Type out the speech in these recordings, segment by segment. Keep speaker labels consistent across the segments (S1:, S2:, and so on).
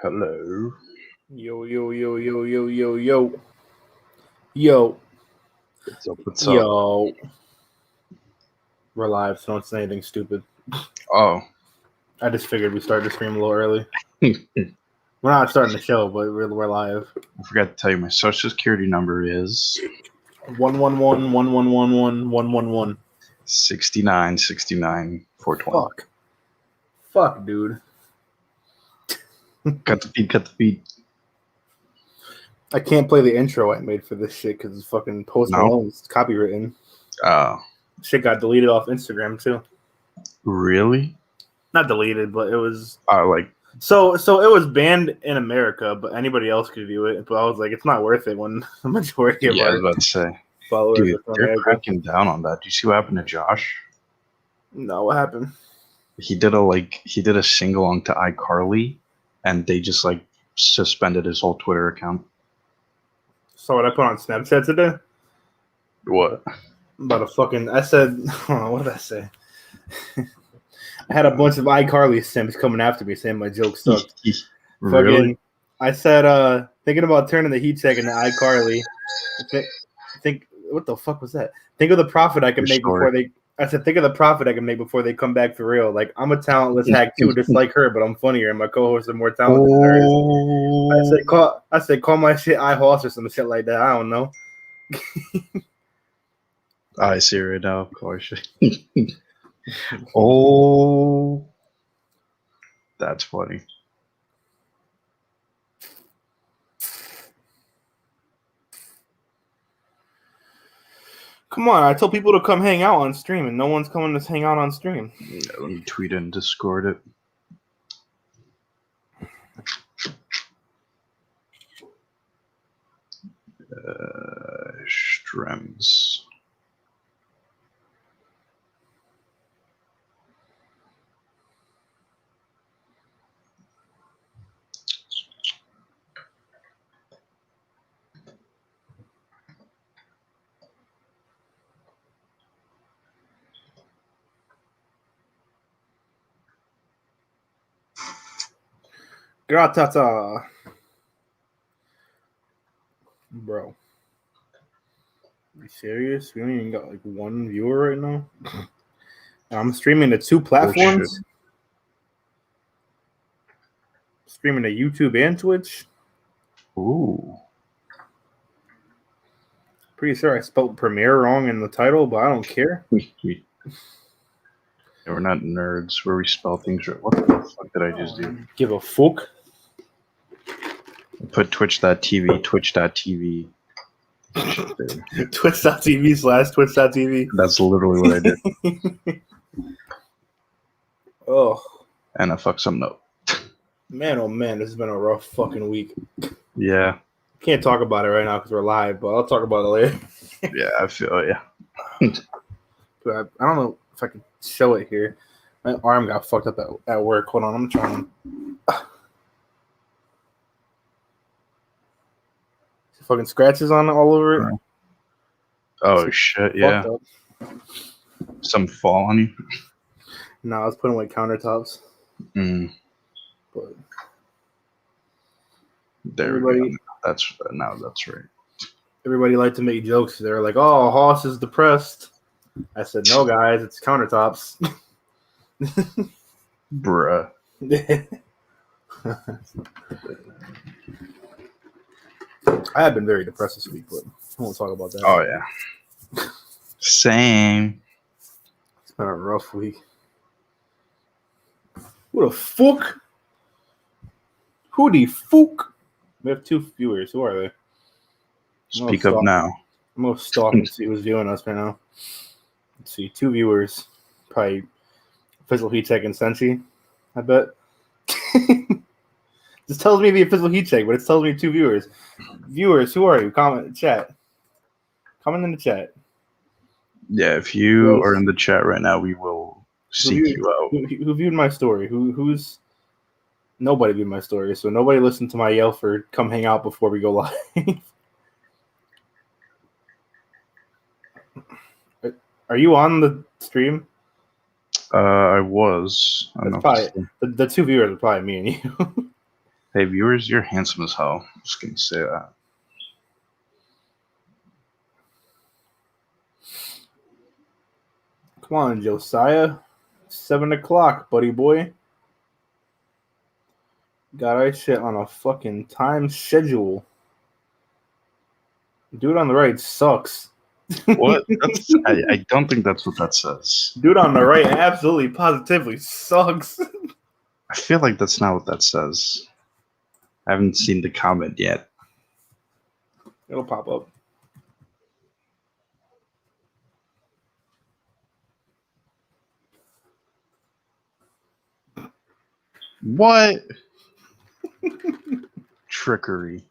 S1: Hello.
S2: Yo, yo, yo, yo, yo, yo, yo. Yo.
S1: What's up? What's up?
S2: Yo. We're live, so don't say anything stupid.
S1: Oh.
S2: I just figured we started the stream a little early. We're not starting the show, but we're live.
S1: I forgot to tell you my social security number is
S2: 111-111-111.
S1: 69
S2: Fuck, dude.
S1: Cut the feed.
S2: I can't play the intro I made for this shit because it's fucking Post Malone's copywritten.
S1: Oh.
S2: Shit got deleted off Instagram too.
S1: Really?
S2: Not deleted, but it was So it was banned in America, but anybody else could view it. But I was like, it's not worth it when the majority of
S1: I was
S2: our
S1: about to say.
S2: followers
S1: Dude,
S2: are from
S1: they're
S2: America.
S1: cracking down on that. Do you see what happened to Josh?
S2: No, what happened?
S1: He did a sing-along to iCarly, and they just suspended his whole Twitter account.
S2: So what I put on Snapchat today?
S1: What?
S2: About I said, what did I say? I had a bunch of iCarly simps coming after me saying my joke sucked.
S1: Really?
S2: I said, thinking about turning the heat check into iCarly. Think what the fuck was that? Think of the profit I can make before they. I said, think of the profit I can make before they come back for real. Like, I'm a talentless hack too, just like her, but I'm funnier, and my co-hosts are more talented than hers. I said, call my shit iHoss or some shit like that. I don't know.
S1: I see right now, of course. Oh, that's funny.
S2: Come on, I told people to come hang out on stream, and no one's coming to hang out on stream.
S1: Yeah, let me tweet it and Discord it. Strems.
S2: Gratata. Bro. Are you serious? We don't even got one viewer right now. I'm streaming to 2 platforms. Streaming to YouTube and Twitch.
S1: Ooh.
S2: Pretty sure I spelled Premiere wrong in the title, but I don't care.
S1: We're not nerds where we spell things right. What the fuck did I just do?
S2: Give a fuck.
S1: Put twitch.tv, twitch.tv.
S2: Twitch.tv/twitch.tv.
S1: That's literally what I did.
S2: Oh.
S1: And I fucked something up.
S2: Man, oh man, this has been a rough fucking week.
S1: Yeah.
S2: Can't talk about it right now because we're live, but I'll talk about it later.
S1: Yeah, I feel yeah.
S2: I don't know if I can show it here. My arm got fucked up at work. Hold on, I'm trying. Fucking scratches on it all over it.
S1: Oh shit! Yeah. Some fall on you.
S2: No, I was putting away countertops. But
S1: there we go. That's right.
S2: Everybody liked to make jokes. They were like, "Oh, Hoss is depressed." I said, "No, guys, it's countertops."
S1: Bruh.
S2: I have been very depressed this week, but I won't talk about that.
S1: Oh yeah. Same.
S2: It's been a rough week. What the fuck? Who the fuck? We have 2 viewers. Who are they?
S1: Speak up now.
S2: I'm going to stalk and see who's viewing us right now. Let's see. 2 viewers. Probably Official Heat Check and Senshi, I bet. This tells me the Official Heat Check, but it tells me 2 viewers. Viewers, who are you? Comment in the chat. Comment in the chat.
S1: Yeah, if you are in the chat right now, we will seek you out.
S2: Who viewed my story? Who's... Nobody viewed my story, so nobody listened to my yell for come hang out before we go live. Are you on the stream?
S1: I was.
S2: That's probably the 2 viewers are probably me and you.
S1: Hey, viewers, you're handsome as hell. Just gonna say that.
S2: Come on, Josiah. 7 o'clock, buddy boy. Got our shit on a fucking time schedule. Dude on the right sucks.
S1: What? I don't think that's what that says.
S2: Dude on the right absolutely positively sucks.
S1: I feel like that's not what that says. I haven't seen the comment yet.
S2: It'll pop up.
S1: What? Trickery.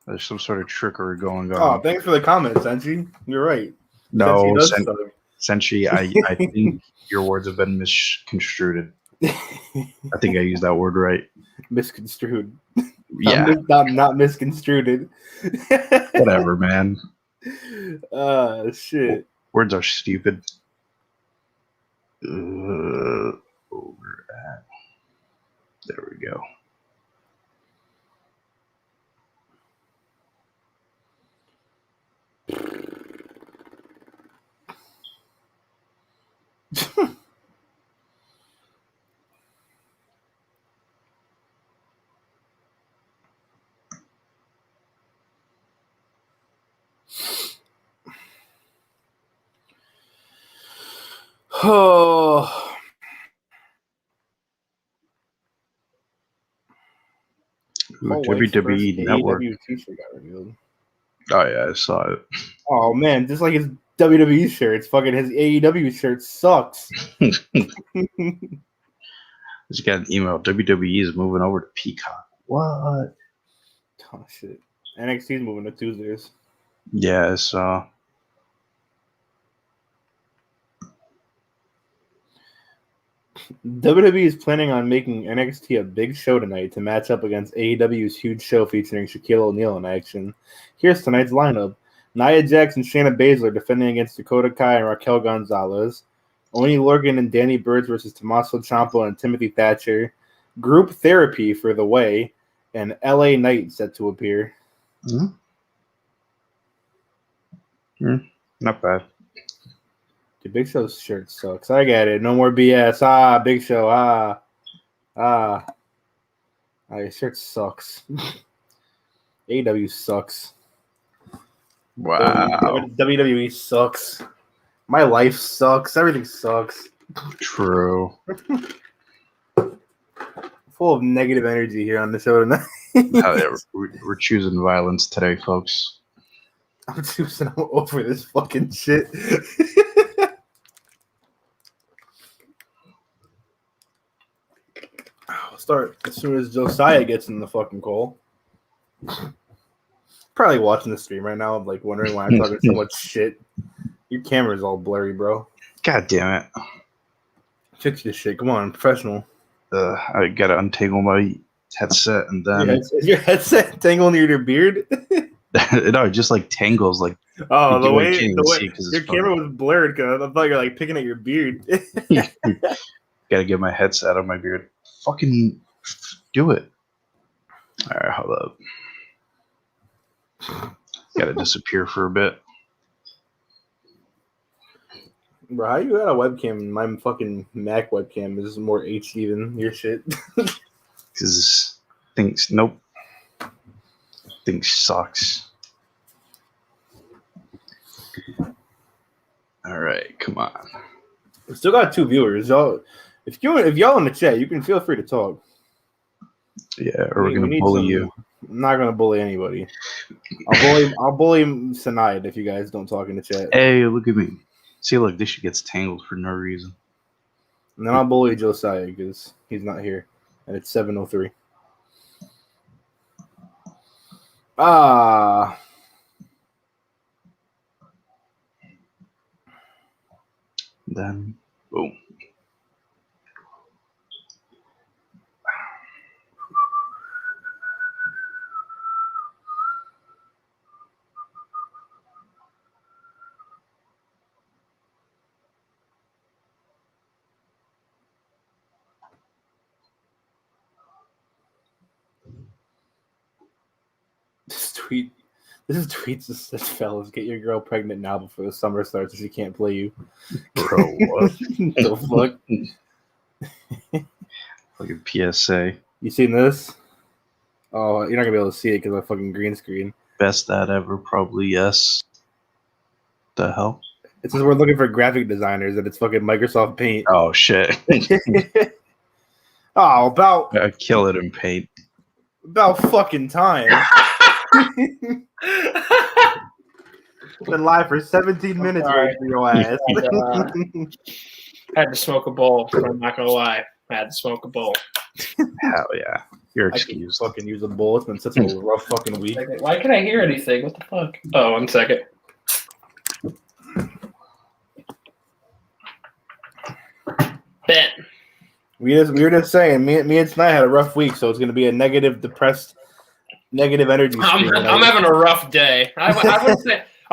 S1: There's some sort of trickery going
S2: Oh,
S1: on.
S2: thanks for the comment, Senchi. You're right.
S1: No,
S2: Senchi does suck.
S1: Senshi, I think your words have been misconstrued. I think I used that word right.
S2: Misconstrued.
S1: Yeah,
S2: Not misconstrued.
S1: whatever, man.
S2: Shit.
S1: Words are stupid. Over at. There we go.
S2: Oh.
S1: WWE Network.
S2: AEW t-shirt got revealed.
S1: Oh yeah, I saw it.
S2: Oh man, just like his WWE shirt, it's fucking his AEW shirt sucks.
S1: Just got an email. WWE is moving over to Peacock. What?
S2: Oh shit. NXT's moving to Tuesdays.
S1: Yeah, I saw.
S2: WWE is planning on making NXT a big show tonight to match up against AEW's huge show featuring Shaquille O'Neal in action. Here's tonight's lineup. Nia Jax and Shayna Baszler defending against Dakota Kai and Raquel Gonzalez. Oni Lorcan and Danny Burch versus Tommaso Ciampa and Timothy Thatcher. Group Therapy for The Way. And LA Knight set to appear.
S1: Not bad.
S2: The Big Show's shirt sucks. I get it. No more BS. Big Show. Your shirt sucks. AEW sucks.
S1: Wow.
S2: WWE sucks. My life sucks. Everything sucks.
S1: True.
S2: Full of negative energy here on the show tonight.
S1: We're choosing violence today, folks.
S2: I'm choosing over this fucking shit. I'll start as soon as Josiah gets in the fucking call. Probably watching the stream right now. I'm like wondering why I'm talking so much shit. Your camera's all blurry, bro.
S1: God damn it.
S2: Fix this shit. Come on, I'm professional.
S1: I gotta untangle my headset and then
S2: Is your headset tangled near your beard?
S1: no, it just like tangles like.
S2: Oh, the way
S1: your
S2: camera was blurred because I thought you're like picking at your beard.
S1: Gotta get my headset out of my beard. Fucking do it. All right, hold up. Gotta disappear for a bit.
S2: Bro, how you got a webcam? My fucking Mac webcam is more HD than your shit.
S1: Because things sucks. All right, come on.
S2: We still got 2 viewers, y'all. If y'all in the chat, you can feel free to talk.
S1: Yeah, or we're gonna bully you.
S2: I'm not gonna bully anybody. I'll bully Sanayed if you guys don't talk in the chat.
S1: Hey, look at me. See, look, this shit gets tangled for no reason.
S2: And then I'll bully Josiah because he's not here, and it's 7:03.
S1: Then, boom.
S2: tweet. This is tweets that says, "Fellas, get your girl pregnant now before the summer starts, so she can't play you."
S1: Bro, what?
S2: The fuck?
S1: Fucking PSA.
S2: You seen this? Oh, you're not gonna be able to see it because of fucking green screen.
S1: Best that ever, probably. Yes. The hell?
S2: It says we're looking for graphic designers, and it's fucking Microsoft Paint.
S1: Oh shit.
S2: Oh, about
S1: I kill it in paint.
S2: fucking time. Been live for 17 minutes waiting for your ass.
S3: I had to smoke a bowl. So I'm not gonna lie. I had to smoke a bowl.
S1: Hell yeah. You're
S2: I can
S1: excused.
S2: fucking use a bowl. It's been such a rough fucking week.
S3: Why can't I hear anything? What the fuck? Oh, 1 second. Bet.
S2: We were just saying, me and Snide had a rough week, so it's gonna be a negative, depressed, negative energy.
S3: I'm having a rough day. I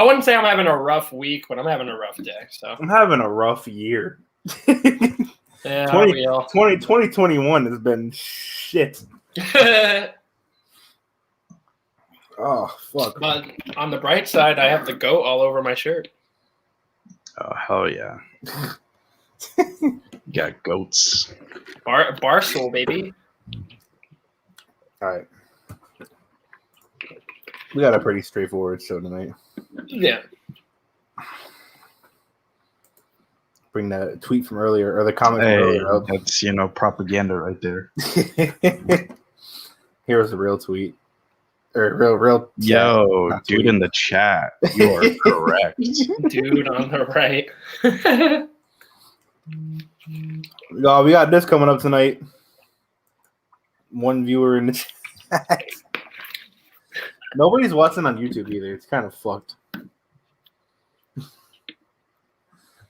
S3: wouldn't say I'm having a rough week, but I'm having a rough day. So
S2: I'm having a rough year.
S3: yeah,
S2: 2021 has been shit. Oh fuck!
S3: But on the bright side, I have the goat all over my shirt.
S1: Oh hell yeah. Got goats.
S3: Barstool, baby.
S2: All right, we got a pretty straightforward show tonight.
S3: Yeah.
S2: Bring that tweet from earlier or the comment from
S1: Hey,
S2: earlier up.
S1: that's propaganda right there.
S2: Here's the real tweet. Or real
S1: Yo,
S2: Not
S1: dude
S2: tweet.
S1: in the chat. You are correct.
S3: Dude on the right.
S2: Y'all, we got this coming up tonight. One viewer in the chat. Nobody's watching on YouTube either. It's kind of fucked.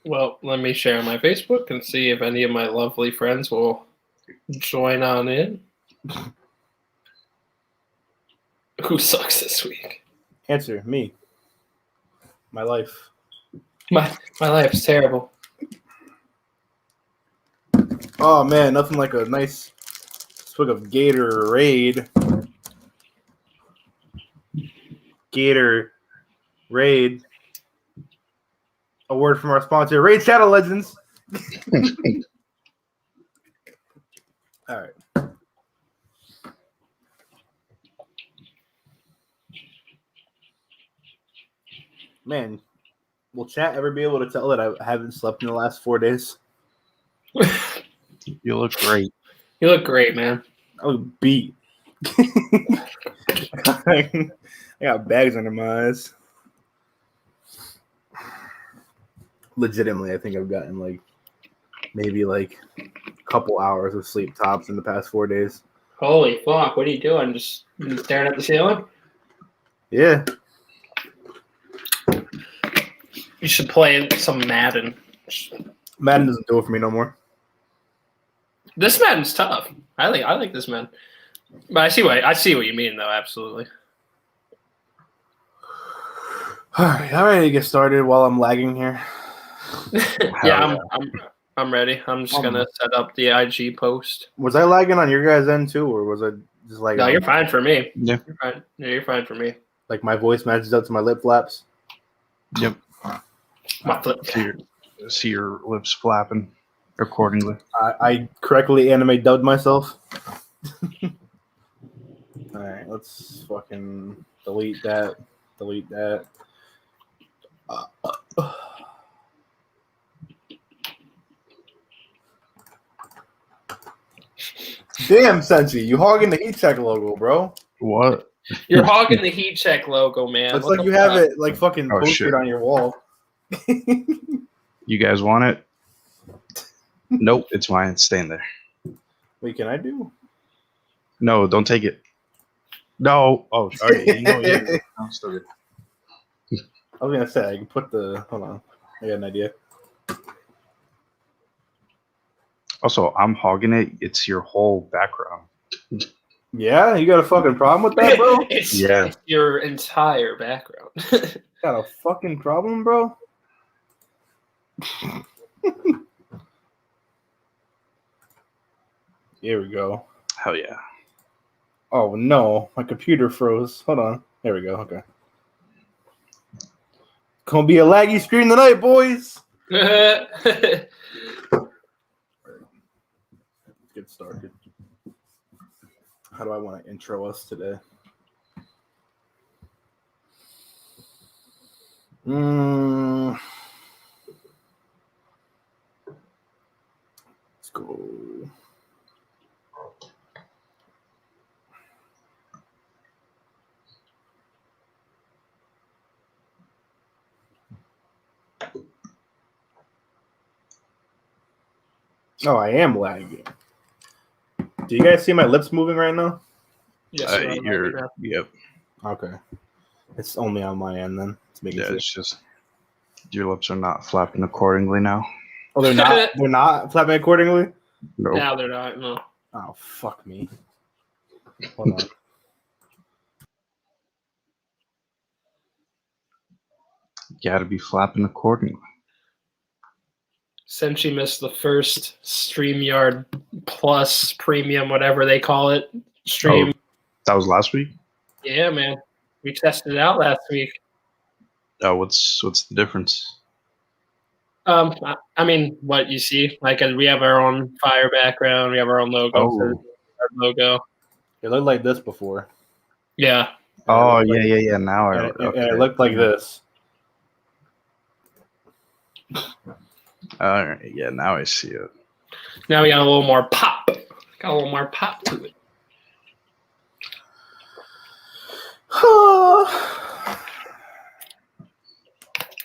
S3: Well, let me share my Facebook and see if any of my lovely friends will join on in. Who sucks this week?
S2: Answer me. My life.
S3: My life's terrible.
S2: Oh man, nothing like a nice swig of Gatorade. Gatorade. A word from our sponsor, Raid Shadow Legends. All right. Man, will chat ever be able to tell that I haven't slept in the last 4 days?
S1: You look great.
S3: You look great, man.
S2: I was beat. I got bags under my eyes. Legitimately, I think I've gotten maybe a couple hours of sleep tops in the past 4 days.
S3: Holy fuck, what are you doing? Just staring at the ceiling?
S2: Yeah.
S3: You should play some Madden.
S2: Madden doesn't do it for me no more.
S3: This Madden's tough. I like this Madden. But I see what you mean though, absolutely.
S2: All right, I'm ready to get started while I'm lagging here.
S3: Yeah, I'm ready. I'm just gonna set up the IG post.
S2: Was I lagging on your guys' end too, or was I just
S3: No, you're fine for me.
S1: Yeah.
S3: You're fine. Yeah, you're fine for me.
S2: like my voice matches up to my lip flaps?
S1: Yep.
S3: My flip.
S1: See your lips flapping accordingly.
S2: I correctly anime dubbed myself. All right, let's fucking delete that. Delete that. Damn, Sensi, you hogging the heat check logo, bro.
S1: What?
S3: You're hogging the heat check logo, man.
S2: Looks
S3: What
S2: like
S3: the
S2: you have
S3: fuck?
S2: it like fucking
S1: Oh,
S2: posted
S1: shit.
S2: on your wall.
S1: You guys want it? Nope, it's mine. It's staying there.
S2: Wait, can I do?
S1: No, don't take it. No. Oh, sorry. Yeah. I'm still good.
S2: I was gonna say I can put the. Hold on, I got an idea.
S1: Also, I'm hogging it. It's your whole background.
S2: Yeah, you got a fucking problem with that, bro?
S3: It's your entire background.
S2: Got a fucking problem, bro? Here we go.
S1: Hell yeah.
S2: Oh no, my computer froze. Hold on. There we go. Okay. Gonna be a laggy stream tonight, boys. Get started. How do I want to intro us today? Let's go. Oh, I am lagging. Do you guys see my lips moving right now?
S3: Yes,
S1: Yep.
S2: Okay. It's only on my end then.
S1: Yeah, it's just your lips are not flapping accordingly now.
S2: Oh, they're not. They're not flapping accordingly.
S1: Nope.
S3: Now they're not. No.
S2: Oh, fuck me. Hold on.
S1: You gotta be flapping accordingly.
S3: Since you missed the first StreamYard Plus Premium, whatever they call it, stream.
S1: Oh, that was last week?
S3: Yeah, man. We tested it out last week.
S1: Oh, what's the difference?
S3: I mean, what you see, like we have our own fire background, we have our own logo.
S1: Oh.
S3: Our logo.
S2: It looked like this before.
S3: Yeah.
S1: Oh, yeah. Now
S2: it looked like this.
S1: All right, yeah, now I see it.
S3: Now we got a little more pop. Got a little more pop to it.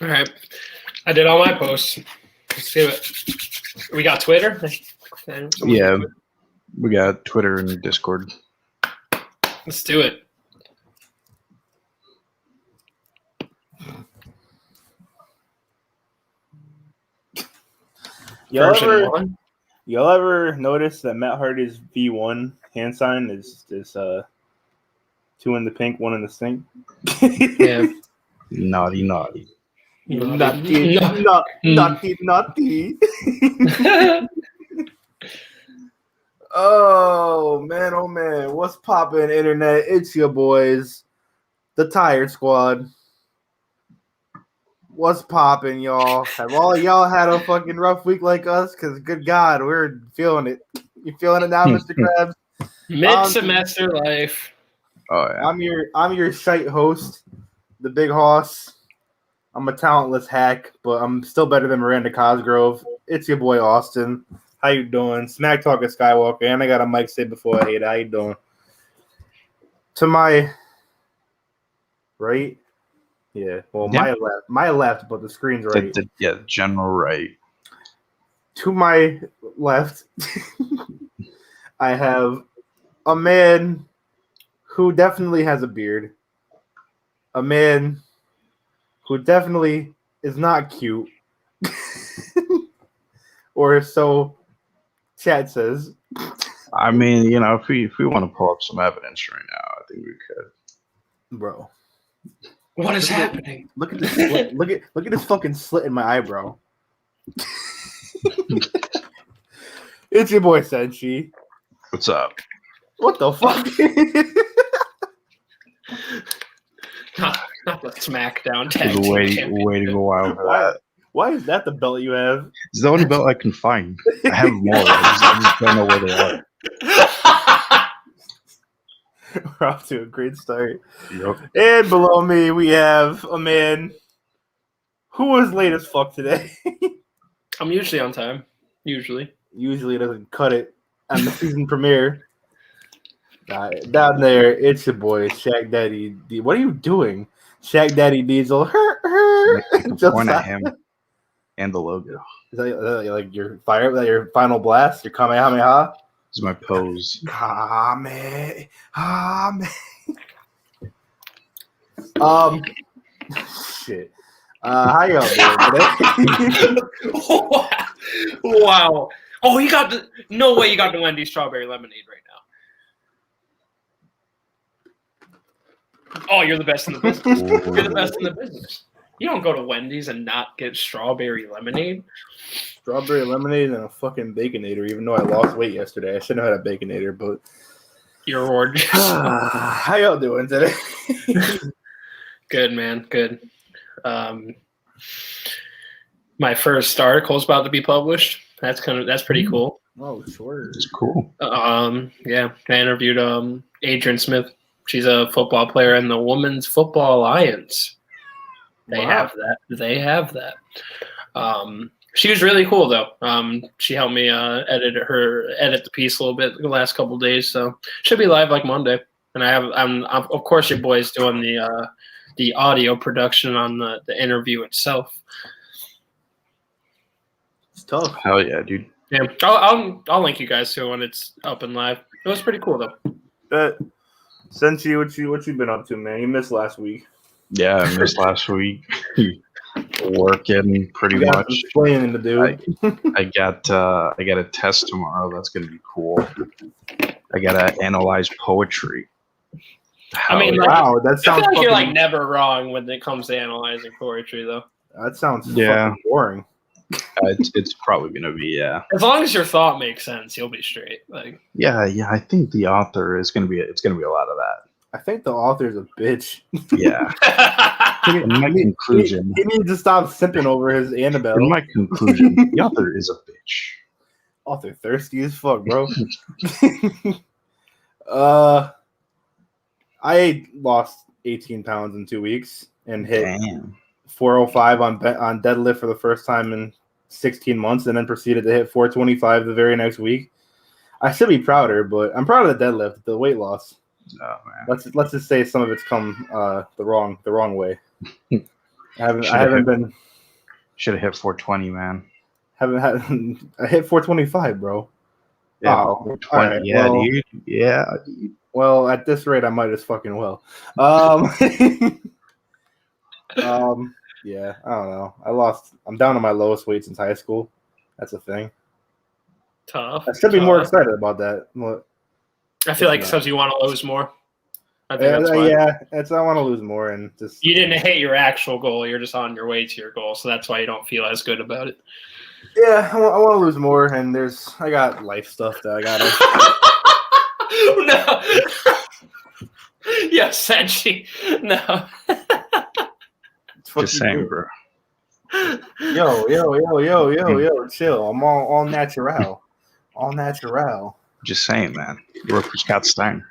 S2: All
S3: right. I did all my posts. Let's do it. We got Twitter?
S1: Yeah, we got Twitter and Discord.
S3: Let's do it.
S2: Y'all ever notice that Matt Hardy's V1 hand sign is 2 in the pink, 1 in the stink?
S3: Yeah.
S1: Naughty.
S2: Naughty. Oh man, what's poppin', internet? It's your boys, the Tired Squad. What's poppin', y'all? Have all y'all had a fucking rough week like us? Because good God, we're feeling it. You feeling it now, Mr. Krabs?
S3: Mid-semester life.
S1: Oh yeah.
S2: I'm your shite host, the Big Hoss. I'm a talentless hack, but I'm still better than Miranda Cosgrove. It's your boy Austin. How you doing? Smack talking Skywalker, and I got a mic say before I hate it. How you doing? To my right. Yeah, well,
S1: Yeah.
S2: my left, but the screen's right.
S1: Yeah, general right.
S2: To my left, I have a man who definitely has a beard. A man who definitely is not cute. Or so chat says.
S1: I mean, you know, if we want to pull up some evidence right now, I think we could.
S2: Bro.
S3: What is happening?
S2: Look at this slit. Look at this fucking slit in my eyebrow. It's your boy Senshi.
S1: What's up?
S2: What the fuck?
S3: Not the SmackDown tag
S1: It was
S3: team
S1: waiting a while for that.
S2: Why is that the belt you have?
S1: It's the only belt I can find. I have more. I just don't know where they are.
S2: We're off to a great start.
S1: Yep.
S2: And below me, we have a man who was late as fuck today.
S3: I'm usually on time. Usually
S2: Doesn't cut it on the season premiere. Down there, it's your boy, Shaq Daddy D. What are you doing? Shaq Daddy Diesel.
S1: Point at him and the logo.
S2: Is that like your fire? That your final blast? Your Kamehameha?
S1: This is my pose.
S2: Kamehameha. Shit. How y'all doing today?
S3: Wow. Oh, you got the no way you got the Wendy's strawberry lemonade right now. Oh, you're the best in the business. You're the best in the business. You don't go to Wendy's and not get strawberry lemonade.
S2: Strawberry lemonade and a fucking Baconator, even though I lost weight yesterday. I shouldn't have had a Baconator, but
S3: You're gorgeous.
S2: how y'all doing today?
S3: Good, man. Good. My first article is about to be published. That's pretty cool.
S2: Oh, sure.
S1: It's cool.
S3: Yeah, I interviewed Adrian Smith. She's a football player in the Women's Football Alliance. They have that. She was really cool though. She helped me edit the piece a little bit the last couple of days, so should be live like Monday. And I'm of course your boy's doing the audio production on the interview itself.
S2: It's tough.
S1: Hell yeah, dude.
S3: Yeah, I'll link you guys to when it's up and live. It was pretty cool though.
S2: Senshi, what you been up to, man? You missed last week.
S1: Yeah, I missed last week. Working pretty
S2: You got
S1: much.
S2: some explaining to do.
S1: I got a test tomorrow. That's gonna be cool. I gotta analyze poetry.
S3: I mean,
S2: Wow, that
S3: I
S2: sounds.
S3: feel like you're
S2: fucking-
S3: like never wrong when it comes to analyzing poetry though.
S2: That sounds
S1: Yeah.
S2: fucking boring.
S1: it's probably gonna be
S3: As long as your thought makes sense, you'll be straight. Like
S1: yeah. I think the author is gonna be. It's gonna be a lot of that.
S2: I think the author's a bitch.
S1: Yeah. In my conclusion,
S2: He needs to stop sipping over his Annabelle.
S1: in my conclusion, the author is a bitch.
S2: Author thirsty as fuck, bro. I lost 18 pounds in 2 weeks and hit
S1: Damn.
S2: 405 on deadlift for the first time in 16 months, and then proceeded to hit 425 the very next week. I should be prouder, but I'm proud of the deadlift, the weight loss.
S1: Oh man.
S2: Let's just say some of it's come the wrong way. I haven't been
S1: Should have hit 420, man.
S2: I hit 425, bro.
S1: Yeah,
S2: Oh,
S1: 420.
S2: all right,
S1: Yeah,
S2: well-
S1: dude. Yeah, dude.
S2: Well, at this rate, I might as fucking well. Yeah, I don't know. I'm down to my lowest weight since high school. That's a thing.
S3: Tough.
S2: I should be more
S3: tough.
S2: excited about that. But,
S3: I feel like because you want to lose more. I think that's why.
S2: yeah, I want to lose more and just.
S3: You didn't hit your actual goal. You're just on your way to your goal, so that's why you don't feel as good about it.
S2: Yeah, I want to lose more, and I got life stuff that I gotta.
S3: No. Yes, Senshi. No.
S1: Just saying, bro.
S2: Yo, chill. I'm all natural. All natural.
S1: Just saying, man. You work for Scott Stein.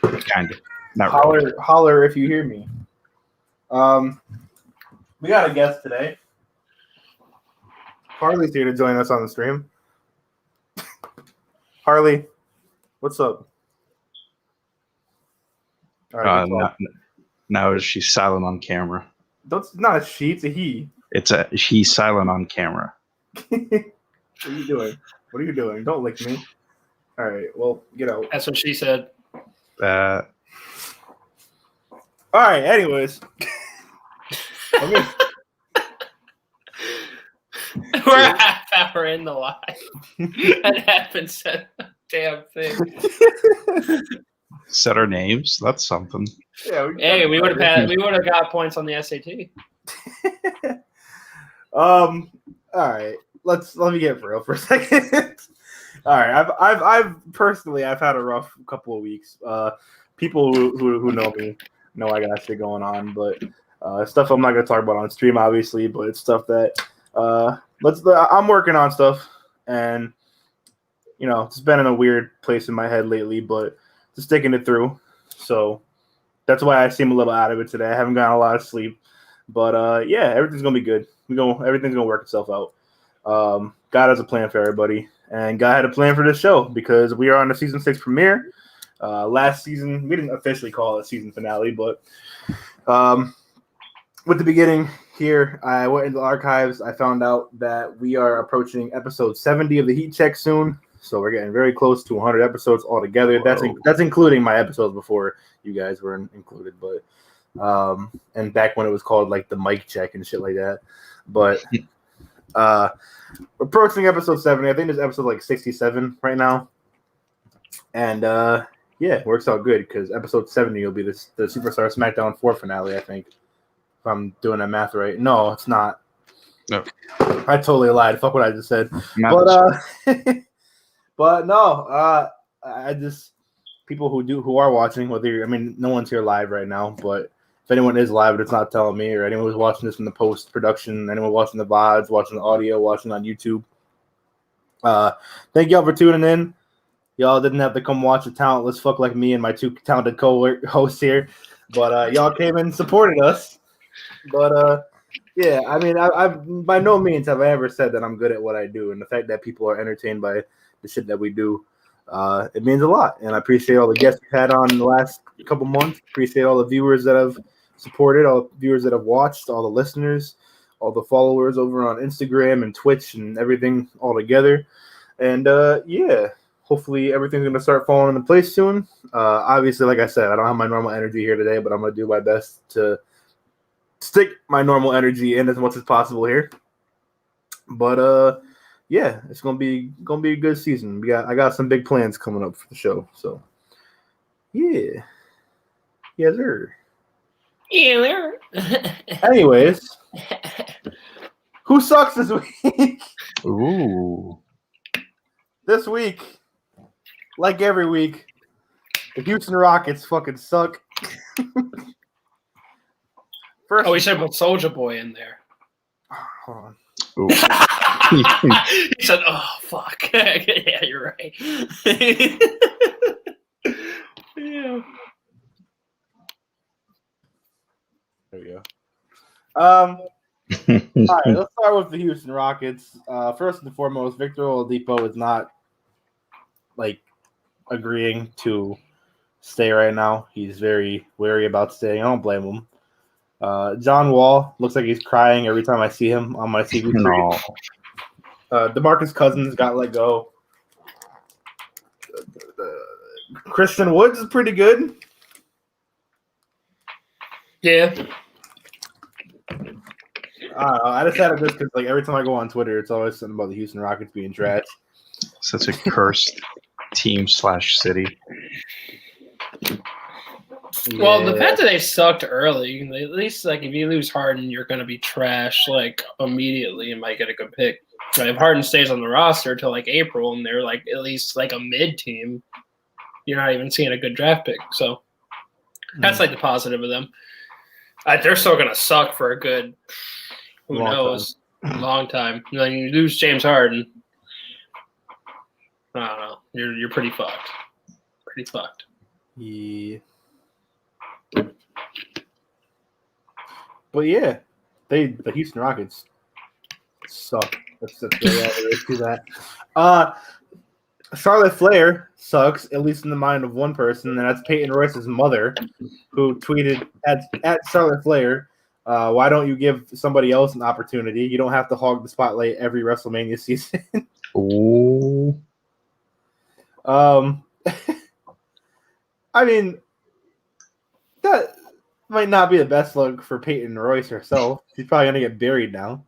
S1: Kind of. Not really.
S2: Holler if you hear me. We got a guest today. Harley's here to join us on the stream. Harley, what's up? All right,
S1: Now she's silent on camera.
S2: it's not a she, it's a he.
S1: He's silent on camera.
S2: What are you doing? What are you doing? Don't lick me. All right, well, get out.
S3: That's what she said.
S2: All right, anyways. Okay.
S3: We're a half hour in the live. I haven't said a damn thing.
S1: Said our names. That's something.
S2: Yeah,
S3: Hey, we would have got points on the SAT.
S2: All right. Let me get for real for a second. All right. I've personally had a rough couple of weeks. People who know me know I got shit going on, but stuff I'm not gonna talk about on stream, obviously. But it's stuff that I'm working on stuff, and it's been in a weird place in my head lately, but just sticking it through. So that's why I seem a little out of it today. I haven't gotten a lot of sleep, but yeah, everything's gonna be good. Everything's gonna work itself out. God has a plan for everybody, and God had a plan for this show because we are on the season 6 premiere. Last season, we didn't officially call it a season finale, but with the beginning here, I went into the archives. I found out that we are approaching episode 70 of the Heat Check soon. So we're getting very close to 100 episodes altogether.
S1: Whoa.
S2: That's including my episodes before you guys were included, but and back when it was called like the mic check and shit like that. But we're approaching episode 70. I think there's episode like 67 right now, and yeah, it works out good because episode 70 will be the Superstar SmackDown 4 finale. I think, if I'm doing that math right. No, it's not.
S1: No,
S2: I totally lied. Fuck what I just said.
S1: But
S2: But no, people who are watching, no one's here live right now, but if anyone is live, it's not telling me, or anyone who's watching this in the post production, anyone watching the VODs, watching the audio, watching on YouTube. Thank y'all for tuning in. Y'all didn't have to come watch a talentless fuck like me and my two talented co-hosts here, but y'all came and supported us. But yeah, I mean, I've by no means have I ever said that I'm good at what I do, and the fact that people are entertained by the shit that we do, it means a lot. And I appreciate all the guests we've had on in the last couple months. Appreciate all the viewers that have supported, all the viewers that have watched, all the listeners, all the followers over on Instagram and Twitch and everything all together. And yeah, hopefully everything's going to start falling into place soon. Obviously, like I said, I don't have my normal energy here today, but I'm going to do my best to stick my normal energy in as much as possible here. But yeah, it's gonna be a good season. I got some big plans coming up for the show. So yeah, sir.
S3: Yeah,
S2: Anyways, who sucks this week?
S1: Ooh.
S2: This week, like every week, the Houston Rockets fucking suck. First,
S3: we should put Soulja Boy in there.
S2: hold on.
S3: He said, "Oh fuck, yeah, you're right." Yeah.
S2: There we go. All right, let's start with the Houston Rockets. First and foremost, Victor Oladipo is not agreeing to stay right now. He's very wary about staying. I don't blame him. John Wall looks like he's crying every time I see him on my TV screen.
S1: No.
S2: DeMarcus Cousins got let go. Christian Woods is pretty good.
S3: Yeah.
S2: I decided this because every time I go on Twitter, it's always something about the Houston Rockets being trash.
S1: Such a cursed team/city.
S3: Well, the fact that they sucked early, at least if you lose Harden, you're going to be trash immediately and might get a good pick. But if Harden stays on the roster till April and they're at least a mid team, you're not even seeing a good draft pick. So that's the positive of them. They're still going to suck for a good, long time. Then you lose James Harden. I don't know. You're pretty fucked. Pretty fucked.
S2: Yeah. But yeah, the Houston Rockets suck. That's really all there is to that. Charlotte Flair sucks, at least in the mind of one person, and that's Peyton Royce's mother, who tweeted at Charlotte Flair, why don't you give somebody else an opportunity? You don't have to hog the spotlight every WrestleMania season.
S1: Ooh.
S2: I mean, that might not be the best look for Peyton Royce herself. She's probably going to get buried now.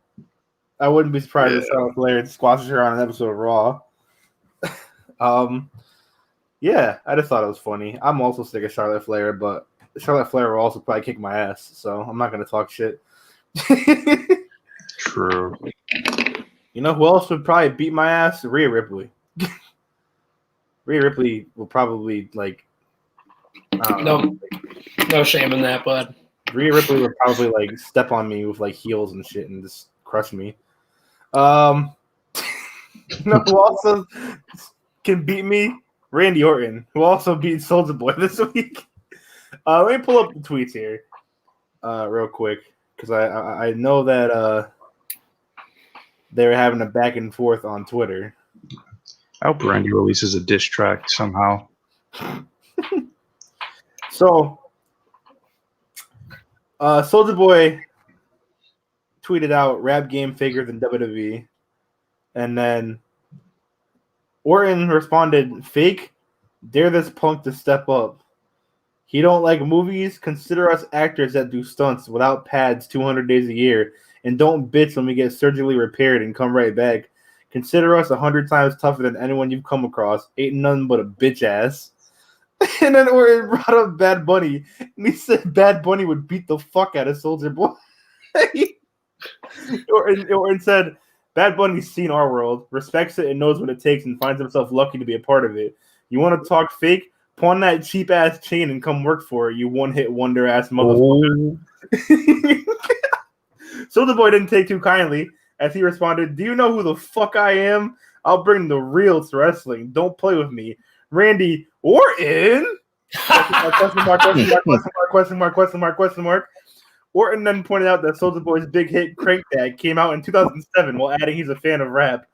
S2: I wouldn't be surprised if Charlotte Flair squashes her on an episode of Raw. Yeah, I just thought it was funny. I'm also sick of Charlotte Flair, but Charlotte Flair will also probably kick my ass, so I'm not going to talk shit.
S1: True.
S2: You know who else would probably beat my ass? Rhea Ripley. Rhea Ripley will probably
S3: no shame in that, bud.
S2: Rhea Ripley would probably step on me with heels and shit and just crush me. You know who also can beat me? Randy Orton, who also beat Soulja Boy this week. Let me pull up the tweets here real quick because I know that they were having a back and forth on Twitter.
S1: I hope Randy releases a diss track somehow.
S2: So, Soulja Boy tweeted out rap game figure than WWE, and then Orton responded, "Fake, dare this punk to step up. He don't like movies. Consider us actors that do stunts without pads 200 days a year, and don't bitch when we get surgically repaired and come right back. Consider us 100 times tougher than anyone you've come across. Ain't nothing but a bitch ass." And then Orton brought up Bad Bunny, and he said Bad Bunny would beat the fuck out of Soulja Boy. Orton said, Bad Bunny's seen our world, respects it, and knows what it takes, and finds himself lucky to be a part of it. You want to talk fake? Pawn that cheap ass chain and come work for it, you one-hit wonder ass motherfucker. Soulja Boy didn't take too kindly as he responded, "Do you know who the fuck I am? I'll bring the real to wrestling. Don't play with me. Randy Orton?" Question mark. Orton then pointed out that Soulja Boy's big hit Crank That came out in 2007 while adding he's a fan of rap.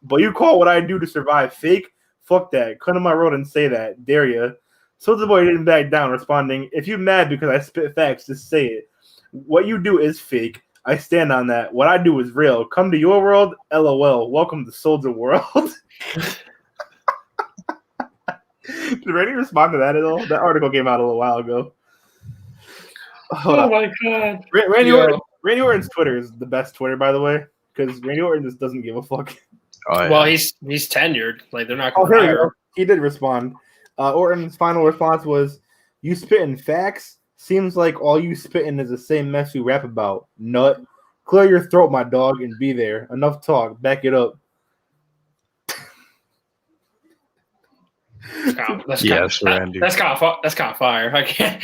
S2: "But you call what I do to survive fake? Fuck that. Come to my road and say that. Dare ya?" Soulja Boy didn't back down, responding, "If you mad because I spit facts, just say it. What you do is fake. I stand on that. What I do is real. Come to your world, LOL. Welcome to Soulja World." Did Randy respond to that at all? That article came out a little while ago.
S3: Oh my god.
S2: Randy Orton's Twitter is the best Twitter, by the way, because Randy Orton just doesn't give a fuck.
S1: Oh, yeah.
S3: Well, he's tenured. Like they're not going
S2: to hire him. He did respond. Orton's final response was, "You spitting facts? Seems like all you spitting is the same mess you rap about. Nut. Clear your throat, my dog, and be there. Enough talk. Back it up."
S3: That's kind of fire. I can't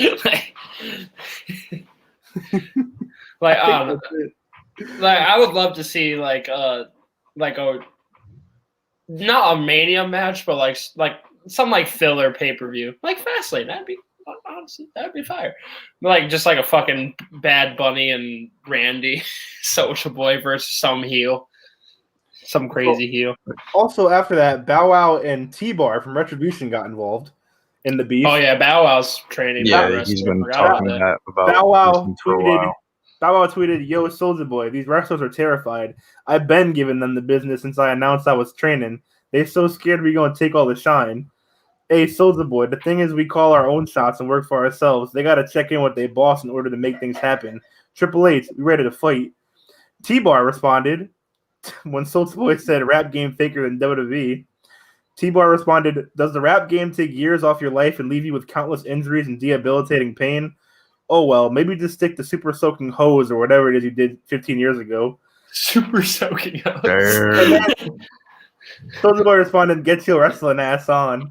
S3: like I would love to see like a not a Mania match, but like some like filler pay-per-view, like Fastlane. That'd be fire. Like just like a fucking Bad Bunny and Randy Soulja Boy versus some heel. Some crazy heel.
S2: Also, after that, Bow Wow and T-Bar from Retribution got involved in the beef.
S3: Oh yeah, Bow Wow's training.
S1: Yeah, he's been talking that about
S2: Bow Wow tweeted, "Yo, Soulja Boy, these wrestlers are terrified. I've been giving them the business since I announced I was training. They so scared we gonna take all the shine. Hey, Soulja Boy, the thing is we call our own shots and work for ourselves. They gotta check in with their boss in order to make things happen. Triple H, we ready to fight." T-Bar responded when Soulja Boy said rap game faker than WWE. T-Bar responded, "Does the rap game take years off your life and leave you with countless injuries and debilitating pain? Oh well, maybe just stick to super soaking hose or whatever it is you did 15 years ago."
S3: Super soaking hose.
S2: Soulja Boy responded, "Get your wrestling ass on."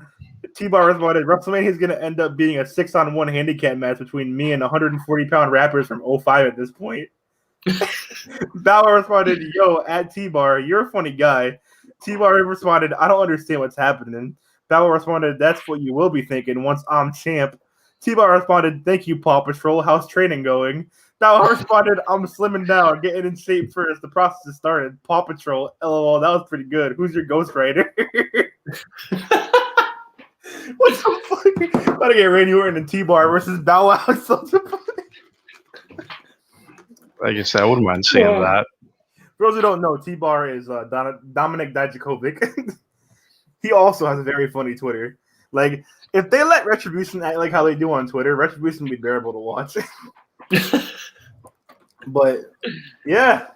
S2: T-Bar responded, "WrestleMania is going to end up being a 6-on-1 handicap match between me and 140-pound rappers from 05 at this point." Bow Wow responded, "Yo, at T-Bar, you're a funny guy." T-Bar responded, "I don't understand what's happening." Bow Wow responded, "That's what you will be thinking once I'm champ." T-Bar responded, "Thank you, Paw Patrol. How's training going?" Bow Wow responded, "I'm slimming down, getting in shape first. The process has started. Paw Patrol, LOL, that was pretty good. Who's your ghostwriter?" What the fuck? Gotta get Randy Orton and T-Bar versus Bow Wow and Soulja Boy.
S1: Like I said, I wouldn't mind seeing that.
S2: For those who don't know, T-Bar is Dominic Dijakovic. He also has a very funny Twitter. Like, if they let Retribution act like how they do on Twitter, Retribution would be bearable to watch. But, yeah.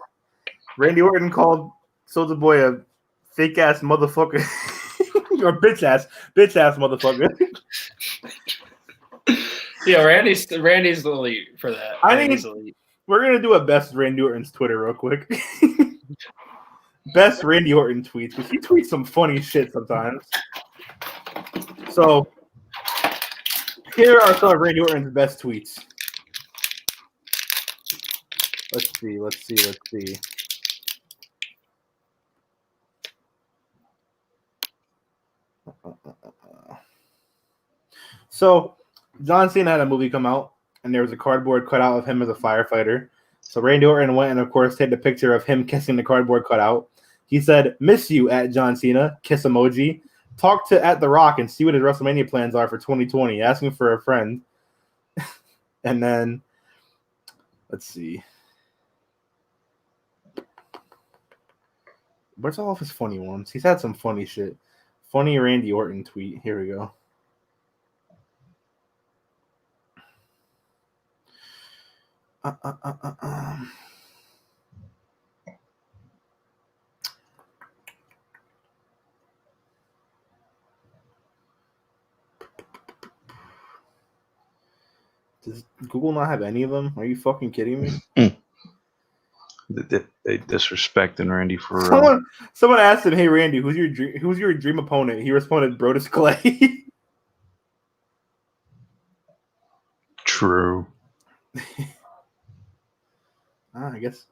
S2: Randy Orton called Soulja Boy a fake-ass motherfucker. Or bitch-ass motherfucker.
S3: Yeah, Randy's the elite for that.
S2: I think we're going to do a best Randy Orton's Twitter real quick. Best Randy Orton tweets, because he tweets some funny shit sometimes. So, here are some of Randy Orton's best tweets. Let's see. So, John Cena had a movie come out, and there was a cardboard cutout of him as a firefighter. So Randy Orton went and, of course, take a picture of him kissing the cardboard cutout. He said, "Miss you at John Cena," kiss emoji. Talk to at The Rock and see what his WrestleMania plans are for 2020. Asking for a friend. And then, let's see. Where's all of his funny ones? He's had some funny shit. Funny Randy Orton tweet. Here we go. Does Google not have any of them? Are you fucking kidding me?
S1: They disrespecting Randy for real.
S2: Someone asked him, "Hey Randy, who's your dream opponent?" He responded, "Brodus Clay."
S1: True.
S2: I guess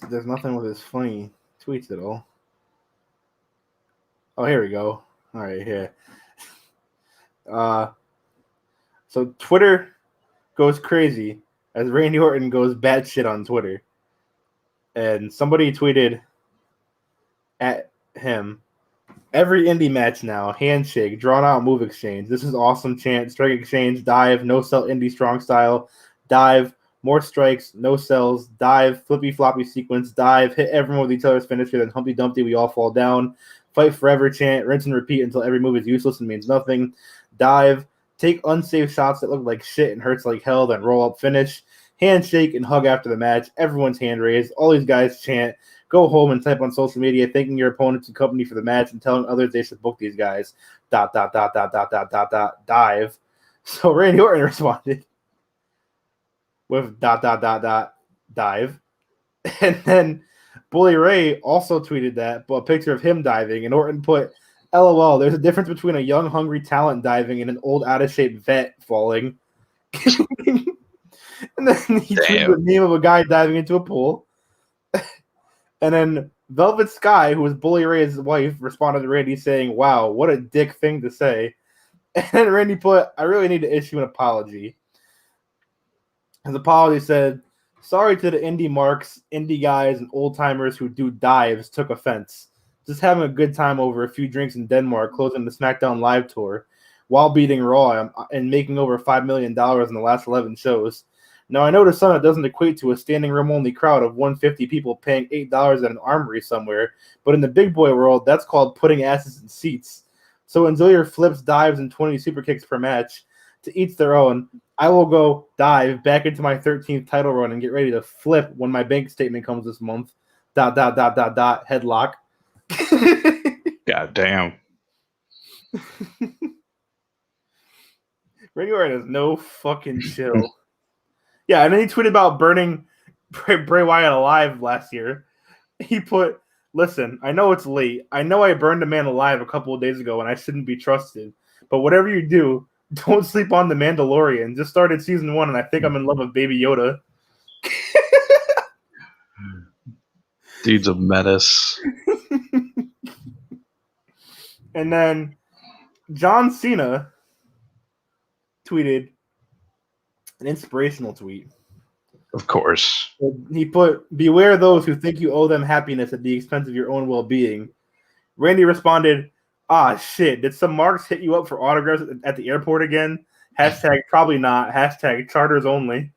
S2: there's nothing with his funny tweets at all. Oh, here we go. All right, here. So Twitter goes crazy as Randy Orton goes batshit on Twitter. And somebody tweeted at him, every indie match now, handshake, drawn out move exchange. This is awesome chant, strike exchange, dive, no sell indie strong style, dive, more strikes, no sells, dive, flippy floppy sequence, dive, hit everyone with each other's finisher, then Humpty Dumpty, we all fall down, fight forever chant, rinse and repeat until every move is useless and means nothing, dive, take unsafe shots that look like shit and hurts like hell, then roll up finish, handshake and hug after the match, everyone's hand raised, all these guys chant, go home and type on social media thanking your opponents and company for the match and telling others they should book these guys, ... dive. So Randy Orton responded with ... dive. And then Bully Ray also tweeted that, but a picture of him diving, and Orton put, LOL, there's a difference between a young, hungry talent diving and an old, out-of-shape vet falling. And then he tweeted a meme of a guy diving into a pool. And then Velvet Sky, who was Bully Ray's wife, responded to Randy saying, wow, what a dick thing to say. And then Randy put, I really need to issue an apology. His apology said, sorry to the indie marks, indie guys, and old-timers who do dives took offense. Just having a good time over a few drinks in Denmark, closing the SmackDown Live tour, while beating Raw and making over $5 million in the last 11 shows. Now, I know to some it doesn't equate to a standing room only crowd of 150 people paying $8 at an armory somewhere, but in the big boy world, that's called putting asses in seats. So enjoy your flips, dives, and 20 super kicks per match. To each their own. I will go dive back into my 13th title run and get ready to flip when my bank statement comes this month. ... Headlock.
S1: God damn.
S2: Randy Orton has no fucking chill. Yeah, and then he tweeted about burning Bray Wyatt alive last year. He put, listen, I know it's late. I know I burned a man alive a couple of days ago and I shouldn't be trusted. But whatever you do, don't sleep on The Mandalorian. Just started season 1 and I think I'm in love with Baby Yoda.
S1: Dude's a menace.
S2: And then John Cena tweeted an inspirational tweet.
S1: Of course.
S2: He put, beware those who think you owe them happiness at the expense of your own well-being. Randy responded, ah, shit, did some marks hit you up for autographs at the airport again? Hashtag probably not. Hashtag charters only.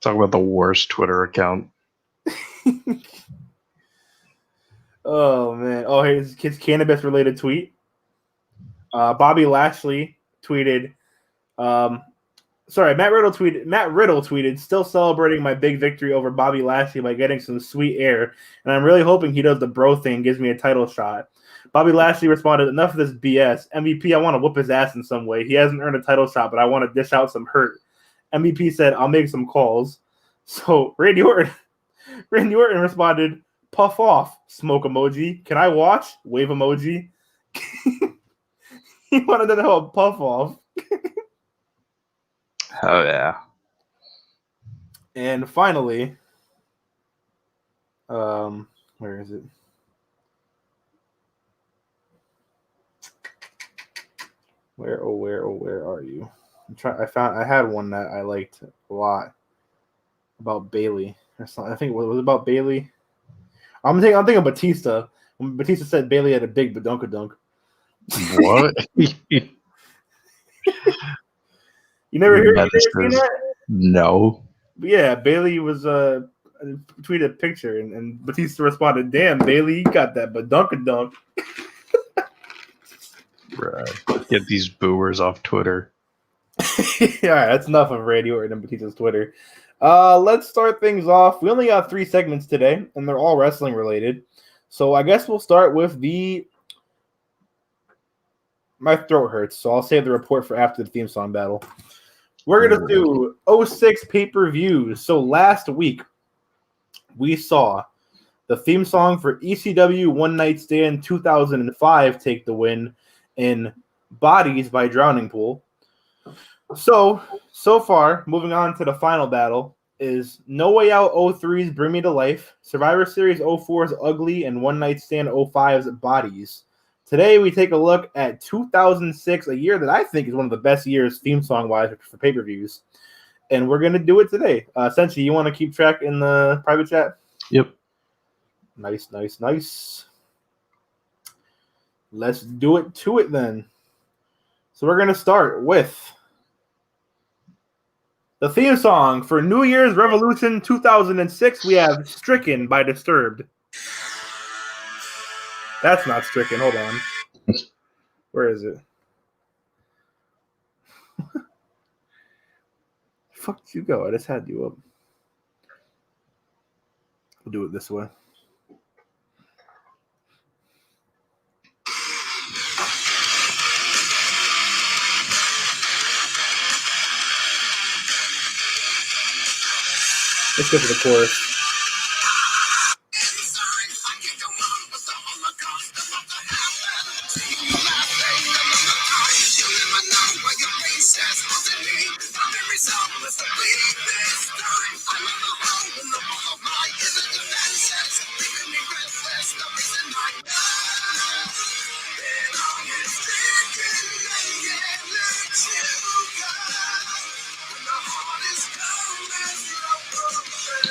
S1: Talk about the worst Twitter account.
S2: Oh, man. Oh, here's his cannabis-related tweet. Bobby Lashley tweeted, Matt Riddle tweeted, still celebrating my big victory over Bobby Lashley by getting some sweet air, and I'm really hoping he does the bro thing and gives me a title shot. Bobby Lashley responded, enough of this BS. MVP, I want to whoop his ass in some way. He hasn't earned a title shot, but I want to dish out some hurt. MVP said, I'll make some calls. So Randy Orton responded, puff off, smoke emoji. Can I watch? Wave emoji. He wanted to know a puff off.
S1: Oh, yeah.
S2: And finally, where is it? Where are you? I had one that I liked a lot about Bailey or something. I think it was about Bailey. I'm thinking of Batista. When Batista said Bailey had a big badunkadunk.
S1: What?
S2: You never heard that?
S1: No.
S2: But yeah, Bailey was tweeted a picture and Batista responded, damn, Bailey, you got that badunkadunk.
S1: Right. Get these boomers off Twitter.
S2: All right, that's enough of Randy Orton and Batista's Twitter. Let's start things off. We only got 3 segments today, and they're all wrestling related. So I guess we'll start with my throat hurts, so I'll save the report for after the theme song battle. We're going to do 06 pay-per-views. So last week, we saw the theme song for ECW One Night Stand 2005 take the win in Bodies by Drowning Pool. So far, moving on to the final battle is No Way Out 03's Bring Me to Life, Survivor Series 04's Ugly, and One Night Stand 05's Bodies. Today, we take a look at 2006, a year that I think is one of the best years theme song-wise for pay-per-views. And we're going to do it today. Senshi, you want to keep track in the private chat?
S1: Yep.
S2: Nice. Let's do it to it then. So we're going to start with the theme song for New Year's Revolution 2006. We have Stricken by Disturbed. That's not Stricken. Hold on. Where is it? Fuck you go. I just had you up. We'll do it this way. Let's go to the chorus.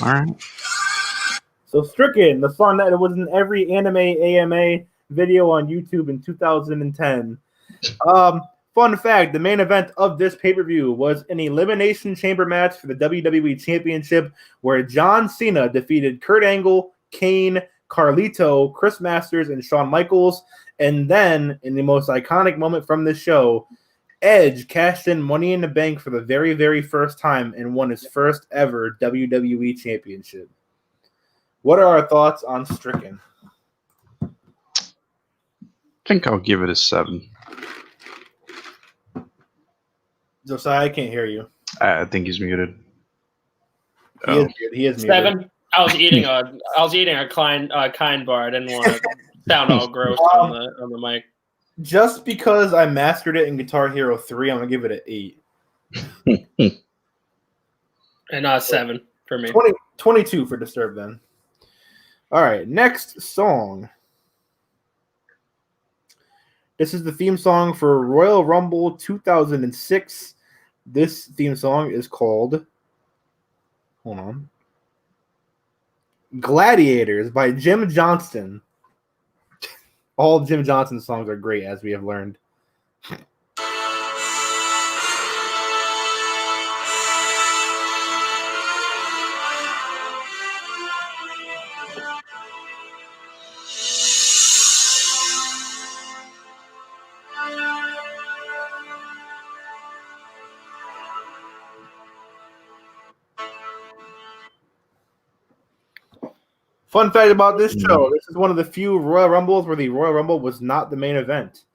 S1: All right.
S2: So Stricken, the song that was in every anime AMA video on YouTube in 2010. Fun fact, the main event of this pay-per-view was an Elimination Chamber match for the WWE Championship where John Cena defeated Kurt Angle, Kane, Carlito, Chris Masters, and Shawn Michaels. And then, in the most iconic moment from this show, Edge cashed in Money in the Bank for the very, very first time and won his first ever WWE Championship. What are our thoughts on Stricken?
S1: I think I'll give it a 7.
S2: Josiah, I can't hear you.
S1: I think he's muted.
S2: He is muted.
S3: 7. I was eating a kind bar. I didn't want to sound all gross on the mic.
S2: Just because I mastered it in Guitar Hero 3, I'm gonna give it an 8.
S3: And 7 for me.
S2: 22 for Disturbed then. All right, next song. This is the theme song for Royal Rumble 2006. This theme song is called, hold on, Gladiators by Jim Johnston. All Jim Johnston songs are great, as we have learned. Fun fact about this show, this is one of the few Royal Rumbles where the Royal Rumble was not the main event.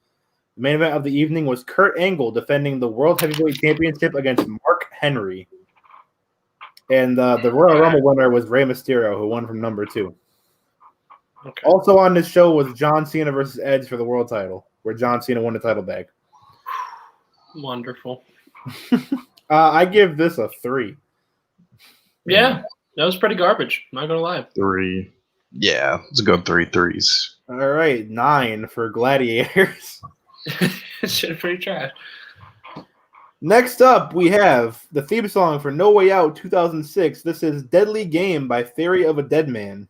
S2: The main event of the evening was Kurt Angle defending the World Heavyweight Championship against Mark Henry. And the Royal Rumble winner was Rey Mysterio, who won from number 2. Okay. Also on this show was John Cena versus Edge for the world title, where John Cena won the title back.
S3: Wonderful.
S2: I give this a 3.
S3: Yeah. That was pretty garbage. Not gonna lie.
S1: 3. Yeah, it's a good 3 3s.
S2: All right, 9 for Gladiators.
S3: Shit, pretty trash.
S2: Next up, we have the theme song for No Way Out 2006. This is Deadly Game by Theory of a Dead Man.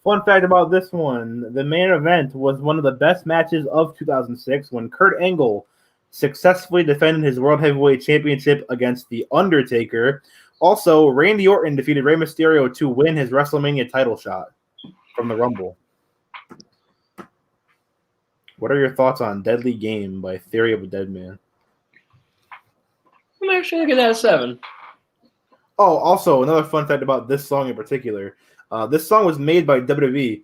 S2: Fun fact about this one, the main event was one of the best matches of 2006 when Kurt Angle successfully defended his World Heavyweight Championship against The Undertaker. Also, Randy Orton defeated Rey Mysterio to win his WrestleMania title shot from the Rumble. What are your thoughts on Deadly Game by Theory of a Deadman?
S3: I'm actually looking at a 7.
S2: Oh, also, another fun fact about this song in particular. This song was made by WWE.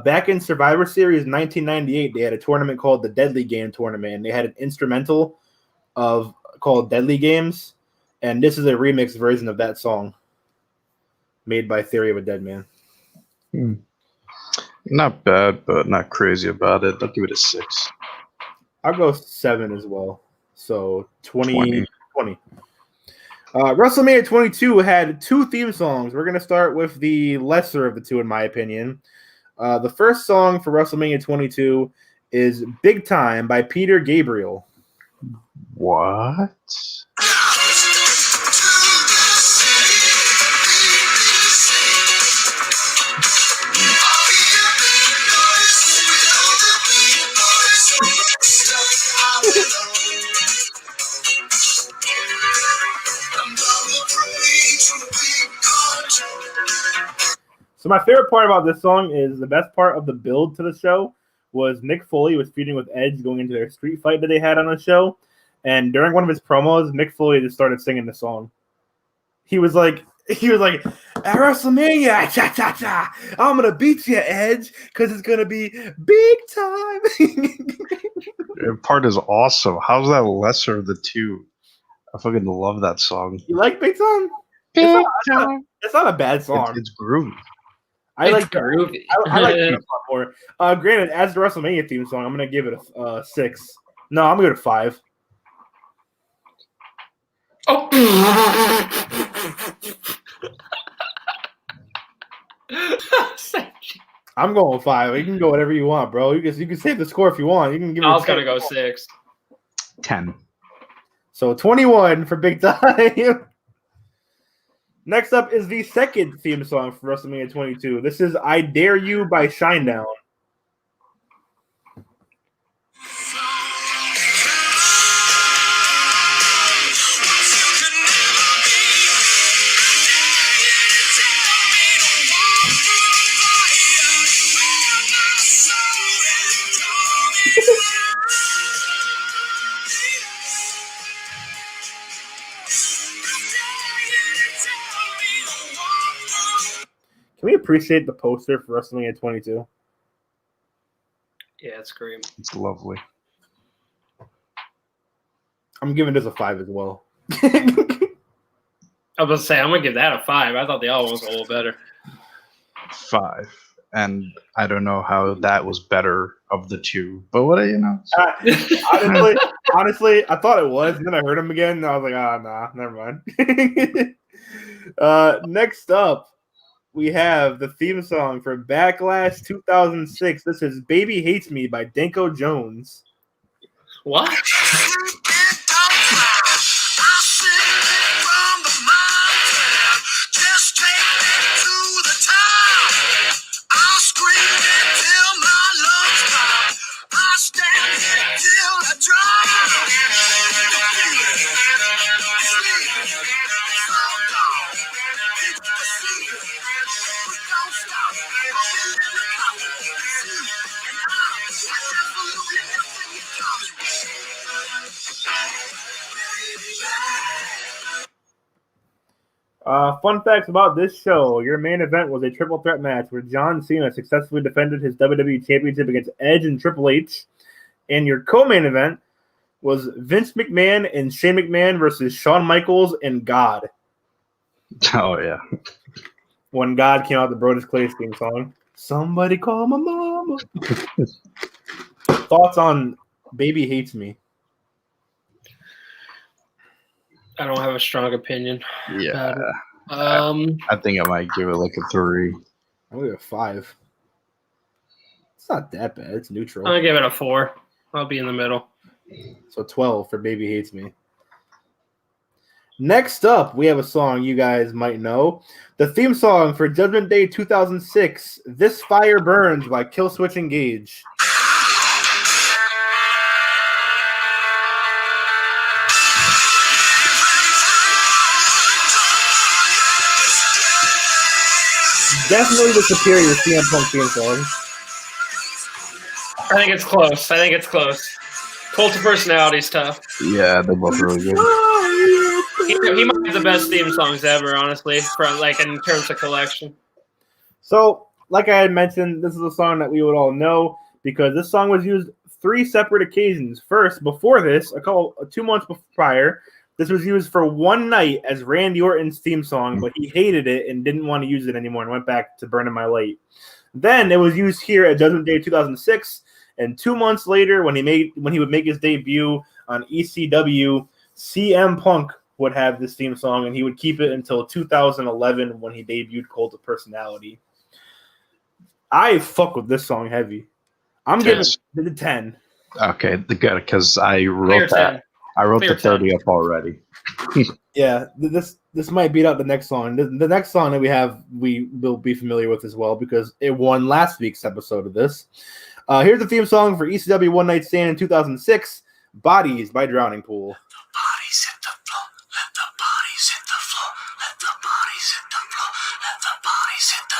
S2: Back in Survivor Series 1998, they had a tournament called the Deadly Game Tournament, and they had an instrumental called Deadly Games, and this is a remix version of that song made by Theory of a Deadman.
S1: Not bad, but not crazy about it. I'll give it a 6.
S2: I'll go 7 as well. So 20. WrestleMania 22 had 2 theme songs. We're going to start with the lesser of the 2, in my opinion. The first song for WrestleMania 22 is Big Time by Peter Gabriel.
S1: What?
S2: So my favorite part about this song is the best part of the build to the show was Mick Foley was feuding with Edge going into their street fight that they had on the show. And during one of his promos, Mick Foley just started singing the song. He was like, at WrestleMania, cha-cha-cha, I'm going to beat you, Edge, because it's going to be big time.
S1: The part is awesome. How's that lesser of the 2? I fucking love that song.
S2: You like Big Time? It's not a bad song.
S1: It's groovy.
S2: I like
S3: groovy.
S2: I like it a lot more. Granted, as the WrestleMania theme song, I'm gonna give it a 6. No, I'm gonna give it a 5.
S3: Oh.
S2: I'm going 5. You can go whatever you want, bro. You can save the score if you want. You can give.
S3: I was gonna go 6.
S1: 10.
S2: So 21 for Big Time. Next up is the second theme song for WrestleMania 22. This is I Dare You by Shinedown. Can we appreciate the poster for WrestleMania 22?
S3: Yeah, it's great.
S1: It's lovely.
S2: I'm giving this a 5 as well.
S3: I was gonna say I'm gonna give that a 5. I thought the other one was a little better.
S1: 5. And I don't know how that was better of the 2, but what do you know?
S2: Honestly, I thought it was. And then I heard him again, and I was like, nah, never mind. Next up, we have the theme song for Backlash 2006. This is Baby Hates Me by Danko Jones.
S3: What?
S2: Fun facts about this show. Your main event was a triple threat match where John Cena successfully defended his WWE Championship against Edge and Triple H. And your co-main event was Vince McMahon and Shane McMahon versus Shawn Michaels and God.
S1: Oh, yeah.
S2: When God came out the Brodus Clay theme song. Somebody call my mama. Thoughts on Baby Hates Me?
S3: I don't have a strong opinion.
S1: Yeah.
S3: I
S1: think I might give it like a 3.
S2: I'm going to give it a 5. It's not that bad. It's neutral.
S3: I'm gonna give it a 4. I'll be in the middle.
S2: So 12 for Baby Hates Me. Next up, we have a song you guys might know. The theme song for Judgment Day 2006, This Fire Burns by Killswitch Engage. Definitely the superior CM Punk theme song.
S3: I think it's close. Cult of Personality's tough.
S1: Yeah, they're both really good.
S3: He might have the best theme songs ever, honestly, for like in terms of collection.
S2: So, like I had mentioned, this is a song that we would all know because this song was used 3 separate occasions. First, before this, 2 months prior, this was used for one night as Randy Orton's theme song, but he hated it and didn't want to use it anymore and went back to Burning My Light. Then it was used here at Judgment Day 2006, and 2 months later, when he would make his debut on ECW, CM Punk would have this theme song, and he would keep it until 2011 when he debuted Cult of Personality. I fuck with this song heavy. I'm giving it the 10.
S1: Okay, good, because I wrote that. I wrote the 30 up already.
S2: Yeah, this might beat out the next song. The next song that we have, we will be familiar with as well because it won last week's episode of this. Here's the theme song for ECW One Night Stand in 2006, Bodies by Drowning Pool.
S4: Bodies hit the floor, let the bodies hit the floor, let the bodies hit the floor, let the bodies hit the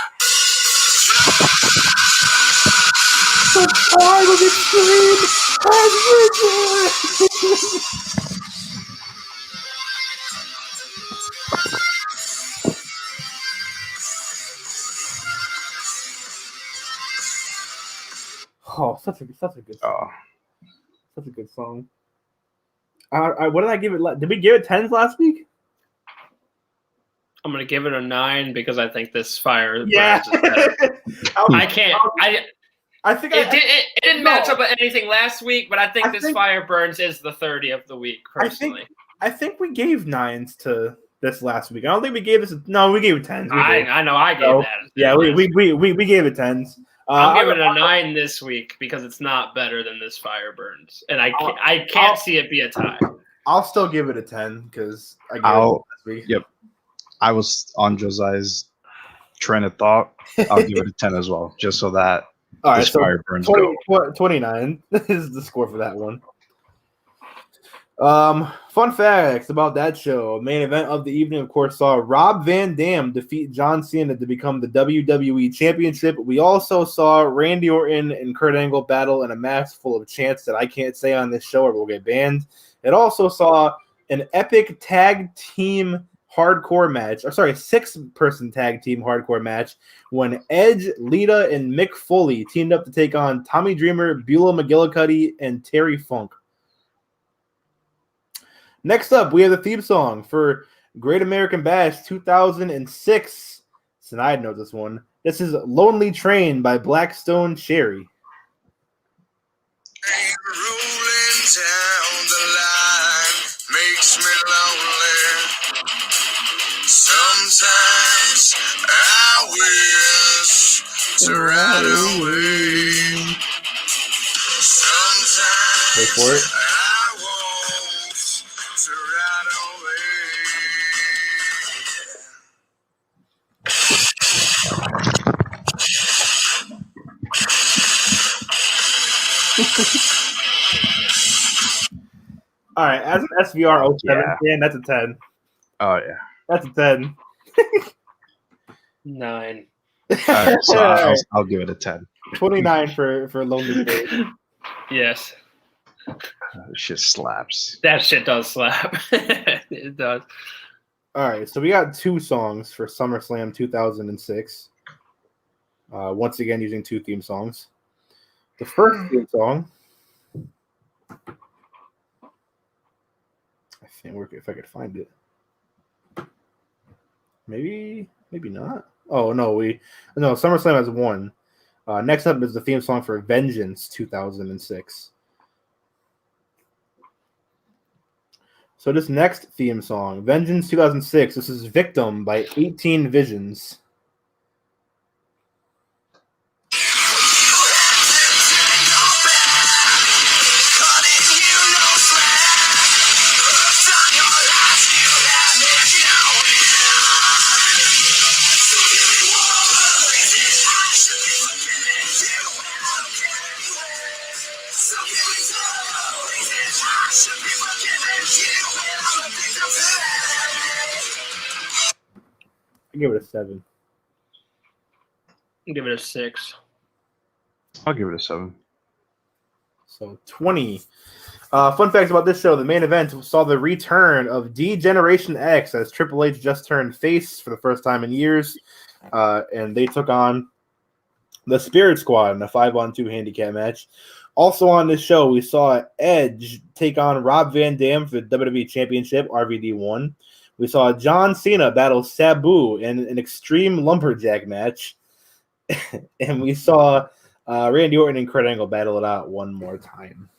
S4: The time of extreme has risen.
S2: Oh, such a good song.
S1: Oh,
S2: Such a good song. What did I give it? Did we give it 10s last week?
S3: I'm gonna give it a 9 because I think this fire.
S2: Yeah.
S3: I can't.
S2: I think
S3: it didn't match up with anything last week, but I think this Fire Burns is the 30 of the week. Personally,
S2: I think we gave 9s to this last week. I don't think we gave this. No, we gave it 10s.
S3: I know I gave that.
S2: Yeah, we gave it 10s.
S3: I'm giving it a 9 this week because it's not better than this Fire Burns, and I can't see it be a tie.
S2: I'll still give it a 10 because I gave it last week.
S1: Yep. I was on Josiah's train of thought. I'll give it a 10 as well, just so that
S2: all right,
S1: this Fire Burns
S2: 29 is the score for that one. Fun facts about that show. Main event of the evening, of course, saw Rob Van Dam defeat John Cena to become the WWE Championship. We also saw Randy Orton and Kurt Angle battle in a match full of chants that I can't say on this show or we'll get banned. It also saw an epic tag team hardcore match, 6-person tag team hardcore match when Edge, Lita, and Mick Foley teamed up to take on Tommy Dreamer, Beulah McGillicuddy, and Terry Funk. Next up, we have the theme song for Great American Bash 2006. Sinai knows this one. This is Lonely Train by Blackstone Cherry.
S4: Rolling down the line makes me lonely. Sometimes I wish to ride away. Sometimes
S2: Wait for it.
S4: I want to ride
S2: All right, as an SVR 07 fan, that's a 10.
S1: Oh, yeah.
S2: That's a 10.
S3: 9.
S1: All right, so I'll give it a 10.
S2: 29 for Lonely Train.
S3: Yes.
S1: Shit slaps.
S3: That shit does slap. It does.
S2: All right, so we got 2 songs for SummerSlam 2006. Once again, using 2 theme songs. The first theme song, I think if I could find it. Maybe not. Oh no, SummerSlam has 1. Next up is the theme song for Vengeance 2006. So this next theme song, Vengeance 2006, this is Victim by 18 Visions. I give it a 7.
S3: Give it a 6.
S1: I'll give it a 7.
S2: So 20. Fun facts about this show: the main event saw the return of D-Generation X as Triple H just turned face for the first time in years, and they took on the Spirit Squad in a 5-on-2 handicap match. Also on this show, we saw Edge take on Rob Van Dam for the WWE Championship, RVD1. We saw John Cena battle Sabu in an Extreme Lumberjack match. And we saw Randy Orton and Kurt Angle battle it out one more time.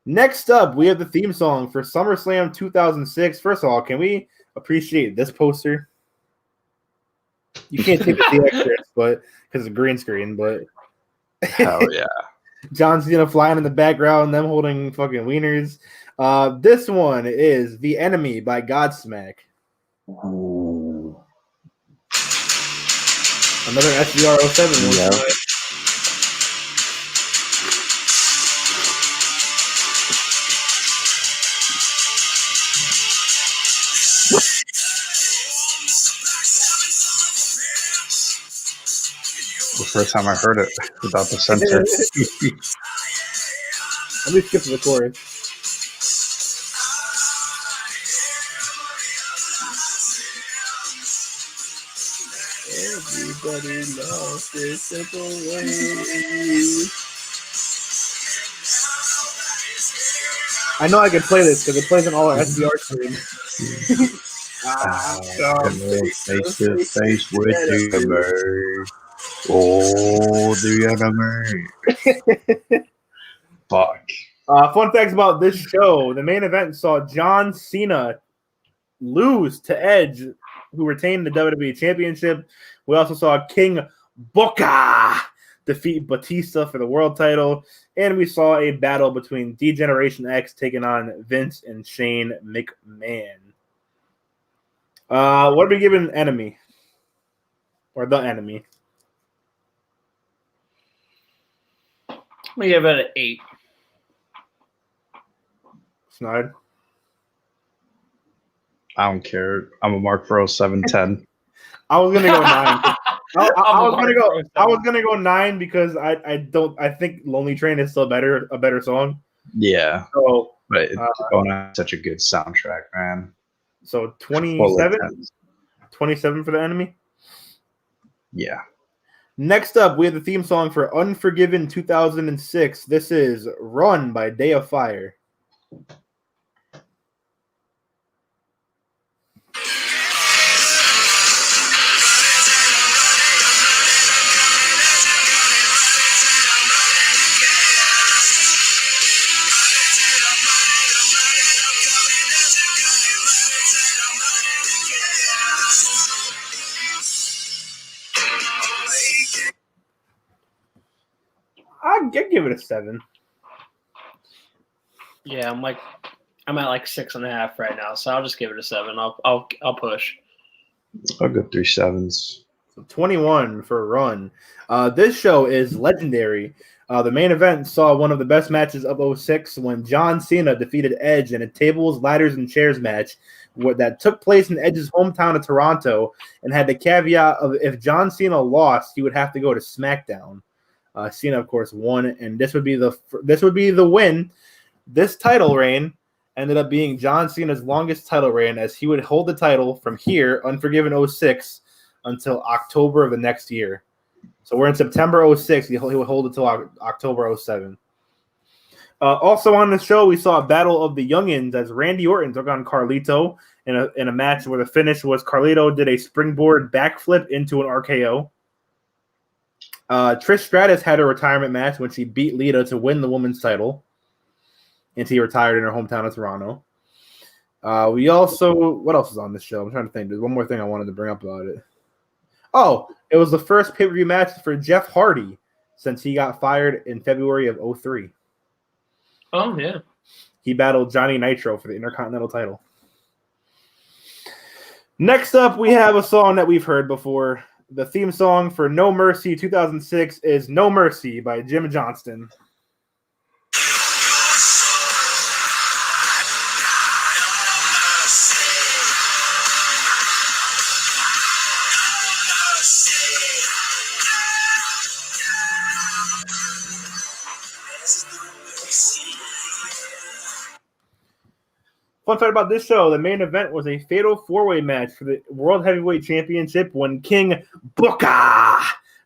S2: Next up, we have the theme song for SummerSlam 2006. First of all, can we appreciate this poster? You can't take the extras, but because it's green screen, but
S1: Hell yeah.
S2: John Cena flying in the background, them holding fucking wieners. This one is The Enemy by Godsmack.
S1: Ooh.
S2: Another SGR07 one.
S1: Yeah. The first time I heard it without the censor.
S2: Let me skip to the chorus. Everybody loves this simple way. I know I can play this because it plays on all our SDR screens.
S1: Face to face with the enemy. Oh, the enemy. Fuck.
S2: Fun facts about this show: the main event saw John Cena lose to Edge, who retained the WWE Championship. We also saw King Booker defeat Batista for the world title, and we saw a battle between D-Generation X taking on Vince and Shane McMahon. What are we giving Enemy? Or The Enemy?
S3: We give it an 8.
S2: Snide?
S1: I don't care. I'm a mark for 0710.
S2: I was gonna go 9. I was gonna go 9 because I think Lonely Train is still a better song.
S1: Yeah.
S2: So
S1: But it's going on such a good soundtrack, man.
S2: So
S1: Full
S2: 27?
S1: of tens.
S2: 27 for The Enemy?
S1: Yeah.
S2: Next up, we have the theme song for Unforgiven 2006. This is Run by Day of Fire. I'd give it a 7.
S3: Yeah, I'm at like 6.5 right now, so I'll just give it a 7. I'll push.
S1: I'll go 3 sevens.
S2: So 21 for a run. This show is legendary. The main event saw one of the best matches of 06 when John Cena defeated Edge in a tables, ladders, and chairs match that took place in Edge's hometown of Toronto, and had the caveat of if John Cena lost, he would have to go to SmackDown. Cena, of course, won, and this would be the win. This title reign ended up being John Cena's longest title reign, as he would hold the title from here, Unforgiven 06, until October of the next year. So we're in September 06. He would hold it till October 07. Also on the show, we saw a battle of the youngins as Randy Orton took on Carlito in a match where the finish was Carlito did a springboard backflip into an RKO. Trish Stratus had a retirement match when she beat Lita to win the women's title, and she retired in her hometown of Toronto. We also, what else is on this show? I'm trying to think. There's one more thing I wanted to bring up about it. Oh, it was the first pay-per-view match for Jeff Hardy since he got fired in February of 03.
S3: Oh, yeah.
S2: He battled Johnny Nitro for the Intercontinental title. Next up, we have a song that we've heard before. The theme song for No Mercy 2006 is No Mercy by Jim Johnston. Fun fact about this show, the main event was a fatal four-way match for the World Heavyweight Championship when King Booker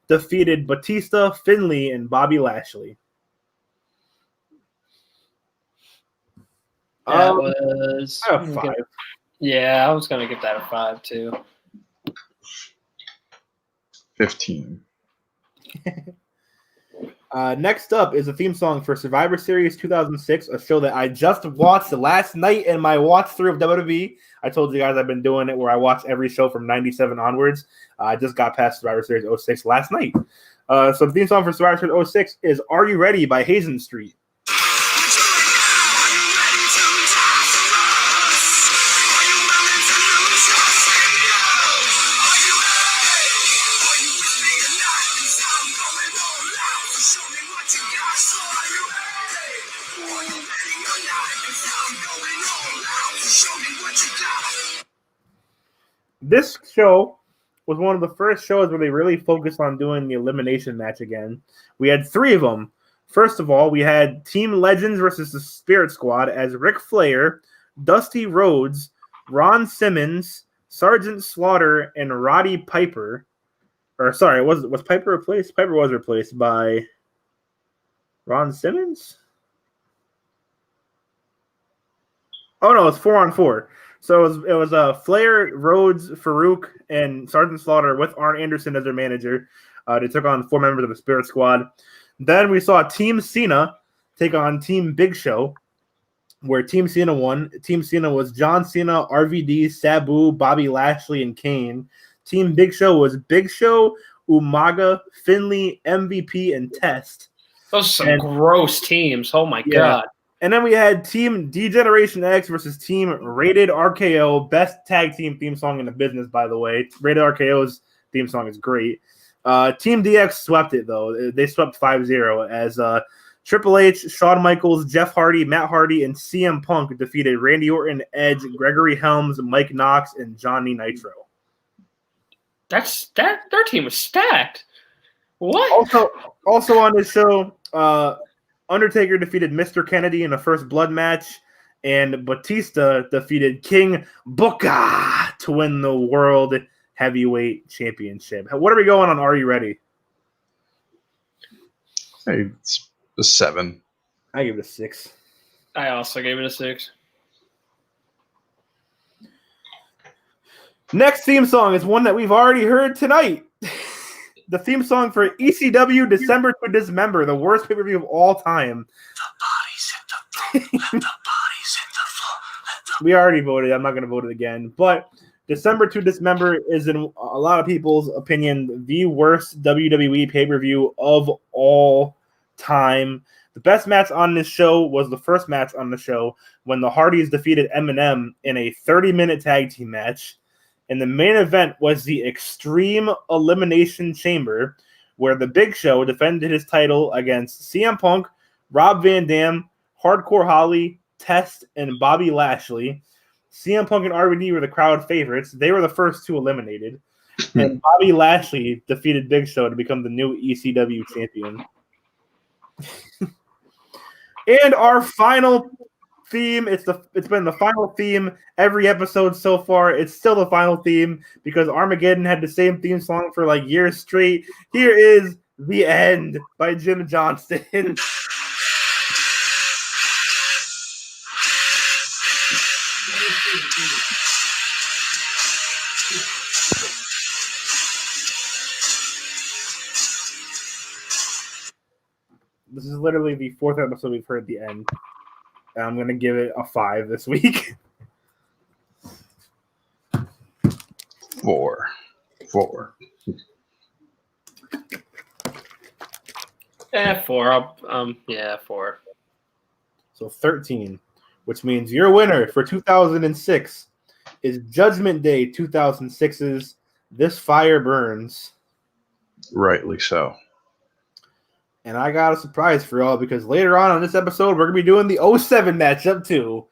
S2: defeated Batista, Finlay, and Bobby Lashley.
S3: That was
S2: I have 5.
S3: Yeah, I was gonna give that a 5 too.
S1: 15.
S2: Next up is a theme song for Survivor Series 2006, a show that I just watched last night in my watch through of WWE. I told you guys I've been doing it where I watch every show from 97 onwards. I just got past Survivor Series 06 last night. So the theme song for Survivor Series 06 is Are You Ready by Hazen Street. This show was one of the first shows where they really focused on doing the elimination match again. We had 3 of them. First of all, we had Team Legends versus the Spirit Squad as Ric Flair, Dusty Rhodes, Ron Simmons, Sergeant Slaughter, and Roddy Piper. Or sorry, was Piper replaced? Piper was replaced by Ron Simmons? Oh no, it's 4-on-4. So it was Flair, Rhodes, Farouk, and Sergeant Slaughter with Arn Anderson as their manager. They took on 4 members of the Spirit Squad. Then we saw Team Cena take on Team Big Show, where Team Cena won. Team Cena was John Cena, RVD, Sabu, Bobby Lashley, and Kane. Team Big Show was Big Show, Umaga, Finlay, MVP, and Test.
S3: Those are some gross teams. Oh my god.
S2: And then we had Team D-Generation X versus Team Rated RKO. Best tag team theme song in the business, by the way. Rated RKO's theme song is great. Team DX swept it, though. They swept 5-0 as Triple H, Shawn Michaels, Jeff Hardy, Matt Hardy, and CM Punk defeated Randy Orton, Edge, Gregory Helms, Mike Knox, and Johnny Nitro.
S3: Their team was stacked. What?
S2: Also on this show, Undertaker defeated Mr. Kennedy in the first blood match, and Batista defeated King Booker to win the World Heavyweight Championship. What are we going on? Are you ready?
S1: Hey, it's a 7.
S2: I give it a 6.
S3: I also gave it a 6.
S2: Next theme song is one that we've already heard tonight. The theme song for ECW December to Dismember, the worst pay-per-view of all time.
S4: The bodies hit the floor. Let the bodies hit the floor.
S2: We already voted. I'm not going to vote it again. But December to Dismember is, in a lot of people's opinion, the worst WWE pay-per-view of all time. The best match on this show was the first match on the show when the Hardys defeated Eminem in a 30-minute tag team match. And the main event was the Extreme Elimination Chamber, where the Big Show defended his title against CM Punk, Rob Van Dam, Hardcore Holly, Test, and Bobby Lashley. CM Punk and RVD were the crowd favorites. They were the first 2 eliminated. And Bobby Lashley defeated Big Show to become the new ECW champion. And our final theme, it's been the final theme every episode so far. It's still the final theme because Armageddon had the same theme song for like years straight. Here is The End by Jim Johnston. This is literally the 4th episode we've heard The End. And I'm going to give it a 5 this week.
S1: 4. 4.
S3: 4. 4.
S2: So 13, which means your winner for 2006 is Judgment Day 2006's This Fire Burns.
S1: Rightly so.
S2: And I got a surprise for y'all because later on this episode, we're going to be doing the 07 matchup too.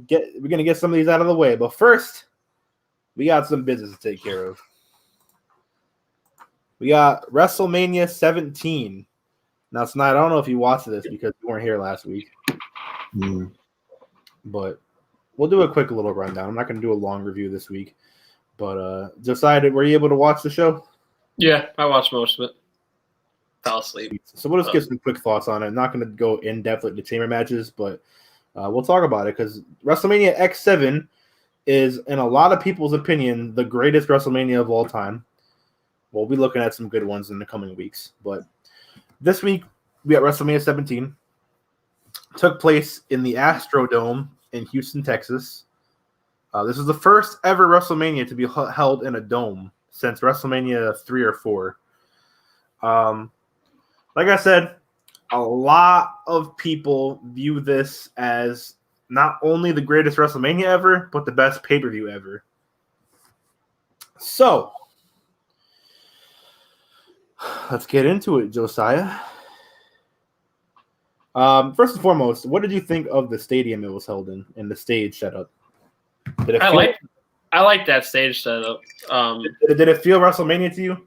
S2: We're going to get some of these out of the way. But first, we got some business to take care of. We got WrestleMania 17. Now, tonight, I don't know if you watched this because you weren't here last week. But we'll do a quick little rundown. I'm not going to do a long review this week, but Josiah, were you able to watch the show?
S3: Yeah, I watched most of it. Fell asleep.
S2: So we'll just give some quick thoughts on it. Not going to go in depth like the chamber matches, but we'll talk about it because WrestleMania X7 is, in a lot of people's opinion, the greatest WrestleMania of all time. We'll be looking at some good ones in the coming weeks, but this week we got WrestleMania 17. Took place in the Astrodome in Houston, Texas. This is the first ever WrestleMania to be held in a dome since WrestleMania 3 or 4. Like I said, a lot of people view this as not only the greatest WrestleMania ever, but the best pay-per-view ever. So, let's get into it, Josiah. First and foremost, what did you think of the stadium it was held in and the stage setup?
S3: I like that stage setup.
S2: Did it feel WrestleMania to you?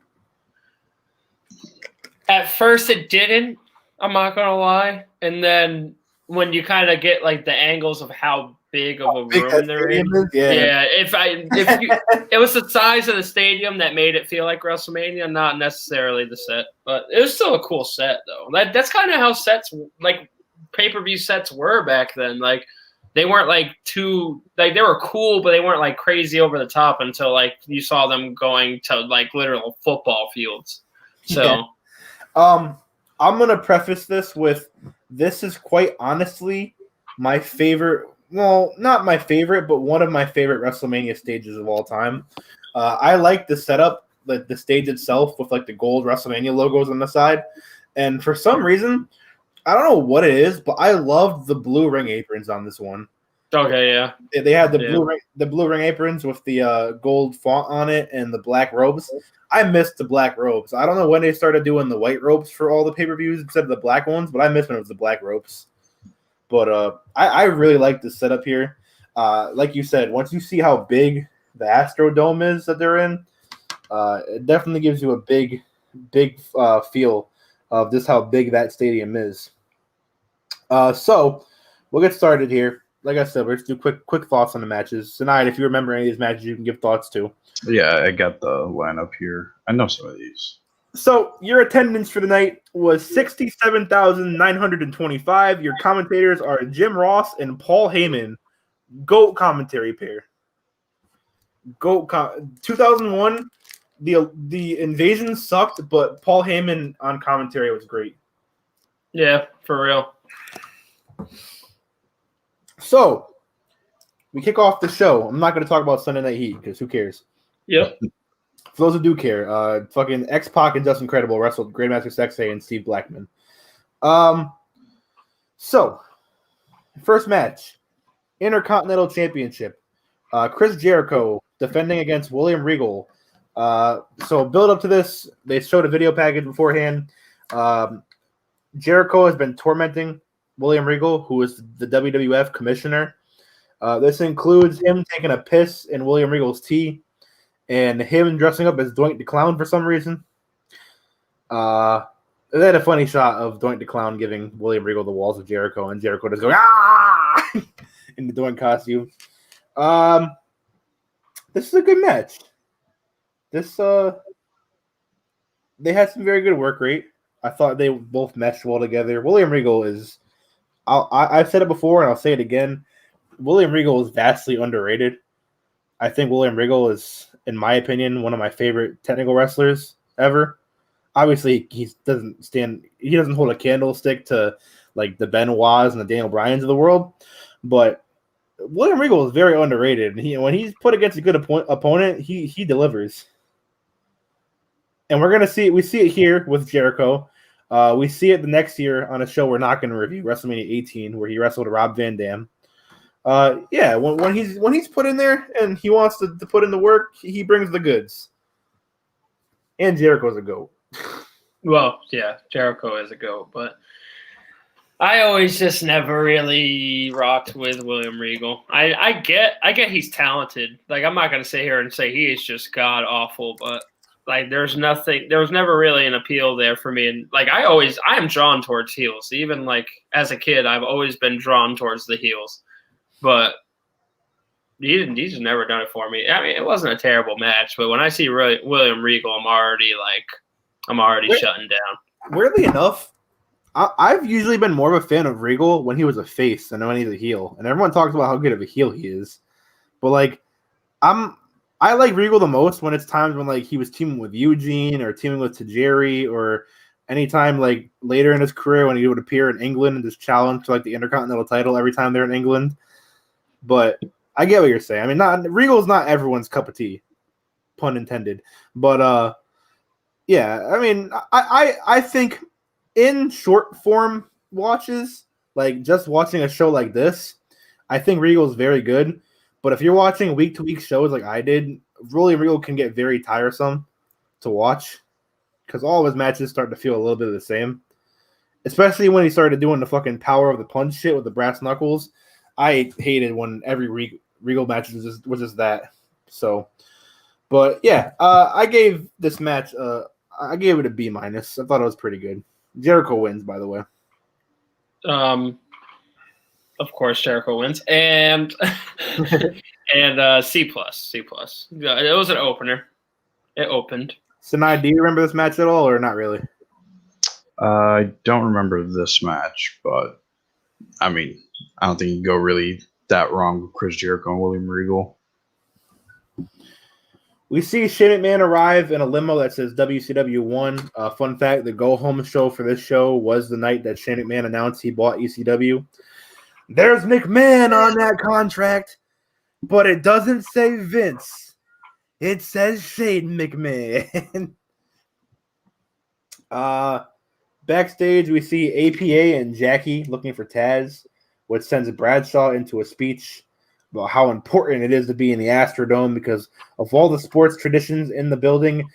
S3: At first, it didn't. I'm not gonna lie. And then when you kind of get like the angles of how big of a room they're in, it was the size of the stadium that made it feel like WrestleMania, not necessarily the set. But it was still a cool set, though. That's kind of how sets, like pay-per-view sets, were back then. Like they weren't like too like they were cool, but they weren't like crazy over the top until like you saw them going to like literal football fields. So.
S2: Yeah. I'm going to preface this with this is quite honestly my favorite, well, not my favorite, but one of my favorite WrestleMania stages of all time. I like the setup, the stage itself with like the gold WrestleMania logos on the side. And for some reason, I don't know what it is, but I loved the blue ring aprons on this one.
S3: Okay, yeah.
S2: They had the blue ring aprons with the gold font on it and the black robes. I missed the black robes. I don't know when they started doing the white robes for all the pay-per-views instead of the black ones, but I missed when it was the black robes. But I really like the setup here. Like you said, once you see how big the Astrodome is that they're in, it definitely gives you a big feel of just how big that stadium is. So we'll get started here. Like I said, let's do quick thoughts on the matches. Tonight, if you remember any of these matches, you can give thoughts too.
S1: Yeah, I got the lineup here. I know some of these.
S2: So your attendance for the night was 67,925. Your commentators are Jim Ross and Paul Heyman. GOAT commentary pair. 2001, the invasion sucked, but Paul Heyman on commentary was great.
S3: Yeah, for real.
S2: So, we kick off the show. I'm not going to talk about Sunday Night Heat because who cares?
S3: Yep.
S2: For those who do care, fucking X-Pac and Justin Credible wrestled Grandmaster Sexay and Steve Blackman. So, first match, Intercontinental Championship. Chris Jericho defending against William Regal. So, build up to this. They showed a video package beforehand. Jericho has been tormenting William Regal, who is the WWF commissioner. This includes him taking a piss in William Regal's tea and him dressing up as Doink the Clown for some reason. They had a funny shot of Doink the Clown giving William Regal the walls of Jericho, and Jericho just going, ah! in the Doink costume. This is a good match. They had some very good work rate. I thought they both meshed well together. William Regal is, I've said it before and I'll say it again, William Regal is vastly underrated. I think William Regal is, in my opinion, one of my favorite technical wrestlers ever. Obviously, he doesn't hold a candlestick to like the Benoits and the Daniel Bryans of the world, but William Regal is very underrated. And when he's put against a good opponent, he delivers. And we see it here with Jericho. We see it the next year on a show we're not going to review, WrestleMania 18, where he wrestled Rob Van Dam. When he's put in there and he wants to put in the work, he brings the goods. And Jericho's a GOAT.
S3: Well, yeah, Jericho is a GOAT, but I always just never really rocked with William Regal. I get he's talented. Like, I'm not going to sit here and say he is just god awful, but like there was never really an appeal there for me. And like I am drawn towards heels. Even like as a kid, I've always been drawn towards the heels. But he's never done it for me. I mean, it wasn't a terrible match, but when I see William Regal, I'm already shutting down.
S2: Weirdly enough, I've usually been more of a fan of Regal when he was a face than when he's a heel, and everyone talks about how good of a heel he is. But like, I like Regal the most when it's times when like he was teaming with Eugene or teaming with Tajiri, or anytime like later in his career when he would appear in England and just challenge for like the Intercontinental title every time they're in England. But I get what you're saying. I mean, Regal's not everyone's cup of tea, pun intended. But yeah, I mean, I think in short form watches, like just watching a show like this, I think Regal's very good. But if you're watching week to week shows like I did, William Regal can get very tiresome to watch because all of his matches start to feel a little bit of the same. Especially when he started doing the fucking power of the punch shit with the brass knuckles. I hated when every Regal match was just that. So, but yeah, I gave this match I gave it a B-. I thought it was pretty good. Jericho wins, by the way.
S3: Of course, Jericho wins, and and C+. It was an opener. It opened.
S2: Sinai, do you remember this match at all, or not really?
S1: I don't remember this match, but I mean, I don't think you can go really that wrong with Chris Jericho and William Regal.
S2: We see Shane McMahon arrive in a limo that says WCW 1. Fun fact, the go-home show for this show was the night that Shane McMahon announced he bought ECW. There's McMahon on that contract, but it doesn't say Vince. It says Shane McMahon. Backstage, we see APA and Jackie looking for Taz, which sends Bradshaw into a speech about how important it is to be in the Astrodome because of all the sports traditions in the building,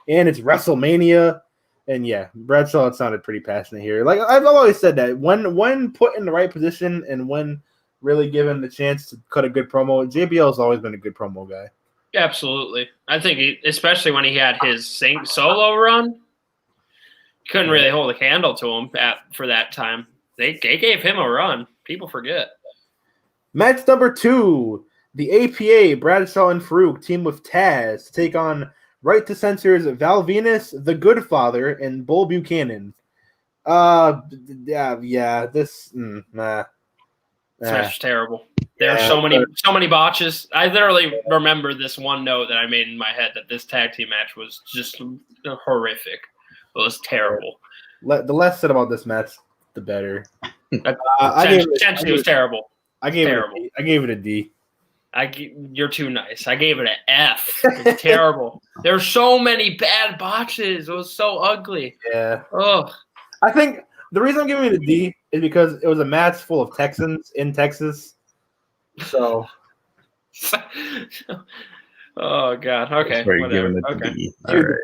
S2: and it's WrestleMania. And yeah, Bradshaw sounded pretty passionate here. Like I've always said that when put in the right position and when really given the chance to cut a good promo, JBL has always been a good promo guy.
S3: Absolutely, I think especially when he had his solo run, couldn't really hold a candle to him for that time. They gave him a run. People forget.
S2: Match number 2, the APA, Bradshaw and Farouk team with Taz to take on Right to Censor's Val Venus, The Good Father, and Bull Buchanan. This
S3: match was terrible. There are so many botches. I literally remember this one note that I made in my head that this tag team match was just horrific. It was terrible.
S2: The less said about this match, the better.
S3: Essentially, it was terrible.
S2: I gave it a D.
S3: You're too nice. I gave it an F. It's terrible. There were so many bad botches. It was so ugly.
S2: Yeah.
S3: Ugh.
S2: I think the reason I'm giving it a D is because it was a match full of Texans in Texas. So.
S3: Oh God. Okay.
S1: Sorry, you're giving it to D. All right.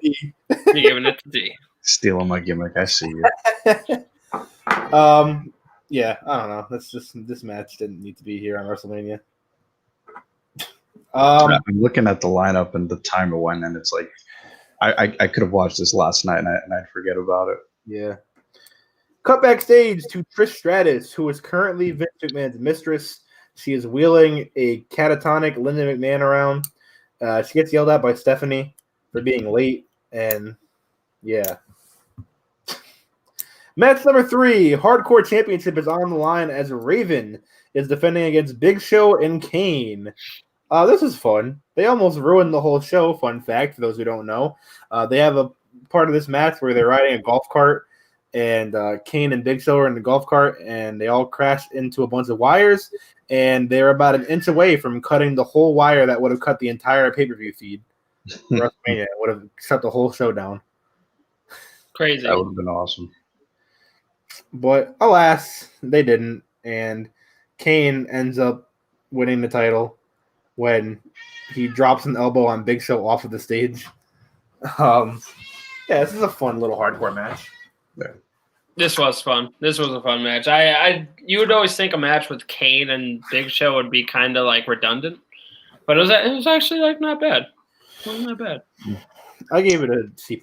S3: You're giving it to D.
S1: Stealing my gimmick. I see you.
S2: Yeah, I don't know. This match didn't need to be here on WrestleMania.
S1: I'm looking at the lineup and the time it went, and it's like I could have watched this last night and I'd forget about it.
S2: Yeah. Cut backstage to Trish Stratus, who is currently Vince McMahon's mistress. She is wheeling a catatonic Linda McMahon around. She gets yelled at by Stephanie for being late, and yeah. Match number 3, Hardcore Championship is on the line as Raven is defending against Big Show and Kane. This is fun. They almost ruined the whole show, fun fact, for those who don't know. They have a part of this match where they're riding a golf cart, and Kane and Big Show are in the golf cart, and they all crashed into a bunch of wires, and they're about an inch away from cutting the whole wire that would have cut the entire pay-per-view feed. WrestleMania would have shut the whole show down.
S3: Crazy.
S1: That would have been awesome.
S2: But alas, they didn't, and Kane ends up winning the title when he drops an elbow on Big Show off of the stage. Yeah, this is a fun little hardcore match.
S1: Yeah.
S3: This was fun. This was a fun match. You would always think a match with Kane and Big Show would be kind of like redundant, but it was actually like not bad. It wasn't that bad.
S2: I gave it a C+.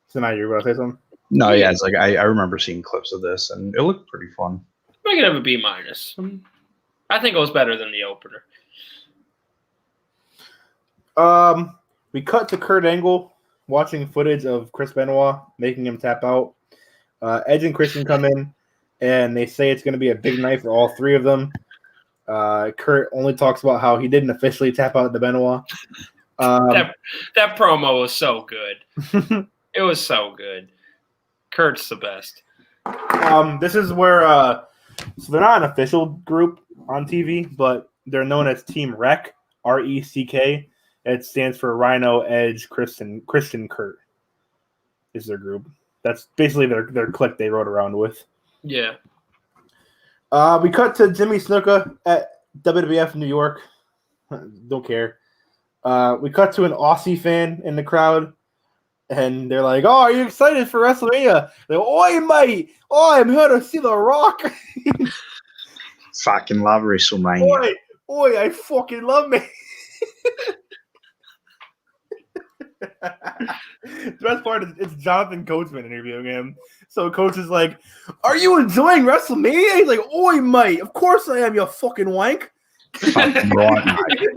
S2: So now you're going to say something?
S1: No, yeah, it's like I remember seeing clips of this, and it looked pretty fun.
S3: I could have a B-. I think it was better than the opener.
S2: We cut to Kurt Angle watching footage of Chris Benoit making him tap out. Edge and Christian come in, and they say it's going to be a big night for all three of them. Kurt only talks about how he didn't officially tap out to Benoit.
S3: That promo was so good. It was so good. Kurt's the best.
S2: This is where so they're not an official group on TV, but they're known as Team RECK, RECK. It stands for Rhino, Edge, Christian, Kurt is their group. That's basically their clique they rode around with.
S3: Yeah.
S2: We cut to Jimmy Snuka at WWF New York. Don't care. We cut to an Aussie fan in the crowd, and they're like, "Oh, are you excited for WrestleMania?" They're like, "Oi, mate! Oh, I'm here to see The Rock."
S1: Fucking love WrestleMania.
S2: Oi, I fucking love me. The best part is it's Jonathan Coachman interviewing him. So Coach is like, "Are you enjoying WrestleMania?" He's like, "Oi, mate! Of course I am, you fucking wank."
S1: Fucking right, mate.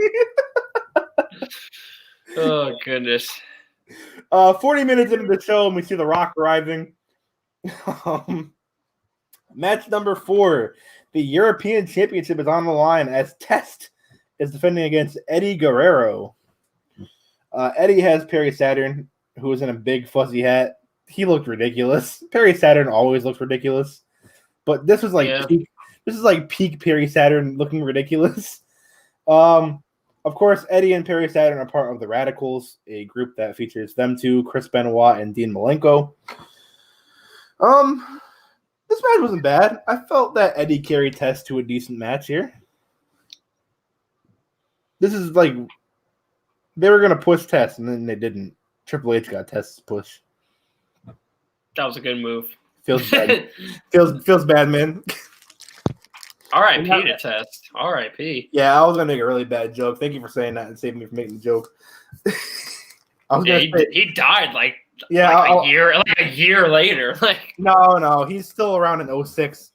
S3: Oh, goodness.
S2: 40 minutes into the show, and we see The Rock arriving. Match number 4. The European Championship is on the line as Test is defending against Eddie Guerrero. Eddie has Perry Saturn, who is in a big fuzzy hat. He looked ridiculous. Perry Saturn always looks ridiculous, but this was like peak Perry Saturn looking ridiculous. Of course, Eddie and Perry Saturn are part of the Radicals, a group that features them two, Chris Benoit and Dean Malenko. This match wasn't bad. I felt that Eddie carried Test to a decent match here. This is like they were gonna push Test, and then they didn't. Triple H got Test's push.
S3: That was a good move.
S2: Feels bad. feels bad, man.
S3: R.I.P. to Test. R.I.P.
S2: Yeah, I was gonna make a really bad joke. Thank you for saying that and saving me from making the joke.
S3: He died a year later. Like
S2: no, he's still around in 06.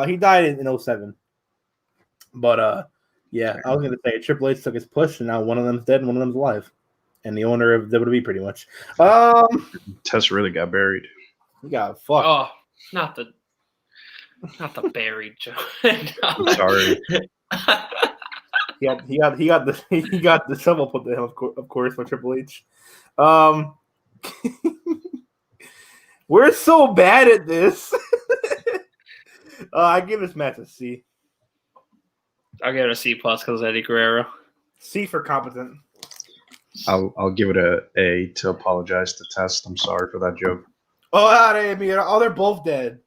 S2: He died in 07. But yeah, I was gonna say Triple H took his push, and now one of them's dead and one of them's alive, and the owner of WWE pretty much.
S1: Test really got buried.
S2: He got fucked.
S3: Oh, not the buried joke.
S1: I'm sorry.
S2: He got the shovel put to him, of course, by Triple H. We're so bad at this. I give this match a C.
S3: I'll give it a C+ because Eddie Guerrero.
S2: C for competent.
S1: I'll give it a A to apologize to Test. I'm sorry for that joke.
S2: Oh, they're both dead.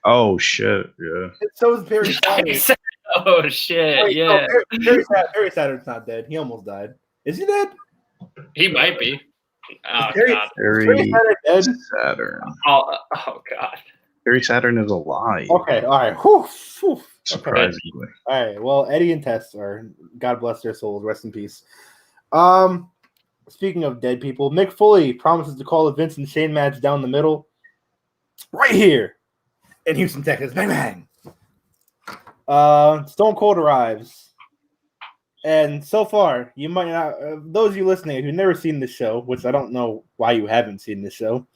S1: Oh shit! Yeah.
S2: So is Perry Saturn.
S3: Oh shit! Yeah.
S2: Perry Saturn's not dead. He almost died. Is he dead?
S3: He might be. Oh god.
S1: Perry Saturn.
S3: Oh god.
S1: Perry Saturn is alive.
S2: Okay. All right. Whew.
S1: Surprisingly.
S2: Okay. All right. Well, Eddie and Test are. God bless their souls. Rest in peace. Speaking of dead people, Mick Foley promises to call a Vince and Shane match down the middle, right here in Houston, Texas. Bang bang. Stone Cold arrives, and so far you might not. Those of you listening who've never seen this show, which I don't know why you haven't seen this show,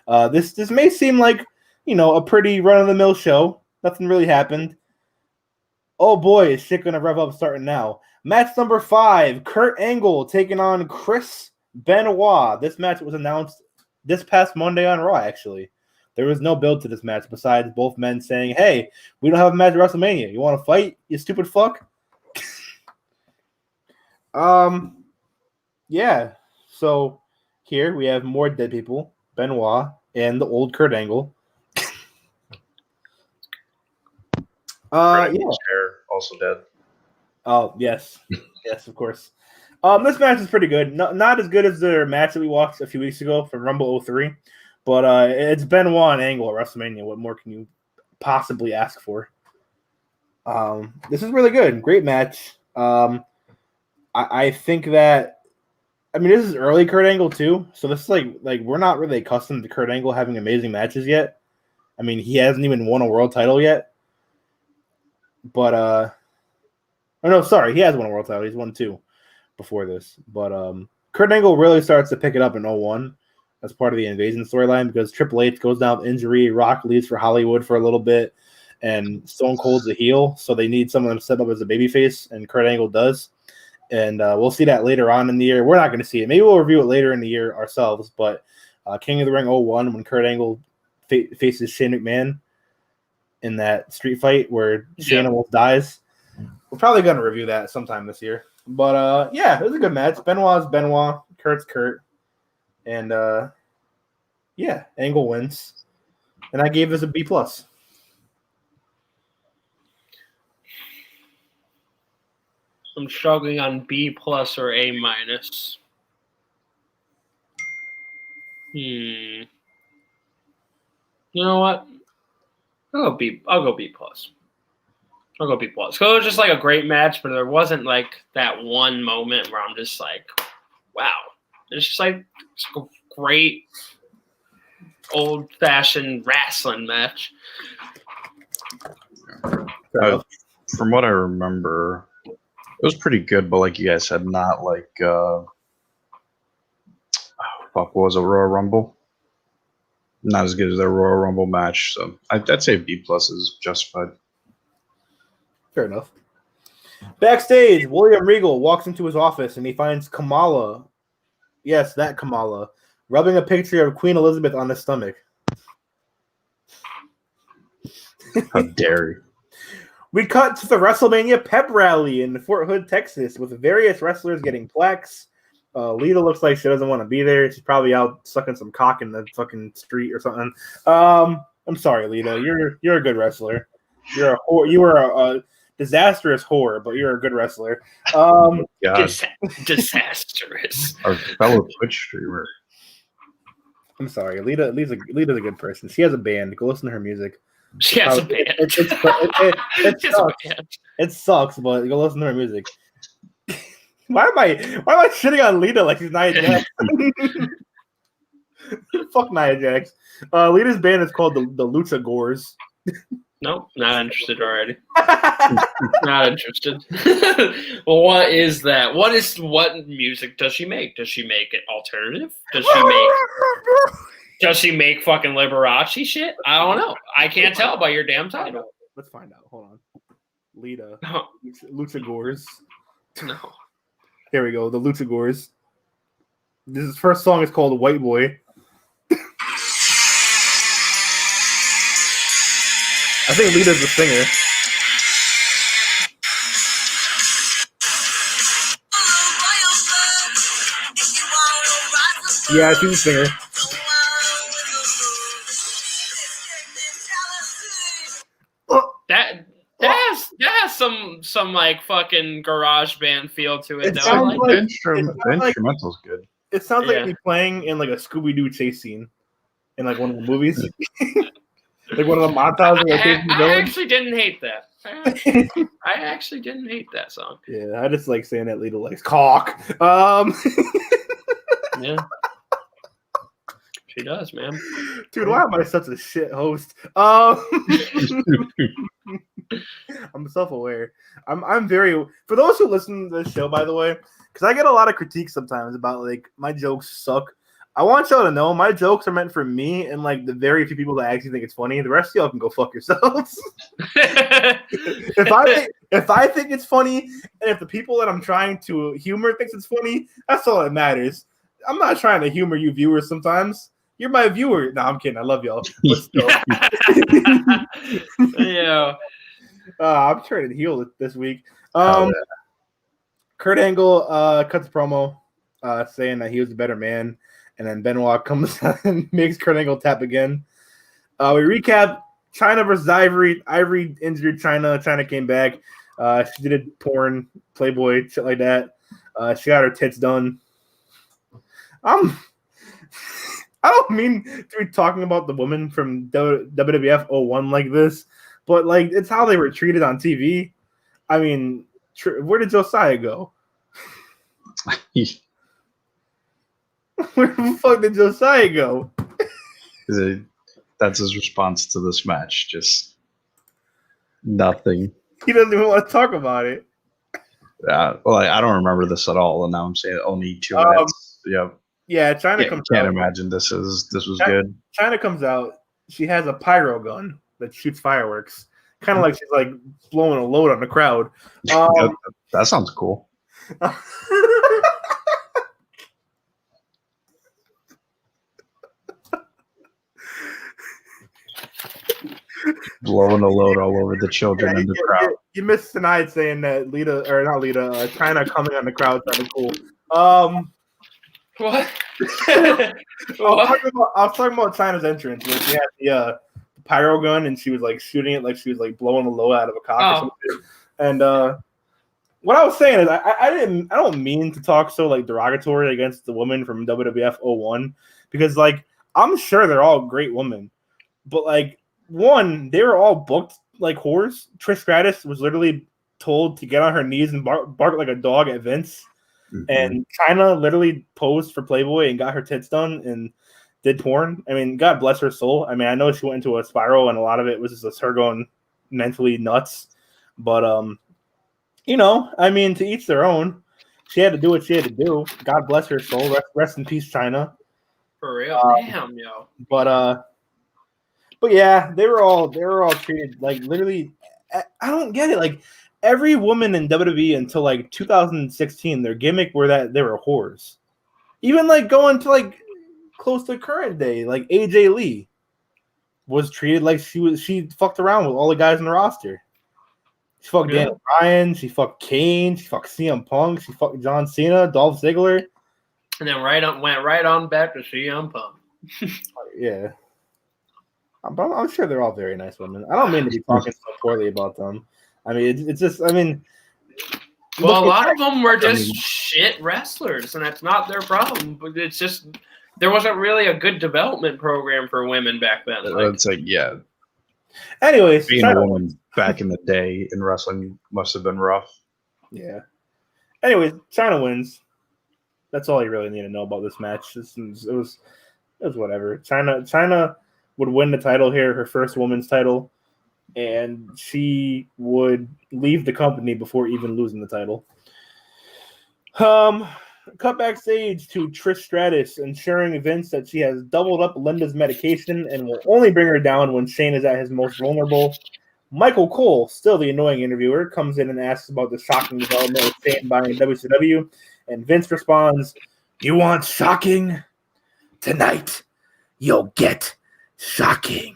S2: this may seem like a pretty run of the mill show. Nothing really happened. Oh boy, is shit gonna rev up starting now. Match number 5, Kurt Angle taking on Chris Benoit. This match was announced this past Monday on Raw, actually. There was no build to this match besides both men saying, "Hey, we don't have a match at WrestleMania. You want to fight, you stupid fuck?" Yeah. So here we have more dead people, Benoit and the old Kurt Angle. Yeah.
S1: Also dead.
S2: Oh, yes. Yes, of course. This match is pretty good. Not as good as the match that we watched a few weeks ago from Rumble 03, but it's Benoit and Angle at WrestleMania. What more can you possibly ask for? This is really good. Great match. I think that, this is early Kurt Angle too, so this is like we're not really accustomed to Kurt Angle having amazing matches yet. He hasn't even won a world title yet. But Oh no, sorry, he has won a world title. He's won 2 before this. But Kurt Angle really starts to pick it up in 01 as part of the Invasion storyline because Triple H goes down with injury. Rock leaves for Hollywood for a little bit, and Stone Cold's a heel, so they need someone to step up as a babyface, and Kurt Angle does. And we'll see that later on in the year. We're not going to see it. Maybe we'll review it later in the year ourselves. But King of the Ring 01, when Kurt Angle faces Shane McMahon in that street fight where Shane almost dies. We're probably going to review that sometime this year. But, yeah, it was a good match. Benoit's Benoit. Kurt's Kurt. And, yeah, Angle wins. And I gave this a B+.
S3: I'm struggling on B+ or A-. You know what? I'll go B+. I'll go B+. So it was just like a great match, but there wasn't like that one moment where I'm just like, wow. It's just like it's a great old-fashioned wrestling match.
S1: From what I remember, it was pretty good, but like you guys said, not like what was a Royal Rumble? Not as good as their Royal Rumble match. So I'd say B+ is justified.
S2: Fair enough. Backstage, William Regal walks into his office and he finds Kamala. Yes, that Kamala, rubbing a picture of Queen Elizabeth on his stomach.
S1: How dare you?
S2: We cut to the WrestleMania pep rally in Fort Hood, Texas, with various wrestlers getting plaques. Lita looks like she doesn't want to be there. She's probably out sucking some cock in the fucking street or something. I'm sorry, Lita. You're a good wrestler. You were a disastrous whore, but you're a good wrestler.
S3: Disastrous.
S1: Our fellow Twitch streamer.
S2: I'm sorry, Lita's a good person. She has a band. Go listen to her music.
S3: She has a band.
S2: It sucks, but go listen to her music. Why am I shitting on Lita like she's Nia Jax? Fuck Nia Jax. Lita's band is called the Lucha Gores.
S3: Nope, not interested already. Not interested. Well, what is that? What music does she make? Does she make it alternative? Does she make fucking Liberace shit? I don't know. I can't tell by your damn title.
S2: Let's find out. Hold on. Lita.
S3: No.
S2: Lucha Gores.
S3: No.
S2: Here we go. The Lucha Gores. This first song is called White Boy. I think Lita's the singer. Yeah, she's the singer.
S3: That has some like fucking garage band feel to it.
S2: It
S3: though.
S2: sounds
S1: The instrumental's good.
S2: It sounds like it'd be playing in like a Scooby-Doo chase scene in like one of the movies. Like one of the montages.
S3: I actually didn't hate that. I actually didn't hate that song.
S2: Yeah, I just like saying that Lita likes cock.
S3: Yeah. She does, man.
S2: Dude, why am I such a shit host? I'm self-aware. I'm very, for those who listen to this show, by the way, because I get a lot of critiques sometimes about like my jokes suck. I want y'all to know my jokes are meant for me and like the very few people that actually think it's funny. The rest of y'all can go fuck yourselves. If I think it's funny, and if the people that I'm trying to humor thinks it's funny, that's all that matters. I'm not trying to humor you viewers sometimes. You're my viewer. No, I'm kidding. I love y'all. But still.
S3: Yeah.
S2: I'm trying to heal it this week. Kurt Angle cuts a promo saying that he was a better man. And then Benoit comes and makes Kurt Angle tap again. We recap China versus Ivory. Ivory injured China. China came back. She did porn, Playboy, shit like that. She got her tits done. I don't mean to be talking about the woman from WWF 01 like this, but like it's how they were treated on TV. I mean, where did Josiah go? Where the fuck did Josiah go?
S1: That's his response to this match. Just nothing.
S2: He doesn't even want to talk about it.
S1: Well, I don't remember this at all, and now I'm saying only 2 minutes. Yep.
S2: Yeah, China
S1: Can't,
S2: comes
S1: can't
S2: out.
S1: imagine this was
S2: China-
S1: good.
S2: China comes out. She has a pyro gun that shoots fireworks, kind of like she's like blowing a load on the crowd.
S1: That sounds cool. Blowing a load all over the children in the crowd.
S2: You missed tonight saying that China coming on the crowd sounded cool.
S3: What?
S2: I was talking about China's entrance where she had the pyro gun and she was like shooting it like she was like blowing a load out of a cock or something. And what I was saying is I don't mean to talk so like derogatory against the woman from WWF 01 because like I'm sure they're all great women, but like one, they were all booked like whores. Trish Stratus was literally told to get on her knees and bark like a dog at Vince. Mm-hmm. And China literally posed for Playboy and got her tits done and did porn. I mean, God bless her soul. I mean, I know she went into a spiral and a lot of it was just her going mentally nuts. But, you know, I mean, to each their own. She had to do what she had to do. God bless her soul. Rest in peace, China.
S3: For real. Damn, yo.
S2: But yeah, they were all treated like literally. I don't get it. Like every woman in WWE until like 2016, their gimmick were that they were whores. Even like going to like close to current day, like AJ Lee was treated like she fucked around with all the guys in the roster. She fucked Daniel Bryan, she fucked Kane, she fucked CM Punk, she fucked John Cena, Dolph Ziggler,
S3: and then went right on back to CM Punk.
S2: Yeah. But I'm sure they're all very nice women. I don't mean to be talking so poorly about them. I mean, it's just, I mean.
S3: Well, a lot of them were just shit wrestlers, and that's not their problem. But it's just, there wasn't really a good development program for women back then.
S1: It's like, yeah.
S2: Anyways.
S1: Being a woman back in the day in wrestling must have been rough.
S2: Yeah. Anyways, China wins. That's all you really need to know about this match. It was whatever. China would win the title here, her first women's title, and she would leave the company before even losing the title. Cut backstage to Trish Stratus, ensuring Vince that she has doubled up Linda's medication and will only bring her down when Shane is at his most vulnerable. Michael Cole, still the annoying interviewer, comes in and asks about the shocking development of Shane buying WCW, and Vince responds, "You want shocking? Tonight, you'll get shocking."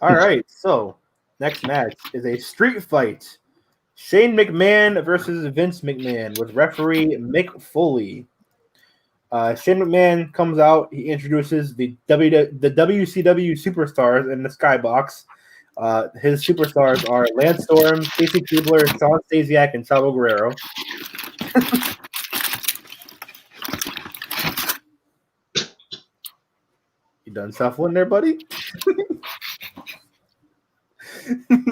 S2: All right, so next match is a street fight. Shane McMahon versus Vince McMahon with referee Mick Foley. Shane McMahon comes out. He introduces the WCW superstars in the skybox. His superstars are Lance Storm, Stacy Keibler, Shawn Stasiak, and Chavo Guerrero. You done shuffling there, buddy?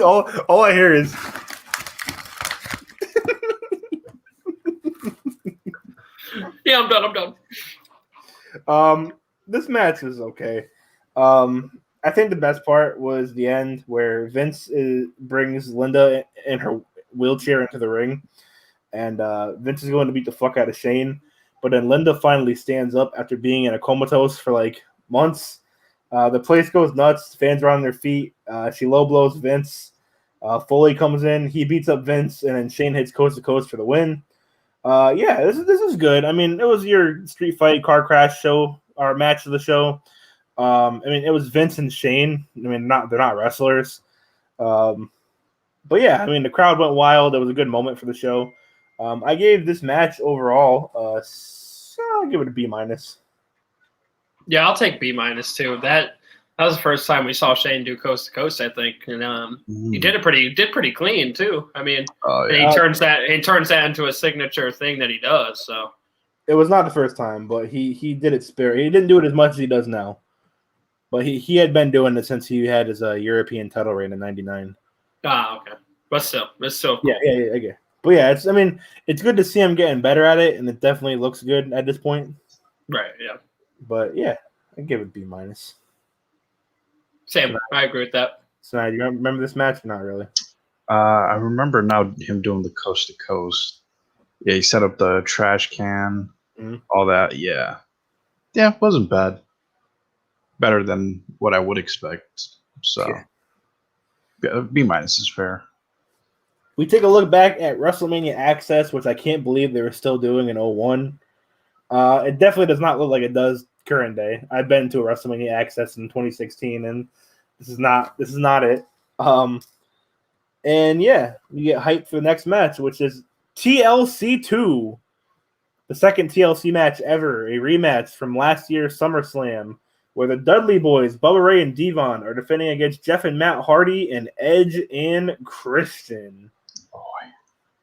S2: all I hear is
S3: yeah, I'm done.
S2: This match is okay. I think the best part was the end where Vince brings Linda in her wheelchair into the ring, and Vince is going to beat the fuck out of Shane, but then Linda finally stands up after being in a comatose for like months. The place goes nuts. Fans are on their feet. She low blows Vince. Foley comes in. He beats up Vince, and then Shane hits coast to coast for the win. Yeah, this is good. I mean, it was your street fight car crash show or match of the show. I mean, it was Vince and Shane. I mean, they're not wrestlers. But yeah, I mean, the crowd went wild. It was a good moment for the show. I gave this match overall, I'll give it a B-.
S3: Yeah, I'll take B- too. That was the first time we saw Shane do coast to coast, I think, and he did pretty clean too. I mean, and he turns that into a signature thing that he does. So
S2: it was not the first time, but he did it spirit. He didn't do it as much as he does now, but he had been doing it since he had his European title reign in '99.
S3: Okay, but still, it's so
S2: cool. Yeah, okay. But yeah, it's good to see him getting better at it, and it definitely looks good at this point.
S3: Right. Yeah.
S2: But yeah, I give it B-.
S3: Same. I agree with that.
S2: So, do you remember this match? Not really.
S1: I remember now him doing the coast to coast. Yeah, he set up the trash can,
S2: Mhm.
S1: all that. Yeah, yeah, wasn't bad. Better than what I would expect. So,
S2: Yeah.
S1: yeah, B minus is fair.
S2: We take a look back at WrestleMania Access, which I can't believe they were still doing in 01. It definitely does not look like it does current day. I've been to a WrestleMania Access in 2016, and this is not it. And yeah, you get hyped for the next match, which is TLC 2, the second TLC match ever, a rematch from last year's SummerSlam, where the Dudley Boys, Bubba Ray and Devon, are defending against Jeff and Matt Hardy and Edge and Christian.
S1: Boy.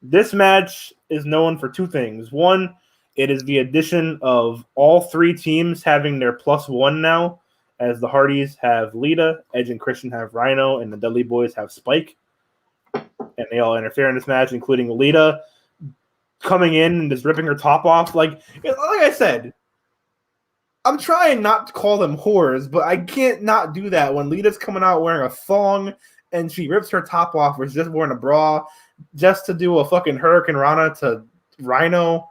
S2: This match is known for two things. One, it is the addition of all three teams having their +1 now, as the Hardys have Lita, Edge and Christian have Rhino, and the Dudley Boys have Spike. And they all interfere in this match, including Lita coming in and just ripping her top off. Like I said, I'm trying not to call them whores, but I can't not do that when Lita's coming out wearing a thong and she rips her top off, or she's just wearing a bra, just to do a fucking Hurricane Rana to Rhino.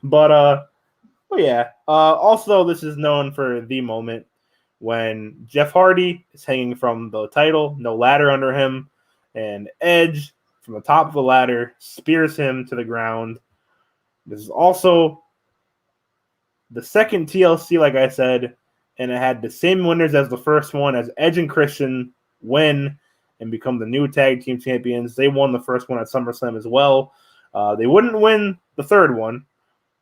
S2: But yeah. Also, this is known for the moment when Jeff Hardy is hanging from the title, no ladder under him, and Edge from the top of the ladder spears him to the ground. This is also the second TLC, like I said, and it had the same winners as the first one, as Edge and Christian win and become the new tag team champions. They won the first one at SummerSlam as well. They wouldn't win the third one.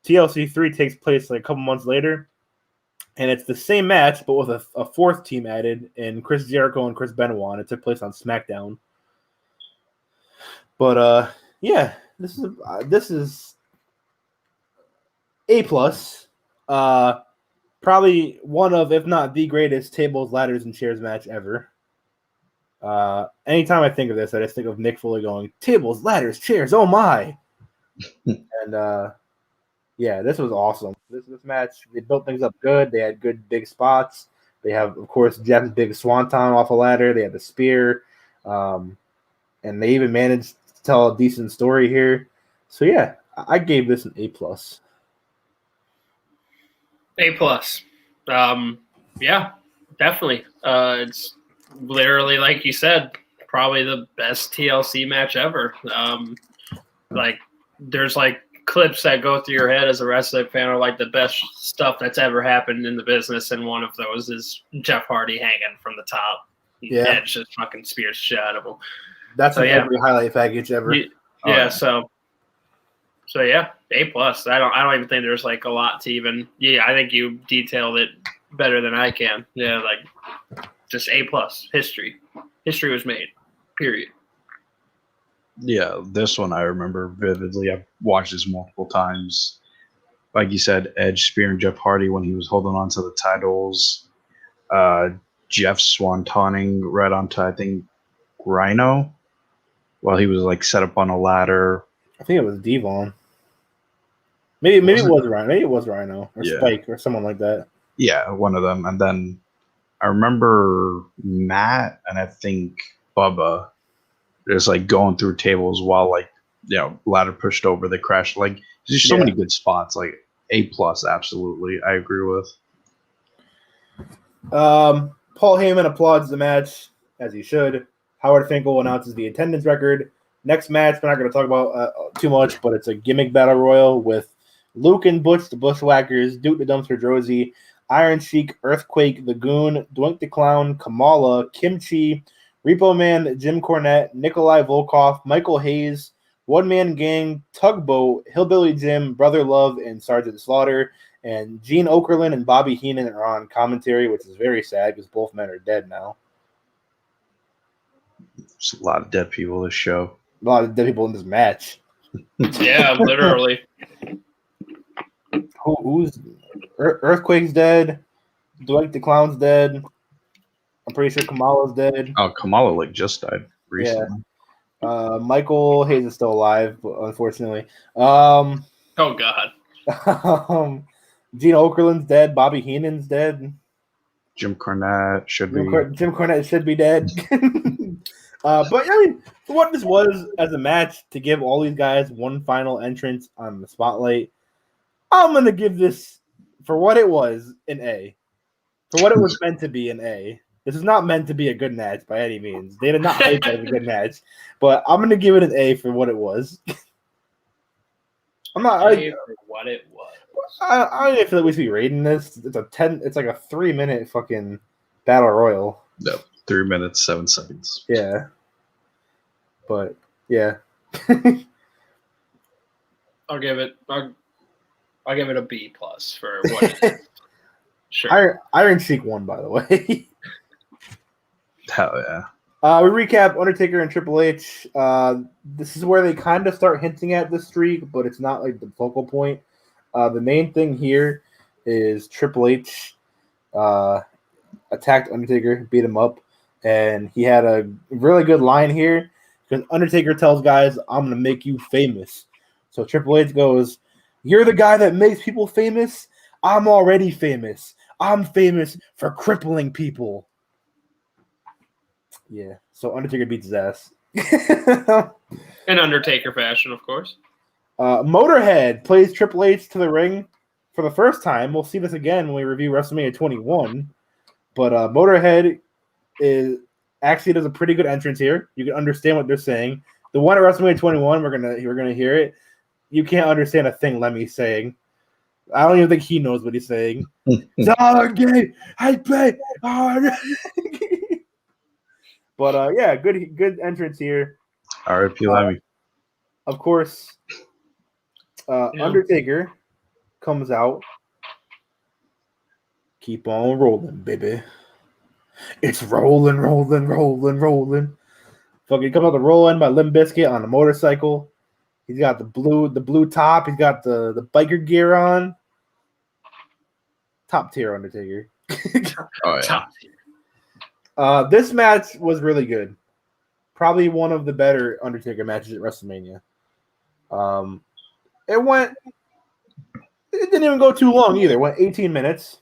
S2: TLC 3 takes place like a couple months later, and it's the same match, but with a fourth team added in Chris Jericho and Chris Benoit, and it took place on SmackDown. But yeah, this is A+. Probably one of, if not the greatest tables, ladders, and chairs match ever. Anytime I think of this, I just think of Mick Foley going, tables, ladders, chairs, oh my. And yeah, this was awesome. This match, they built things up good. They had good big spots. They have, of course, Jeff's big swanton off a ladder. They had the spear. And they even managed to tell a decent story here. So yeah, I gave this an A+.
S3: A+. Yeah, definitely. It's literally, like you said, probably the best TLC match ever. Like, there's like clips that go through your head as a wrestling fan are like the best stuff that's ever happened in the business, and one of those is Jeff Hardy hanging from the top.
S2: Yeah.
S3: Edge just fucking spears shit out of him.
S2: That's every highlight package ever.
S3: Yeah, so yeah, A+. I don't even think there's like a lot to even. Yeah, I think you detailed it better than I can. Yeah, like just A+. History was made. Period.
S1: Yeah, this one I remember vividly. I've watched this multiple times. Like you said, Edge spearing Jeff Hardy when he was holding on to the titles. Jeff swantoning right onto, I think, Rhino while he was like set up on a ladder.
S2: I think it was Devon. Maybe it was Rhino. Maybe it was Rhino or Spike or someone like that.
S1: Yeah, one of them. And then I remember Matt and I think Bubba just like going through tables while like, you know, ladder pushed over, they crashed. Like there's so many good spots. Like A+, absolutely. I agree with.
S2: Paul Heyman applauds the match, as he should. Howard Finkel announces the attendance record. Next match, we're not going to talk about too much, but it's a gimmick battle royal with Luke and Butch, the Bushwhackers, Duke the Dumpster Drozy, Iron Sheik, Earthquake, The Goon, Doink the Clown, Kamala, Kimchi, Repo Man, Jim Cornette, Nikolai Volkov, Michael Hayes, One Man Gang, Tugboat, Hillbilly Jim, Brother Love, and Sergeant Slaughter. And Gene Okerlund and Bobby Heenan are on commentary, which is very sad because both men are dead now.
S1: There's a lot of dead people this show.
S2: A lot of dead people in this match.
S3: Yeah, literally.
S2: Who's Earthquake's dead? Dwight the Clown's dead. I'm pretty sure Kamala's dead.
S1: Oh, Kamala like just died recently.
S2: Yeah. Michael Hayes is still alive, unfortunately.
S3: Oh God.
S2: Gene Okerlund's dead. Bobby Heenan's dead.
S1: Jim Cornette should be.
S2: Jim Cornette should be dead. But I mean, for what this was as a match to give all these guys one final entrance on the spotlight, I'm gonna give this for what it was an A. For what it was meant to be an A. This is not meant to be a good match by any means. They did not hype it as a good match, but I'm gonna give it an A for what it was. I'm not.
S3: A for what it was.
S2: I don't even feel like we should be rating this. It's like a 3-minute fucking battle royal.
S1: No, 3 minutes 7 seconds.
S2: Yeah. But yeah.
S3: I'll give it a B plus for what it is. Sure.
S2: Iron Sheik won, by the way.
S1: Hell yeah.
S2: We recap Undertaker and Triple H. This is where they kind of start hinting at the streak, but it's not like the focal point. The main thing here is Triple H attacked Undertaker, beat him up, and he had a really good line here because Undertaker tells guys, "I'm gonna make you famous." So Triple H goes, "You're the guy that makes people famous? I'm already famous. I'm famous for crippling people." Yeah, so Undertaker beats his ass.
S3: In Undertaker fashion, of course.
S2: Motorhead plays Triple H to the ring for the first time. We'll see this again when we review WrestleMania 21. But Motorhead actually does a pretty good entrance here. You can understand what they're saying. The one at WrestleMania 21, we're gonna hear it. You can't understand a thing Lemmy's saying. I don't even think he knows what he's saying. Stargate, I pay. But yeah, good entrance here.
S1: R.I.P. Lemmy.
S2: Of course, Undertaker comes out. Keep on rolling, baby. It's rolling. Fucking comes out the rolling by Limp Bizkit on a motorcycle. He's got the blue top. He's got the biker gear on. Top tier Undertaker.
S1: Oh yeah.
S3: Top tier.
S2: This match was really good. Probably one of the better Undertaker matches at WrestleMania. It didn't even go too long either. It went 18 minutes.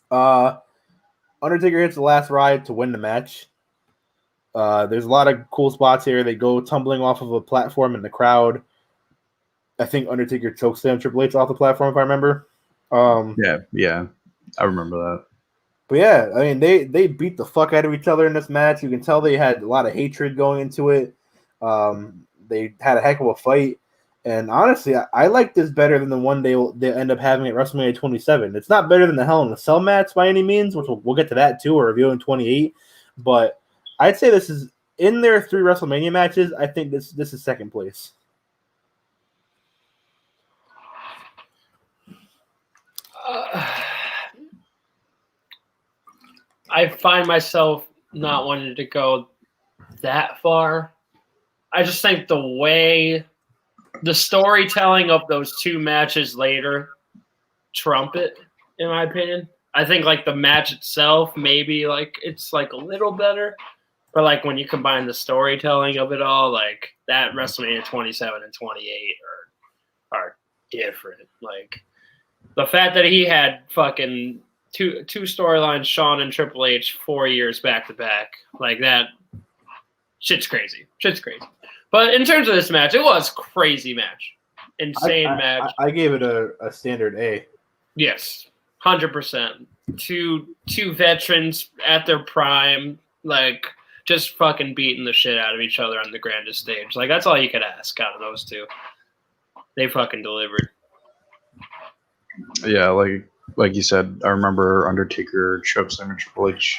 S2: Undertaker hits the last ride to win the match. There's a lot of cool spots here. They go tumbling off of a platform in the crowd. I think Undertaker chokeslam Triple H off the platform, if I remember.
S1: Yeah. I remember that.
S2: But yeah, I mean, they beat the fuck out of each other in this match. You can tell they had a lot of hatred going into it. They had a heck of a fight. And honestly, I like this better than the one they end up having at WrestleMania 27. It's not better than the Hell in a Cell match by any means, which we'll get to that too. We're reviewing 28. But I'd say this is, in their 3 WrestleMania matches, I think this is second place.
S3: I find myself not wanting to go that far. I just think the storytelling of those 2 matches later trump it, in my opinion. I think like the match itself, maybe like it's like a little better, but like when you combine the storytelling of it all, like that WrestleMania 27 and 28 are different. Like the fact that he had fucking two storylines, Shawn and Triple H, 4 years back to back, like that, shit's crazy. But in terms of this match, it was crazy match, insane match.
S2: I gave it a standard A.
S3: Yes, 100%. Two veterans at their prime, like just fucking beating the shit out of each other on the grandest stage. Like that's all you could ask out of those 2. They fucking delivered.
S1: Yeah, like you said, I remember Undertaker chokeslam Triple H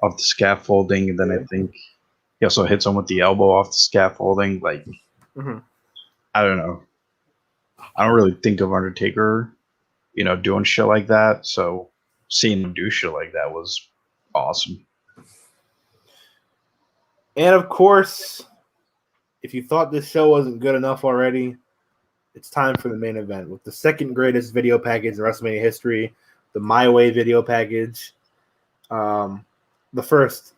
S1: off the scaffolding, and then I think he also hits him with the elbow off the scaffolding. Like, I don't know. I don't really think of Undertaker, doing shit like that. So seeing him do shit like that was awesome.
S2: And of course, if you thought this show wasn't good enough already, it's time for the main event with the second greatest video package in WrestleMania history, the My Way video package. The first,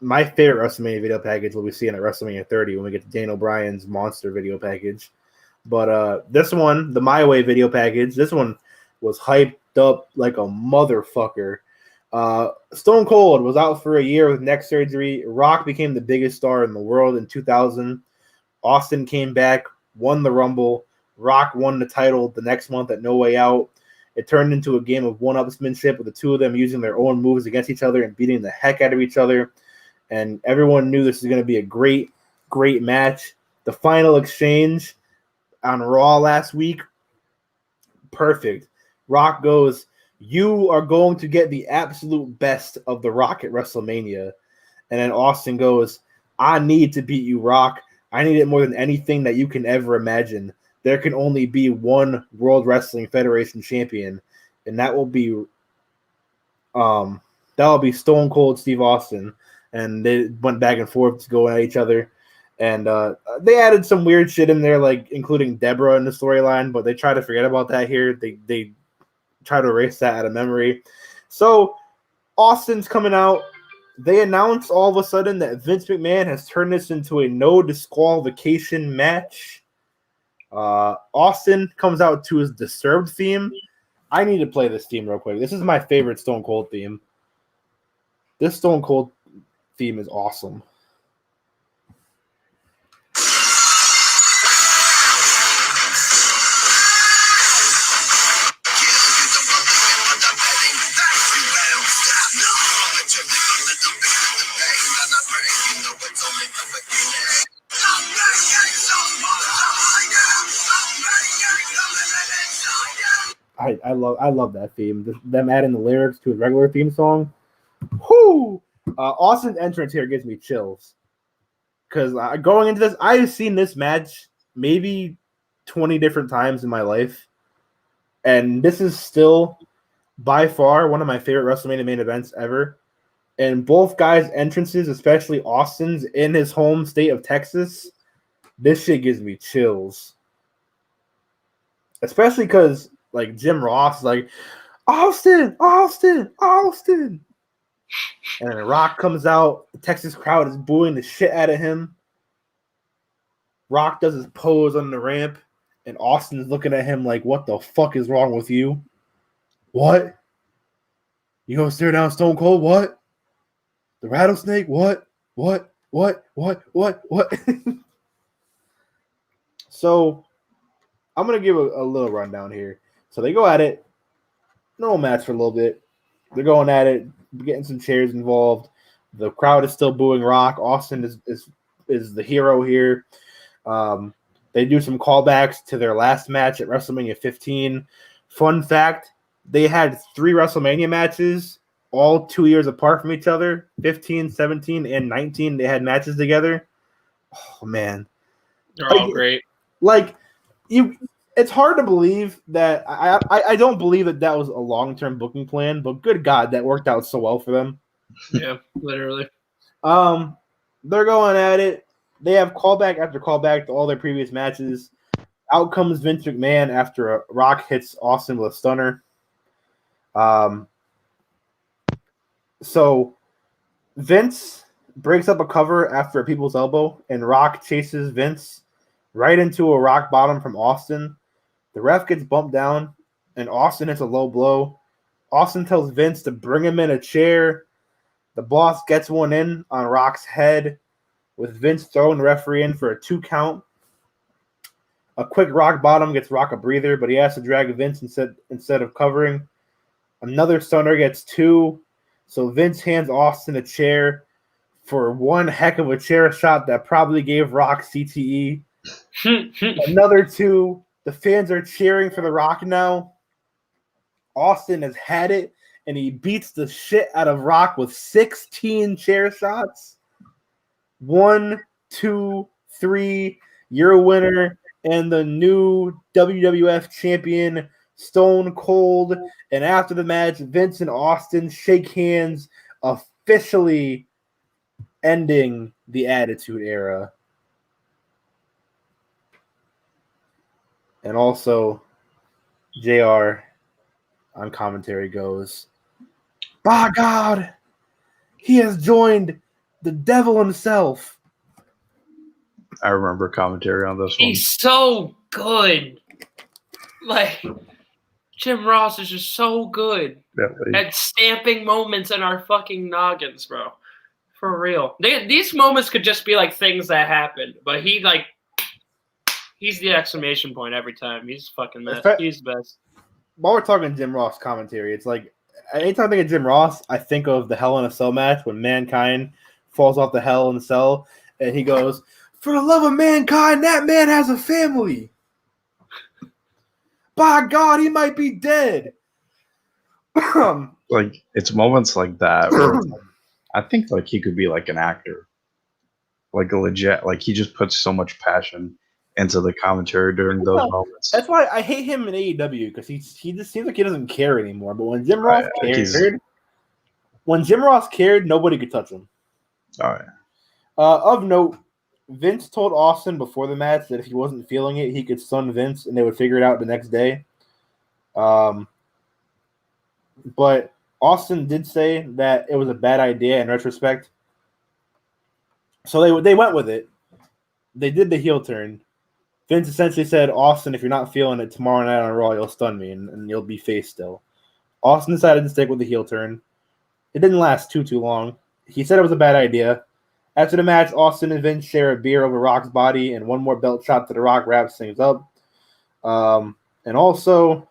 S2: my favorite WrestleMania video package will be seeing at WrestleMania 30 when we get to Daniel Bryan's monster video package. But this one, the My Way video package, this one was hyped up like a motherfucker. Stone Cold was out for a year with neck surgery. Rock became the biggest star in the world in 2000. Austin came back, won the Rumble. Rock won the title the next month at No Way Out. It turned into a game of one-upsmanship with the two of them using their own moves against each other and beating the heck out of each other. And everyone knew this was going to be a great, great match. The final exchange on Raw last week, perfect. Rock goes, "You are going to get the absolute best of The Rock at WrestleMania." And then Austin goes, "I need to beat you, Rock. I need it more than anything that you can ever imagine. There can only be one World Wrestling Federation champion, and that will be Stone Cold Steve Austin." And they went back and forth to go at each other. And they added some weird shit in there, like including Deborah in the storyline, but they try to forget about that here. They try to erase that out of memory. So Austin's coming out. They announced all of a sudden that Vince McMahon has turned this into a no disqualification match. Austin comes out to his Disturbed theme. I need to play this theme real quick. This is my favorite Stone Cold theme. This Stone Cold theme is awesome. I love that theme. Them adding the lyrics to a regular theme song. Whoo! Austin's entrance here gives me chills. Because going into this, I've seen this match maybe 20 different times in my life. And this is still by far one of my favorite WrestleMania main events ever. And both guys' entrances, especially Austin's in his home state of Texas, this shit gives me chills. Especially because like Jim Ross is like, Austin, Austin, Austin. And then Rock comes out. The Texas crowd is booing the shit out of him. Rock does his pose on the ramp, and Austin's looking at him like, what the fuck is wrong with you? What? You gonna stare down Stone Cold? What? The rattlesnake? What? So, I'm going to give a little rundown here. So, they go at it. Normal match for a little bit. They're going at it, getting some chairs involved. The crowd is still booing Rock. Austin is the hero here. They do some callbacks to their last match at WrestleMania 15. Fun fact, they had 3 WrestleMania matches, all 2 years apart from each other. 15, 17, and 19, they had matches together. Oh, man.
S3: They're all great.
S2: Like, it's hard to believe that I don't believe that was a long-term booking plan, but good God, that worked out so well for them.
S3: Yeah, literally.
S2: They're going at it. They have callback after callback to all their previous matches. Out comes Vince McMahon after a Rock hits Austin with a stunner. So Vince breaks up a cover after a people's elbow, and Rock chases Vince right into a rock bottom from Austin. The ref gets bumped down, and Austin hits a low blow. Austin tells Vince to bring him in a chair. The boss gets one in on Rock's head, with Vince throwing the referee in for a 2 count. A quick rock bottom gets Rock a breather, but he has to drag Vince instead of covering. Another stunner gets 2, so Vince hands Austin a chair for one heck of a chair shot that probably gave Rock CTE. Another 2. The fans are cheering for The Rock now. Austin has had it, and he beats the shit out of Rock with 16 chair shots. 1, 2, 3. You're a winner, and the new WWF champion, Stone Cold. And after the match, Vince and Austin shake hands, officially ending the Attitude Era. And also, JR on commentary goes, by God, he has joined the devil himself.
S1: I remember commentary on this one.
S3: He's so good. Like, Jim Ross is just so good
S1: Yeah,
S3: at stamping moments in our fucking noggins, bro. For real. These moments could just be like things that happened, but he's the exclamation point every time. He's fucking mad. He's the best.
S2: While we're talking Jim Ross commentary, it's like anytime I think of Jim Ross, I think of the Hell in a Cell match when Mankind falls off the Hell in the Cell and he goes, "For the love of mankind, that man has a family. By God, he might be dead."
S1: like it's moments like that where it's like, I think like he could be like an actor, like a legit, like he just puts so much passion into the commentary during those moments.
S2: That's why I hate him in AEW because he just seems like he doesn't care anymore. But when Jim Ross cared, nobody could touch him.
S1: All right.
S2: Of note, Vince told Austin before the match that if he wasn't feeling it, he could stun Vince and they would figure it out the next day. But Austin did say that it was a bad idea in retrospect. So they went with it. They did the heel turn. Vince essentially said, "Austin, if you're not feeling it tomorrow night on Raw, you'll stun me and you'll be face still." Austin decided to stick with the heel turn. It didn't last too long. He said it was a bad idea. After the match, Austin and Vince share a beer over Rock's body, and one more belt shot to the Rock wraps things up. And also,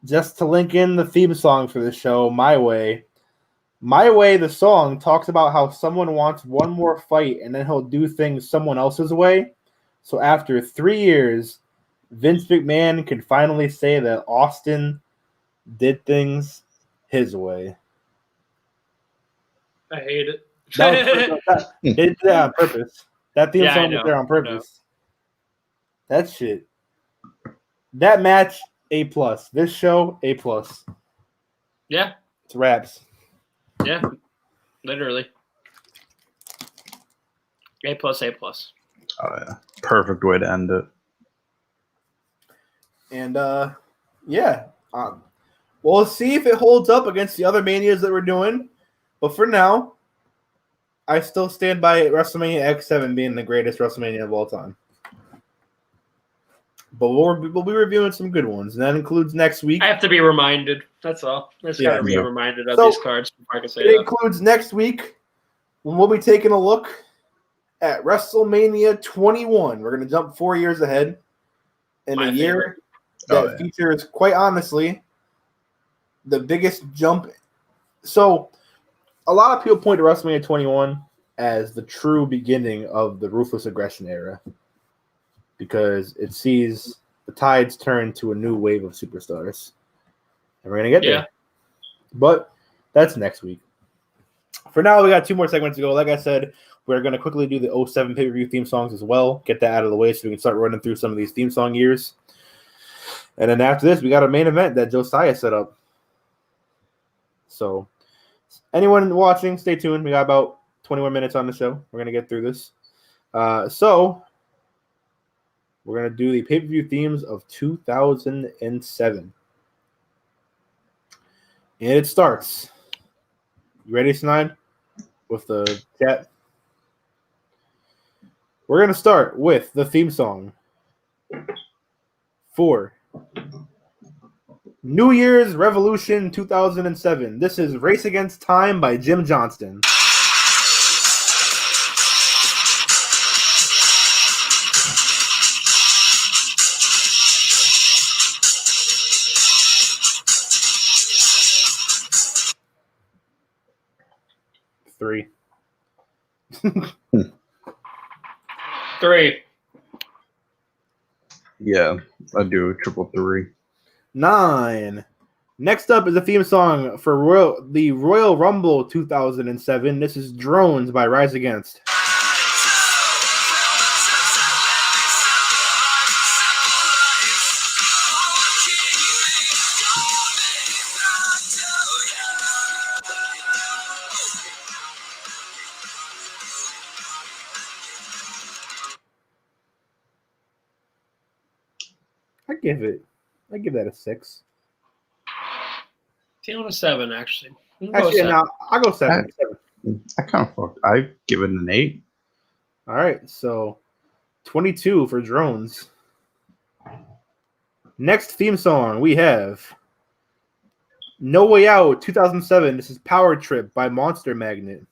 S2: just to link in the theme song for the show, My Way. My Way, the song, talks about how someone wants one more fight, and then he'll do things someone else's way. So after 3 years, Vince McMahon can finally say that Austin did things his way.
S3: I hate it.
S2: They did that on purpose. That theme song was there on purpose. That shit. That match, A+. This show, A+.
S3: Yeah.
S2: It's raps.
S3: Yeah. Literally. A+, A+.
S1: Oh yeah. Perfect way to end it.
S2: And yeah. We'll see if it holds up against the other manias that we're doing. But for now, I still stand by WrestleMania X7 being the greatest WrestleMania of all time. But we'll be reviewing some good ones, and that includes next week.
S3: I have to be reminded. That's all. I just got to be reminded of these cards before I can say
S2: that. It includes next week when we'll be taking a look at WrestleMania 21. We're going to jump 4 years ahead in a year that features, quite honestly, the biggest jump. So, a lot of people point to WrestleMania 21 as the true beginning of the Ruthless Aggression era because it sees the tides turn to a new wave of superstars. And we're going to get there. But that's next week. For now, we got 2 more segments to go. Like I said, we're going to quickly do the 07 pay-per-view theme songs as well. Get that out of the way so we can start running through some of these theme song years. And then after this, we got a main event that Josiah set up. So, anyone watching, stay tuned. We got about 21 minutes on the show. We're going to get through this. So, we're going to do the pay-per-view themes of 2007. And it starts. You ready, Snide? With the chat? We're going to start with the theme song for New Year's Revolution 2007. This is Race Against Time by Jim Johnston. Three.
S3: 3.
S1: Yeah, I do 333.
S2: 9. Next up is a theme song for the Royal Rumble 2007. This is Drones by Rise Against. I give that a 6.
S3: Feel a 7, actually.
S2: Actually, no, I'll go 7.
S1: I kind of fucked. I give it an 8.
S2: All right, so 22 for Drones. Next theme song we have No Way Out 2007. This is Power Trip by Monster Magnet.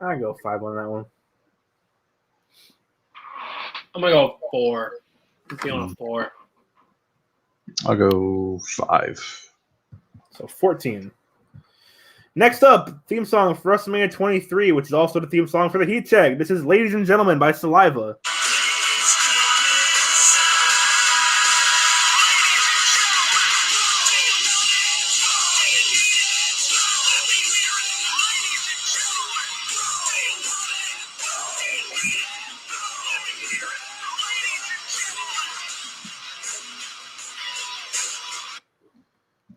S2: I go 5 on that one.
S3: I'm gonna go 4. I'm feeling a 4.
S1: I'll go 5.
S2: So 14. Next up, theme song for WrestleMania 23, which is also the theme song for the Heat Check. This is Ladies and Gentlemen by Saliva.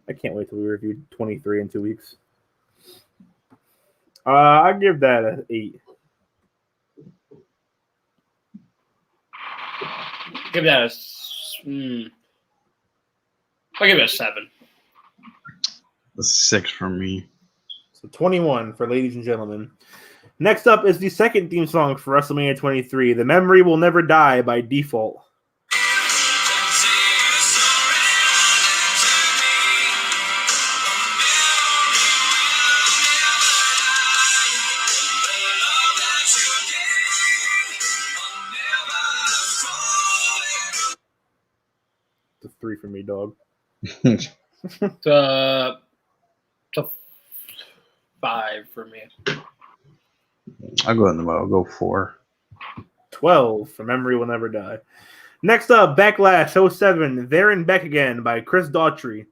S2: I can't wait till we review 23 in 2 weeks. I give that an 8.
S3: Give that a. I'll give it a 7.
S1: The 6 from me.
S2: So 21 for Ladies and Gentlemen. Next up is the second theme song for WrestleMania 23, The Memory Will Never Die by Default. It's a 3 for me, dog.
S3: It's a 5 for me.
S1: I'll go in the middle. I'll go 4.
S2: 12 for Memory Will Never Die. Next up, Backlash 07, There and Back Again by Chris Daughtry.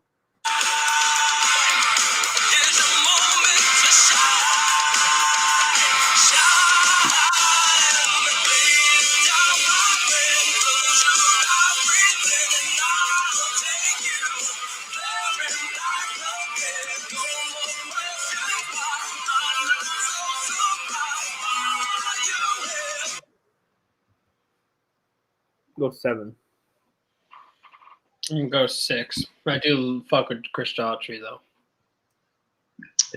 S2: Go 7.
S3: I'm gonna go 6. I do fuck with Chris Daughtry though.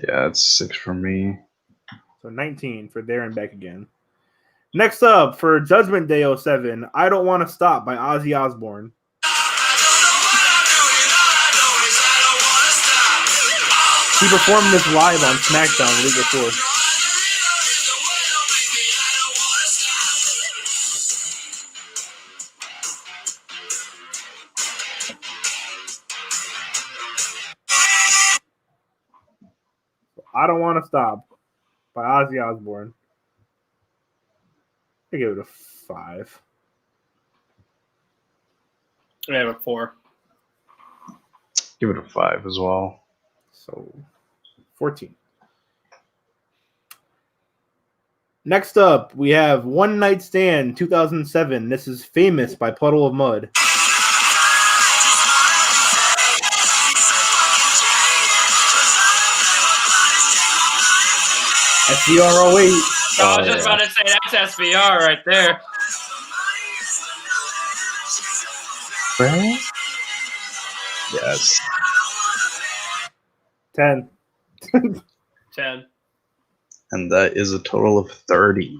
S1: Yeah, it's 6 for me.
S2: So 19 for There and Back Again. Next up, for Judgment Day 07, I Don't Want to Stop by Ozzy Osbourne. He performed this live on SmackDown the week before. I Don't Want to Stop by Ozzy Osbourne. I give it a 5.
S3: I have a 4.
S1: Give it a 5 as well.
S2: So 14. Next up, we have One Night Stand 2007. This is Famous by Puddle of Mud. SVR08.
S3: I was just about to say that's SVR right there.
S1: Yes.
S2: 10.
S3: 10.
S1: And that is a total of 30.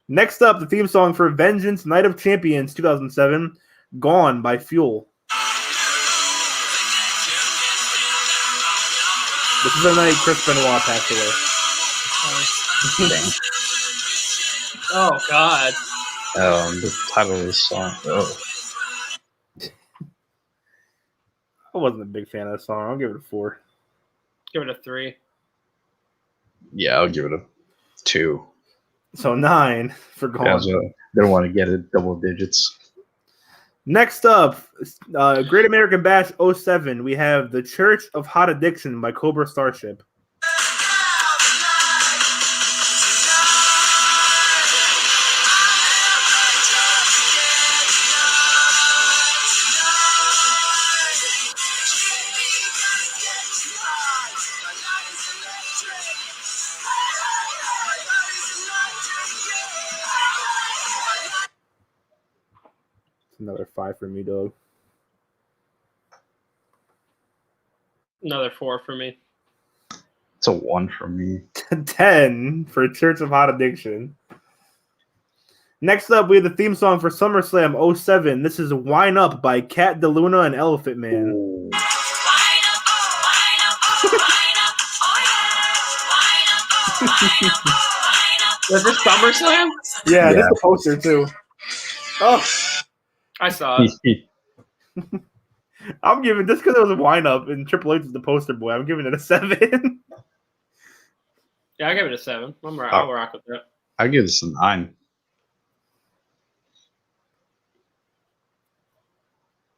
S2: Next up, the theme song for Vengeance Night of Champions 2007, Gone by Fuel. This is the night Chris Benoit passed away.
S3: Oh, God.
S1: The title of the song. Oh.
S2: I wasn't a big fan of that song. I'll give it a 4.
S3: Give it a 3.
S1: Yeah, I'll give it a 2.
S2: So 9 for Gone.
S1: Yeah, so they don't want to get it double digits.
S2: Next up, Great American Bash 07, we have The Church of Hot Addiction by Cobra Starship. Another 5 for me, dog.
S3: Another 4 for me.
S1: It's a 1 for me.
S2: 10 for Church of Hot Addiction. Next up, we have the theme song for SummerSlam 07. This is Wine Up by Cat DeLuna and Elephant Man.
S1: Ooh.
S3: Was this SummerSlam?
S2: Yeah,
S1: Yeah.
S2: this is the poster, too. Oh,
S3: I saw it.
S2: I'm giving, just because it was a Wine Up and Triple H is the poster boy, I'm giving it a 7.
S3: Yeah, I give it a 7. I'll rock with that.
S1: I give this a 9.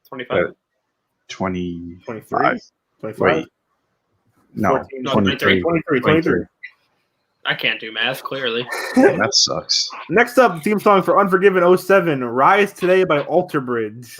S3: 25.
S1: 25.
S2: 25?
S1: Wait. No,
S2: 14,
S1: 23.
S2: 23.
S3: I can't do math, clearly.
S1: That sucks.
S2: Next up, the theme song for Unforgiven 07, Rise Today by Alter Bridge.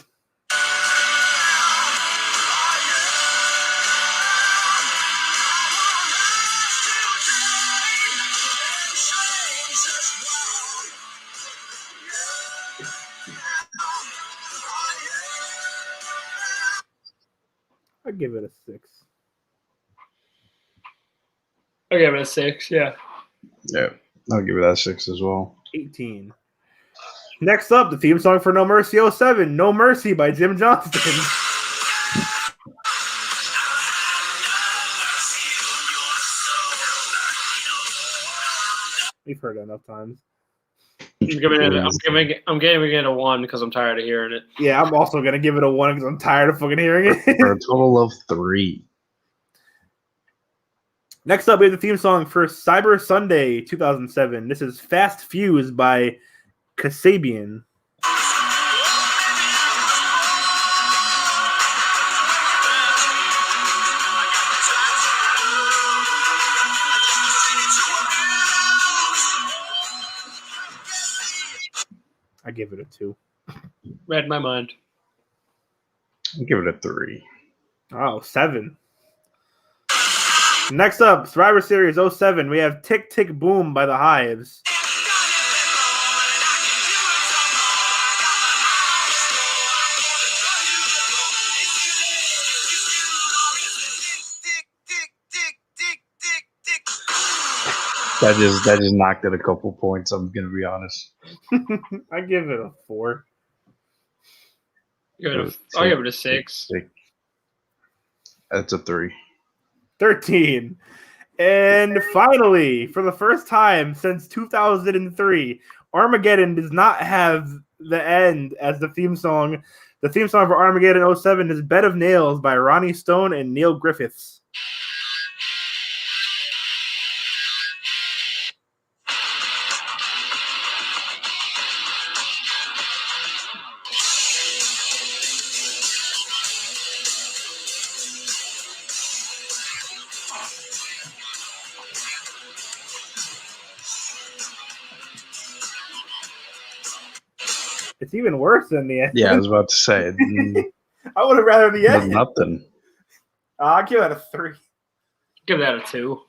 S2: I give it a 6.
S3: I give it a 6, yeah.
S1: Yeah, I'll give it that 6 as well.
S2: 18. Next up, the theme song for No Mercy 07, No Mercy by Jim Johnston. We've heard it enough times.
S3: I'm giving it a 1 because I'm tired of hearing it.
S2: Yeah, I'm also going to give it a 1 because I'm tired of fucking hearing it.
S1: For a total of 3.
S2: Next up, we have the theme song for Cyber Sunday 2007. This is Fast Fuse by Kasabian. I give it a 2.
S3: Read my mind.
S1: I'll give it a 3.
S2: Oh, 7. Next up, Survivor Series 07. We have Tick Tick Boom by the Hives.
S1: That just knocked it a couple points. I'm gonna be honest.
S2: I give it a 4.
S3: I'll give it a 6.
S1: That's a 3.
S2: 13. And finally, for the first time since 2003, Armageddon does not have the end as the theme song. The theme song for Armageddon 07 is Bed of Nails by Ronnie Stone and Neil Griffiths. It's even worse than the end.
S1: Yeah, I was about to say.
S2: I would have rather the end.
S1: Nothing.
S2: I'll give it a 3.
S3: Give that a 2.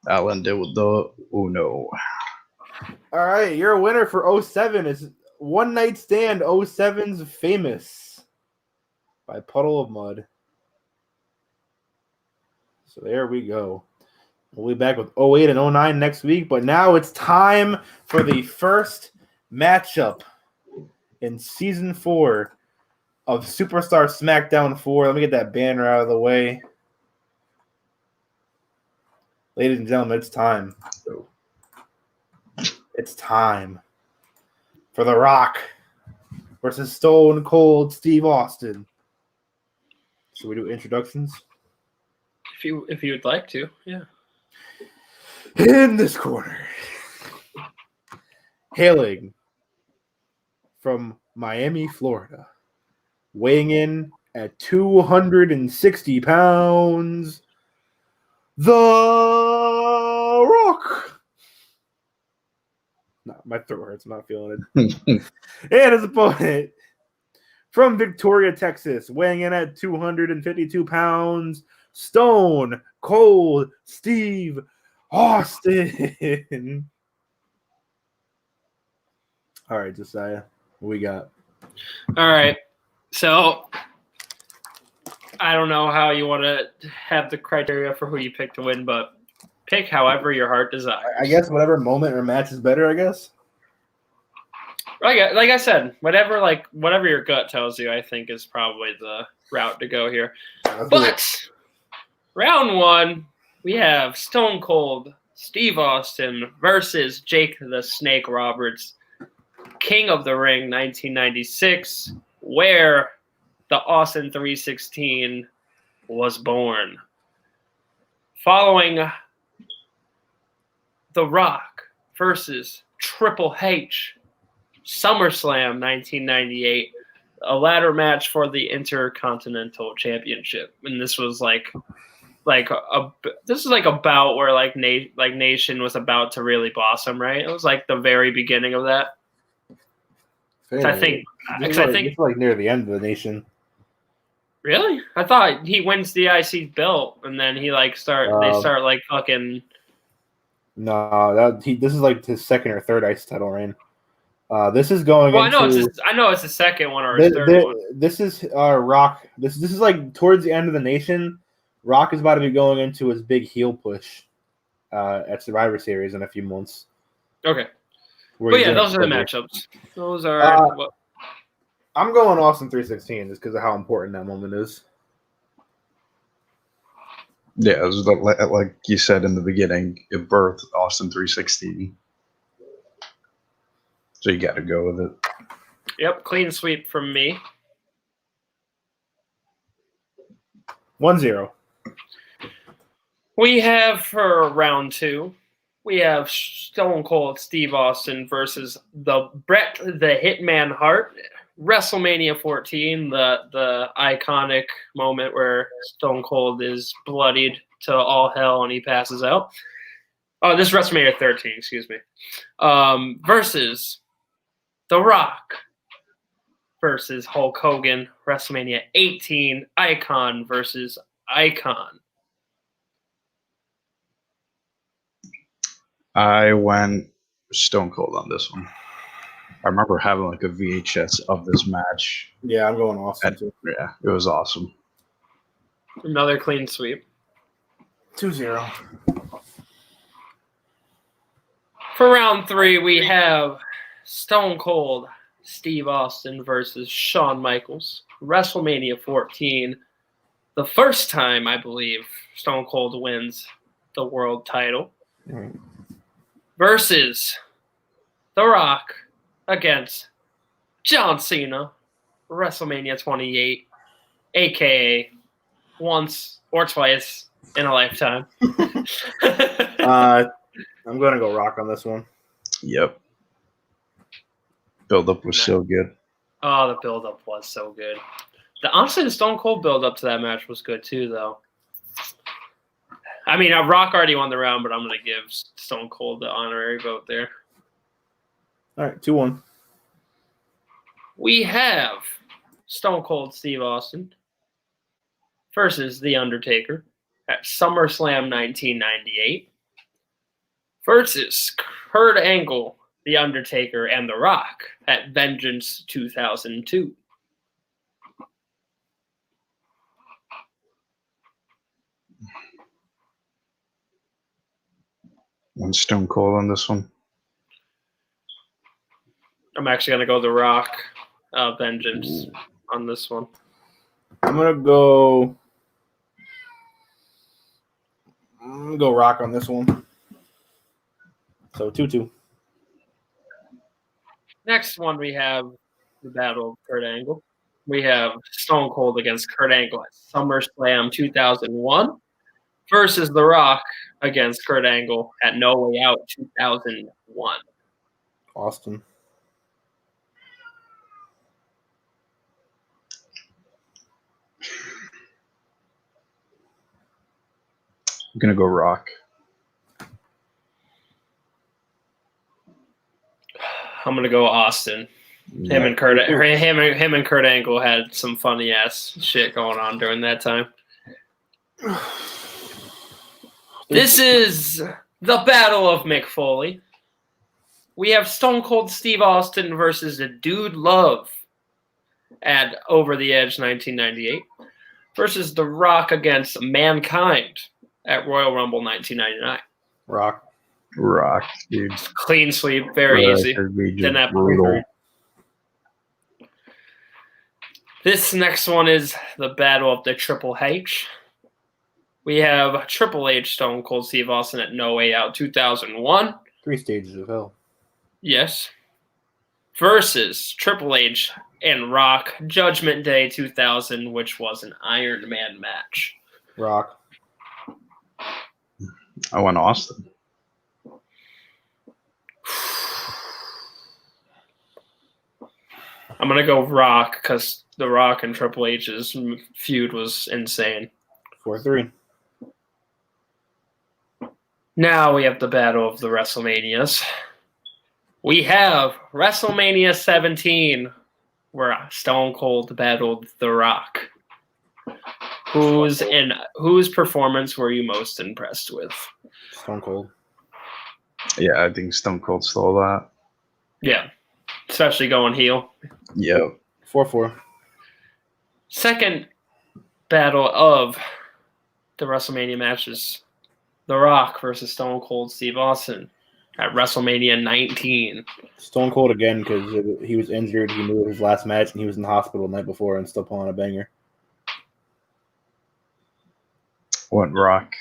S1: Alan did with the Uno.
S2: All right, your winner for 07 is One Night Stand 07's Famous by Puddle of Mud. So there we go. We'll be back with 08 and 09 next week, but now it's time for the first matchup in Season 4 of Superstar SmackDown 4. Let me get that banner out of the way. Ladies and gentlemen, it's time. It's time for The Rock versus Stone Cold Steve Austin. Should we do introductions?
S3: If you would like to, yeah.
S2: In this corner, hailing from Miami, Florida, weighing in at 260 pounds, The Rock. No, my throat hurts. I'm not feeling it. And his opponent from Victoria, Texas, weighing in at 252 pounds, Stone Cold Steve Austin. All right, Josiah, what we got?
S3: All right. So I don't know how you want to have the criteria for who you pick to win, but pick however your heart desires.
S2: I guess whatever moment or match is better, I guess.
S3: Like I said, whatever your gut tells you, I think is probably the route to go here. But round one, we have Stone Cold Steve Austin versus Jake the Snake Roberts, King of the Ring 1996, where the Austin 316 was born. Following The Rock versus Triple H, SummerSlam 1998, a ladder match for the Intercontinental Championship, and this was this is like a bout where Nation was about to really blossom, right? It was like the very beginning of that. I think
S2: it's like near the end of the Nation.
S3: Really? I thought he wins the IC belt and then he they start fucking.
S2: No, this is like his second or third IC title reign. This is going.
S3: Well, I know it's the second one or his third one.
S2: This is Rock. This is like towards the end of the Nation. Rock is about to be going into his big heel push at Survivor Series in a few months.
S3: Okay. But yeah, those are the matchups. Those are.
S2: I'm going Austin 316 just because of how important that moment is.
S1: Yeah, it was like you said in the beginning, it birthed Austin 316. So you got to go with it.
S3: Yep, clean sweep from me.
S2: 1-0.
S3: We have for round two, we have Stone Cold Steve Austin versus the Bret the Hitman Hart. WrestleMania 14, the iconic moment where Stone Cold is bloodied to all hell and he passes out. Oh, this is WrestleMania 13, excuse me. Versus The Rock versus Hulk Hogan. WrestleMania 18, Icon versus Icon.
S1: I went Stone Cold on this one. I remember having like a VHS of this match.
S2: Yeah, I'm going Austin too.
S1: Yeah, it was awesome.
S3: Another clean sweep.
S2: 2-0.
S3: For round three, we have Stone Cold Steve Austin versus Shawn Michaels. WrestleMania 14. The first time, I believe, Stone Cold wins the world title. Versus The Rock against John Cena, WrestleMania 28, a.k.a. once or twice in a lifetime.
S2: I'm going to go Rock on this one.
S1: Yep. Build-up was so good.
S3: Oh, the build-up was so good. Honestly, the Stone Cold build-up to that match was good too, though. I mean, Rock already won the round, but I'm going to give Stone Cold the honorary vote there.
S2: All right, 2-1.
S3: We have Stone Cold Steve Austin versus The Undertaker at SummerSlam 1998 versus Kurt Angle, The Undertaker, and The Rock at Vengeance 2002.
S1: One Stone Cold on this one.
S3: I'm actually going to go The Rock, Vengeance on this one.
S2: I'm going to go Rock on this one. So 2-2.
S3: Next one, we have the Battle of Kurt Angle. We have Stone Cold against Kurt Angle at SummerSlam 2001 versus The Rock against Kurt Angle at No Way Out 2001.
S2: Austin.
S1: I'm going to go Rock.
S3: I'm going to go Austin. Him and Kurt Angle had some funny ass shit going on during that time. This is the Battle of Mick Foley. We have Stone Cold Steve Austin versus the Dude Love, at Over the Edge 1998 versus The Rock against Mankind at Royal Rumble 1999.
S2: Rock,
S1: dude.
S3: Clean sweep, very easy.
S1: Didn't have brutal.
S3: This next one is the Battle of the Triple H. We have Triple H, Stone Cold Steve Austin at No Way Out 2001.
S2: 3 Stages of Hell.
S3: Yes. Versus Triple H and Rock, Judgment Day 2000, which was an Iron Man match.
S2: Rock.
S1: I went Austin.
S3: I'm going to go Rock because The Rock and Triple H's feud was insane.
S2: 4-3.
S3: Now we have the Battle of the WrestleManias. We have WrestleMania 17, where Stone Cold battled The Rock. Whose performance were you most impressed with?
S2: Stone Cold.
S1: Yeah, I think Stone Cold stole that.
S3: Yeah, especially going heel.
S1: Yeah.
S2: 4-4.
S3: Second battle of the WrestleMania matches. The Rock versus Stone Cold Steve Austin at WrestleMania 19.
S2: Stone Cold again because he was injured. He knew it was his last match, and he was in the hospital the night before and still pulling a banger.
S1: Went Rock.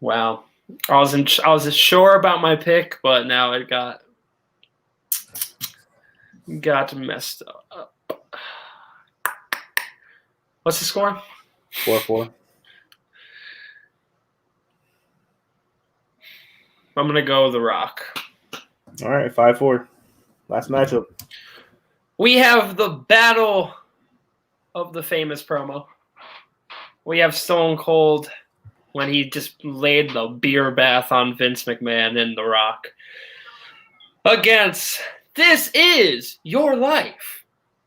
S3: Wow. I was sure about my pick, but now it got messed up. What's the score?
S2: 4-4.
S3: I'm going to go The Rock.
S2: All right, 5-4. Last matchup.
S3: We have the Battle of the Famous promo. We have Stone Cold when he just laid the beer bath on Vince McMahon and The Rock against This Is Your Life,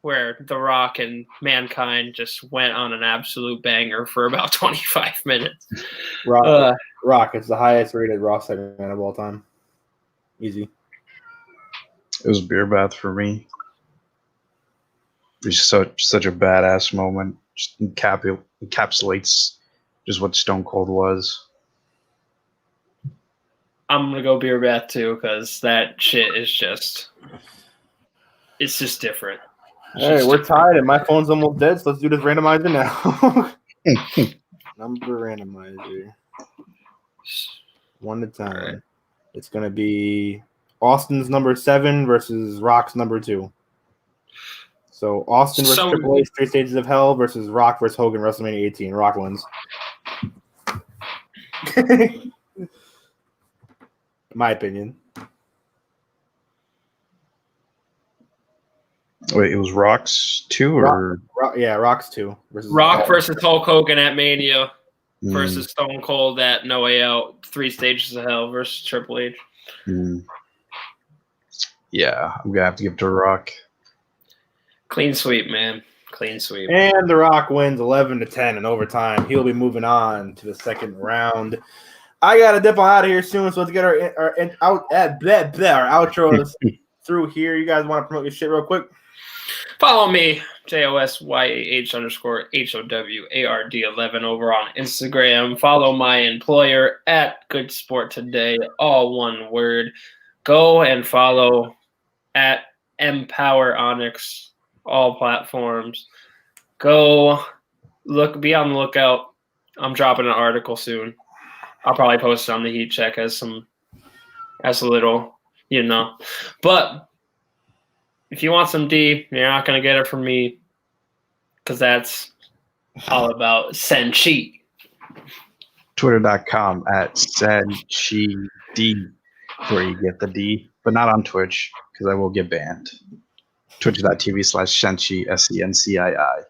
S3: where The Rock and Mankind just went on an absolute banger for about 25 minutes.
S2: Rock, it's the highest rated Raw segment of all time. Easy.
S1: It was beer bath for me. It was such a badass moment. Just encapsulates just what Stone Cold was.
S3: I'm going to go beer bath too because that shit is just different.
S2: All right, we're tied and my phone's almost dead, so let's do this randomizer now. Number randomizer. 1 to 10. Right. It's going to be Austin's number 7 versus Rock's number 2. So Austin versus Triple H, 3 Stages of Hell versus Rock versus Hogan, WrestleMania 18. Rock wins. My opinion.
S1: Wait, it was Rock's 2 or
S2: Rock's 2
S3: versus Rock versus Hulk Hogan at Mania versus Stone Cold at No Way Out, 3 Stages of Hell versus Triple H.
S1: Yeah, I'm gonna have to give it to Rock.
S3: Clean sweep, man. Clean sweep.
S2: And The Rock wins 11-10 in overtime. He'll be moving on to the second round. I gotta dip on out of here soon, so let's get our outros through here. You guys want to promote your shit real quick?
S3: Follow me, JOSYAH_HOWARD11 over on Instagram. Follow my employer at Good Sport Today, all one word. Go and follow at Empower Onyx, all platforms. Go be on the lookout. I'm dropping an article soon. I'll probably post it on the Heat Check as a little, But if you want some D, you're not going to get it from me because that's all about Senshi.
S1: Twitter.com at SenShiD where you get the D, but not on Twitch because I will get banned. Twitch.tv/Senshi, SENCII.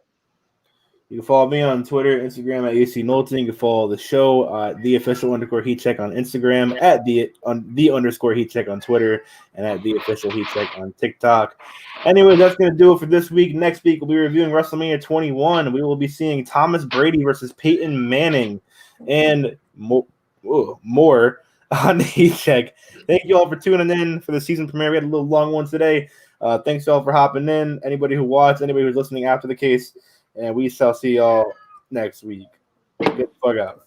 S2: You can follow me on Twitter, Instagram at AC Knowlton. You can follow the show, _Heat Check on Instagram, at the _Heat Check on Twitter, and at the official Heat Check on TikTok. Anyway, that's going to do it for this week. Next week, we'll be reviewing WrestleMania 21. We will be seeing Thomas Brady versus Peyton Manning and more. on the Heat Check. Thank you all for tuning in for the season premiere. We had a little long one today. Thanks y'all for hopping in. Anybody who watched, anybody who's listening after the case, and we shall see y'all next week. Get the fuck out.